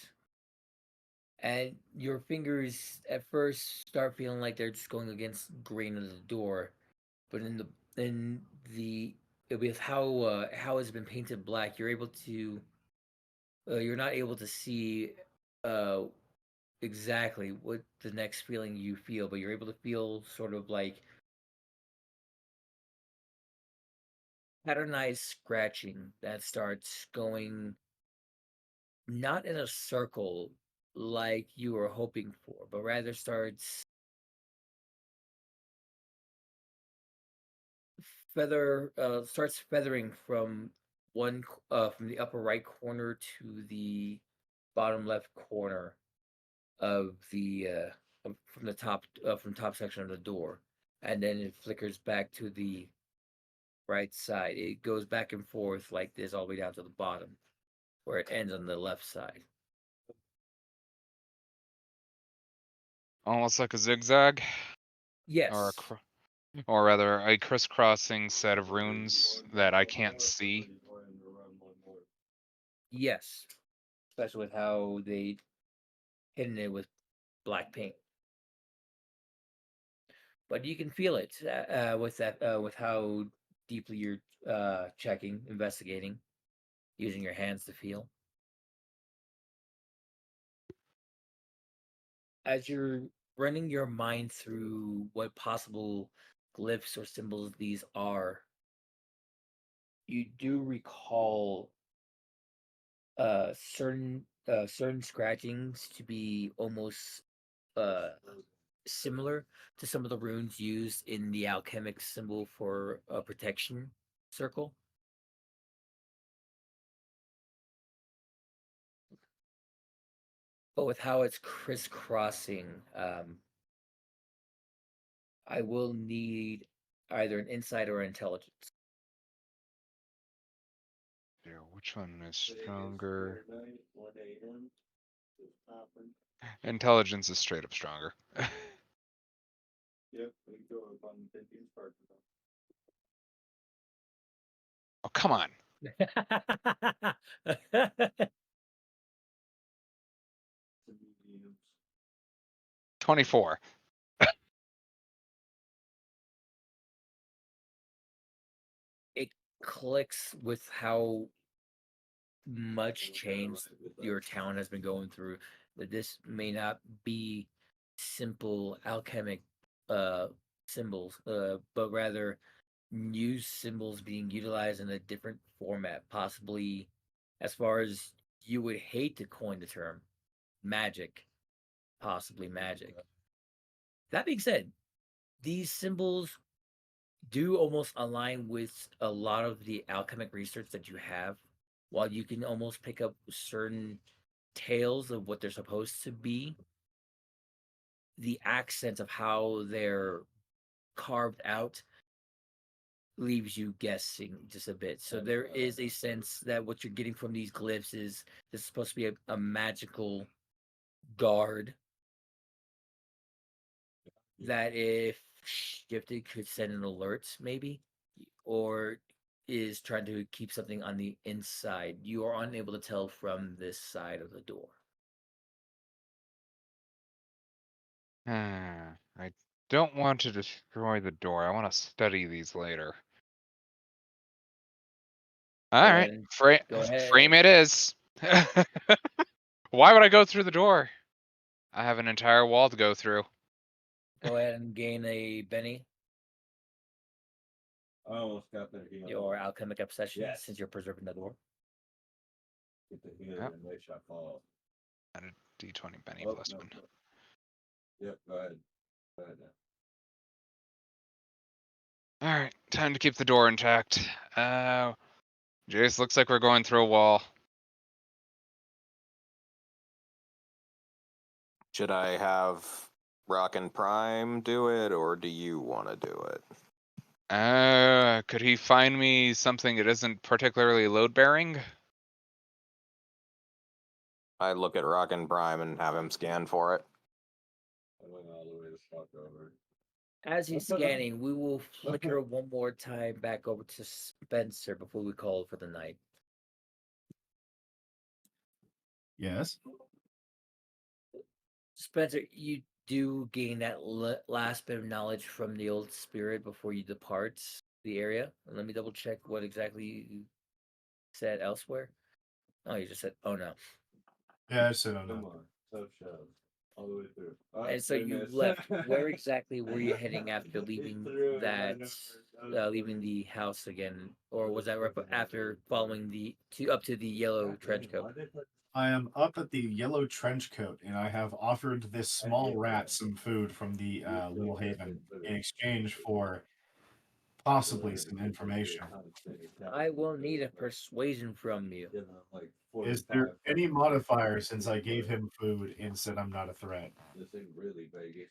And your fingers at first start feeling like they're just going against grain of the door, but in the with how it's been painted black, you're able to you're not able to see uh exactly what the next feeling you feel, but you're able to feel sort of like patternized scratching that starts going not in a circle like you were hoping for, but rather starts feathering from from the upper right corner to the bottom left corner of the from the top section of the door, and then it flickers back to the right side. It goes back and forth like this all the way down to the bottom, where it ends on the left side. Almost like a zigzag, or Yes, or rather, a crisscrossing set of runes that I can't see. yes, especially with how they hidden it with black paint. But you can feel it with how deeply you're checking, investigating, using your hands to feel. As you're running your mind through what possible glyphs or symbols these are, you do recall certain scratchings to be almost uh similar to some of the runes used in the alchemic symbol for a protection circle. But with how it's crisscrossing, I will need either an insight or intelligence. Yeah, which one is stronger? Intelligence is straight up stronger. Yep, we go up on 15 sparks. Oh, come on. 24. It clicks with how much change your town has been going through, that this may not be simple alchemic uh symbols, but rather new symbols being utilized in a different format, possibly as far as you would hate to coin the term magic, possibly magic. That being said, these symbols do almost align with a lot of the alchemic research that you have. While you can almost pick up certain tales of what they're supposed to be, the accent of how they're carved out leaves you guessing just a bit. So there is a sense that what you're getting from these glyphs is this is supposed to be a magical guard that if shifted could send an alert maybe, or is trying to keep something on the inside. You are unable to tell from this side of the door. I don't want to destroy the door. I want to study these later. All Go right, ahead and frame go ahead. frame it is. Why would I go through the door? I have an entire wall to go through. Go ahead and gain a Benny, I almost got that. your alchemic obsession, Yes. since you're preserving the door. Get the healer Yep. and they shot fall. Add a D20 Benny Oh, plus no, one. no. Yep, go ahead. Go ahead now. All right, time to keep the door intact. Jace, looks like we're going through a wall. Should I have Rockin' Prime do it, or do you want to do it? Could he find me something that isn't particularly load bearing? I look at Rockin' Prime and have him scan for it. I went all the way to fuck over. As he's scanning, we will flicker one more time back over to Spencer before we call for the night. Yes. Spencer, you do gain that last bit of knowledge from the old spirit before you depart the area. Let me double check what exactly you said elsewhere. Oh, you just said, oh no. Yeah, I said, oh Come no. on, tough shove. All the way through. Oh, And so they you missed. left. Where exactly were you heading after leaving threw it, I that, know. leaving the house again, or was that right after following the up to the yellow trench coat? I am up at the yellow trench coat, and I have offered this small rat some food from the Little Haven in exchange for possibly some information. I will need a persuasion from you. Is there any modifier since I gave him food and said I'm not a threat? This ain't really Vegas.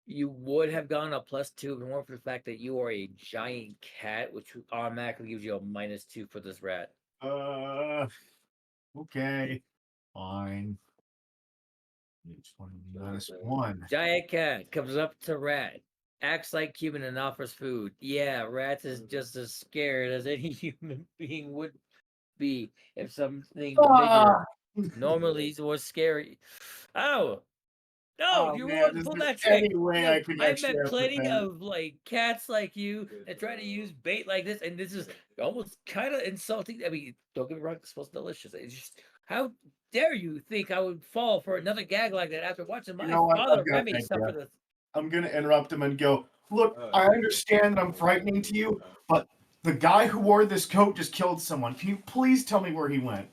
You would have gone a +2 if it weren't for the fact that you are a giant cat, which automatically gives you a -2 for this rat. Okay. Fine. -1. Giant cat comes up to rat, acts like human and offers food. Yeah, rat is just as scared as any human being would be if something bigger. Normally he's more scary. Oh. No, Oh, you man, won't is pull there that trick. any way Look, I could I've actually met have plenty prepared? of like cats like you that try to use bait like this, and this is almost kind of insulting. I mean, don't get me wrong, it smells delicious. It's just how dare you think I would fall for another gag like that after watching my You know what? father I've got Remy an suffer idea. this. I'm gonna interrupt him and go, look, I understand that I'm frightening to you, but the guy who wore this coat just killed someone. Can you please tell me where he went?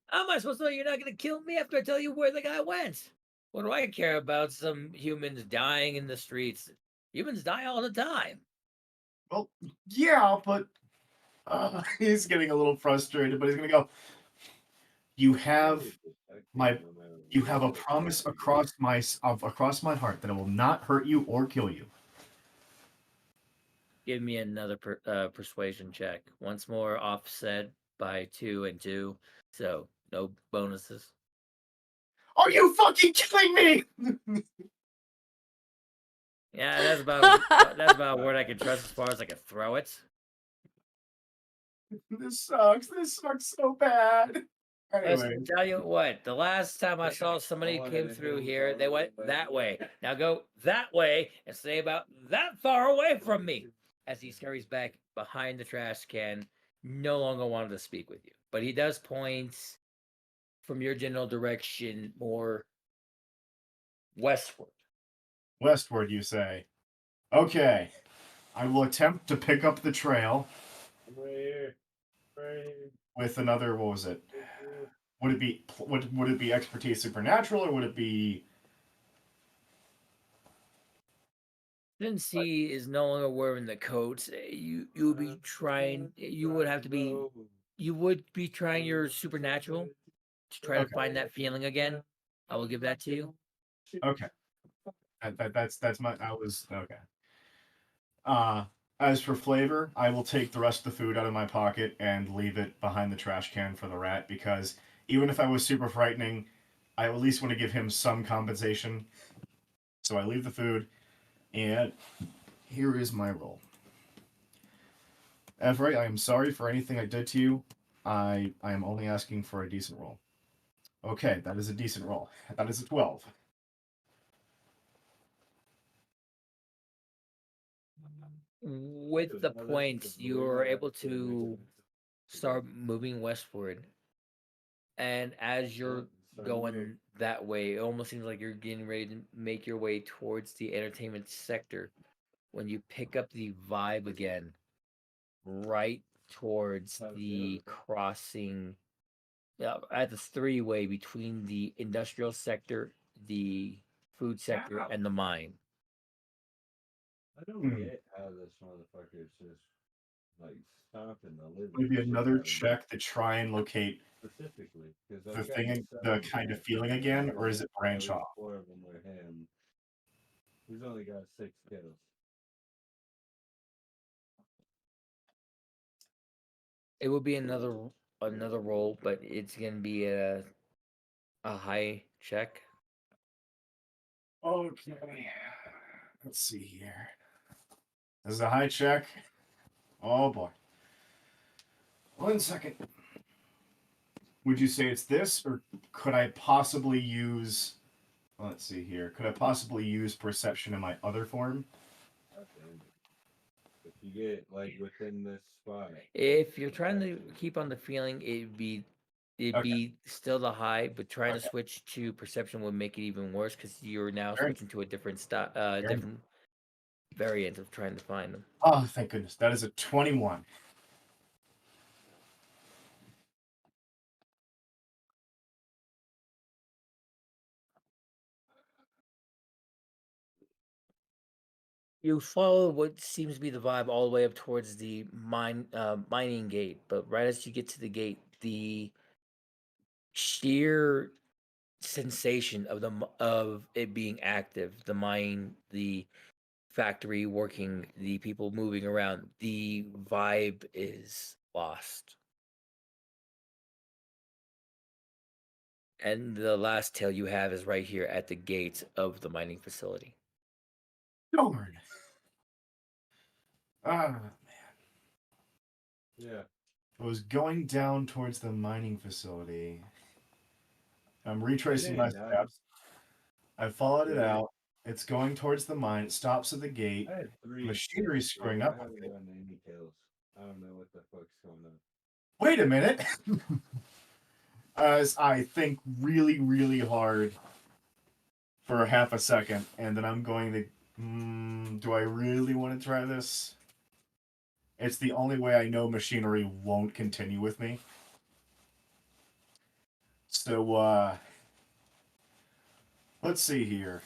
How am I supposed to know you're not gonna kill me after I tell you where the guy went? What do I care about some humans dying in the streets? Humans die all the time. Well, yeah, but he's getting a little frustrated, but he's gonna go, you have a promise across my heart that I will not hurt you or kill you. Give me another persuasion check. Once more, offset by 2 and 2, so no bonuses. Are you fucking kidding me? Yeah, that's about a word I can trust as far as I can throw it. This sucks. This sucks so bad. Anyway, Listen, tell you what, the last time I saw somebody came through here, they went that way. Now go that way and stay about that far away from me. As he scurries back behind the trash can, no longer wanted to speak with you. But he does point from your general direction more westward. westward, you say. Okay. I will attempt to pick up the trail I'm right here. Right here. with another, what was it? Right here. Would it be expertise supernatural, or would it be Since he is no longer wearing the coats, you would be trying. You would have to be. You would be trying your supernatural to try to Okay. find that feeling again. I will give that to you. okay? That's my I was okay. As for flavor, I will take the rest of the food out of my pocket and leave it behind the trash can for the rat, because even if I was super frightening, I at least want to give him some compensation. So I leave the food, and here is my roll. Everett, I am sorry for anything I did to you. I am only asking for a decent roll. Okay, that is a decent roll. That is a 12. With the points, you are able to start moving westward. And as you're going that way, it almost seems like you're getting ready to make your way towards the entertainment sector when you pick up the vibe again, right towards the crossing at the three-way between the industrial sector, the food sector, and the mine. I don't get how this motherfucker is just like stopping the living. Maybe shit another out of me. check to try and locate Specifically, because the thing, the kind of feeling again, or is it branch off? 4 of them were him. He's only got 6 kills. It will be another roll, but it's gonna be a high check. Okay. Let's see here. This is a high check. Oh boy. 1 second. Would you say it's this, or could I possibly use? Let's see here. Could I possibly use perception in my other form? If you get like within this spot, If you're trying to keep on the feeling, it'd be Okay. still the high, but trying to Okay. switch to perception would make it even worse because you're now Very- switching to a different very- different variant of trying to find them. Oh, thank goodness. That is a 21. You follow what seems to be the vibe all the way up towards the mining gate, but right as you get to the gate, the sheer sensation of of it being active, the mine, the factory working, the people moving around, the vibe is lost. And the last tale you have is right here at the gates of the mining facility. Darn. Ah, yeah. I was going down towards the mining facility. I'm retracing my steps. I followed it Yeah. out. It's going towards the mine. It stops at the gate. I had 3 Machinery's kills, screwing dude. up I with haven't it. gotten any kills. I don't know what the fuck's going on. Wait a minute. As I think really, really hard for half a second, and then I'm going to. Do I really want to try this? It's the only way I know machinery won't continue with me. So, let's see here.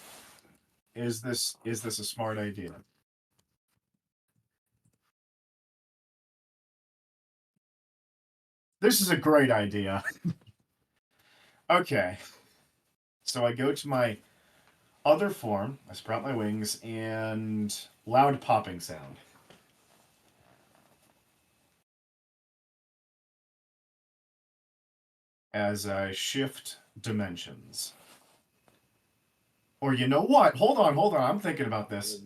Is this a smart idea? This is a great idea. Okay. So I go to my other form, I sprout my wings, and loud popping sound. As I shift dimensions. Or you know what? Hold on. I'm thinking about this.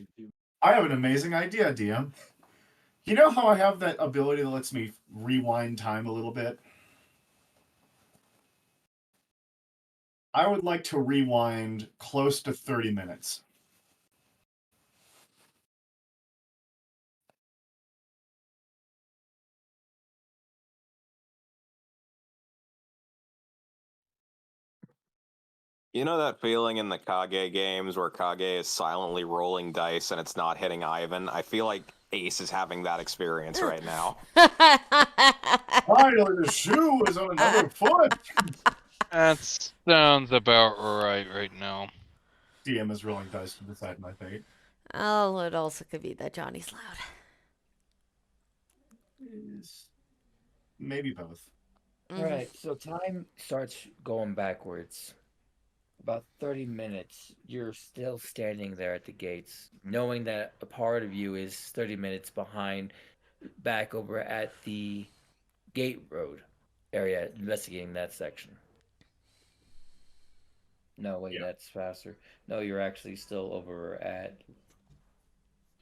I have an amazing idea, DM. You know how I have that ability that lets me rewind time a little bit? I would like to rewind close to 30 minutes. You know that feeling in the Kage games where Kage is silently rolling dice and it's not hitting Ivan? I feel like Ace is having that experience right now. Finally, the shoe is on another foot. That sounds about right now. DM is rolling dice to decide my fate. Oh, it also could be that Johnny's loud. Maybe both. Mhm. Alright, so time starts going backwards. About 30 minutes, you're still standing there at the gates, knowing that a part of you is 30 minutes behind, back over at the gate road area, investigating that section. No, wait, Yeah. that's faster. No, you're actually still over at.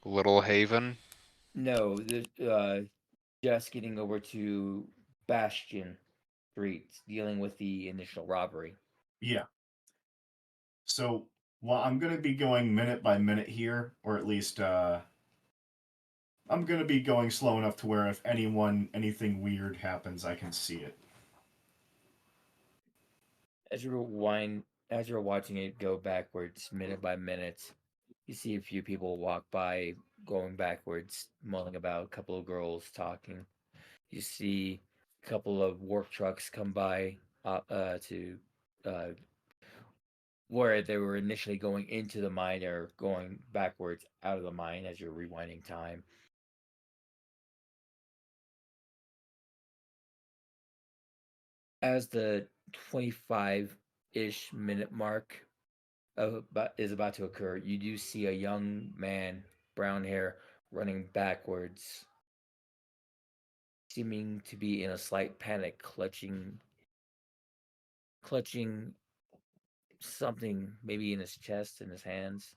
Little Haven. No, just getting over to Bastion Street, dealing with the initial robbery. Yeah. So, well, I'm going to be going minute by minute here, or at least I'm going to be going slow enough to where if anything weird happens, I can see it. As you're watching it go backwards, minute by minute, you see a few people walk by, going backwards, mulling about. A couple of girls talking. You see a couple of work trucks come by to where they were initially going into the mine or going backwards out of the mine as you're rewinding time. As the 25-ish minute mark is about to occur, you do see a young man, brown hair, running backwards, seeming to be in a slight panic, clutching something maybe in his chest, in his hands.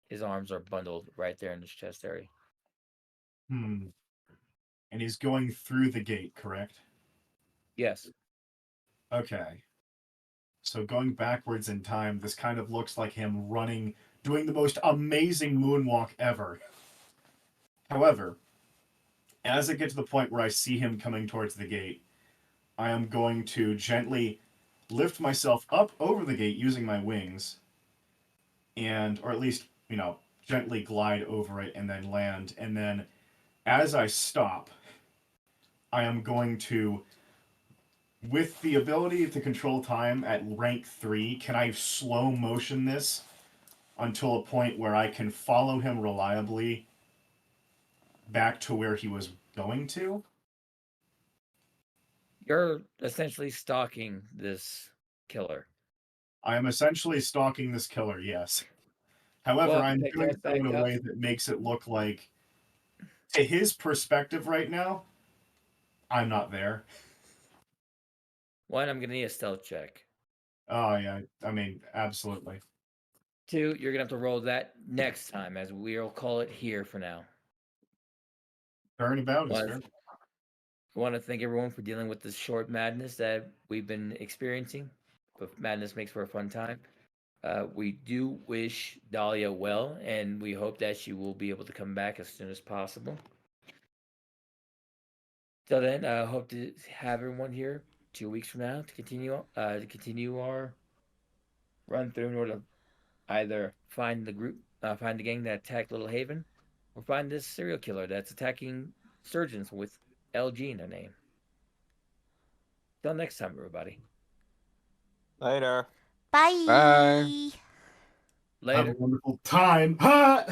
His arms are bundled right there in his chest area. And he's going through the gate, correct? Yes. Okay. So going backwards in time, this kind of looks like him running, doing the most amazing moonwalk ever. However, as I get to the point where I see him coming towards the gate, I am going to gently lift myself up over the gate using my wings, or at least, gently glide over it and then land. And then as I stop, I am going to, with the ability to control time at rank 3, can I slow motion this until a point where I can follow him reliably back to where he was going to? You're essentially stalking this killer. I am essentially stalking this killer, yes. However, Well, I'm pick doing that so in back a up. way that makes it look like, to his perspective right now, I'm not there. One, I'm gonna need a stealth check. Oh, yeah, I mean, absolutely. 2, you're gonna have to roll that next time, as we'll call it here for now. Turn about is One, fair. I want to thank everyone for dealing with this short madness that we've been experiencing, but madness makes for a fun time. We do wish Dahlia well, and we hope that she will be able to come back as soon as possible. So then, I hope to have everyone here 2 weeks from now to continue our run through in order to either find find the gang that attacked Little Haven, or find this serial killer that's attacking surgeons with LG in their name. Till next time, everybody. Later. Bye. Bye. Later. Have a wonderful time. Ha!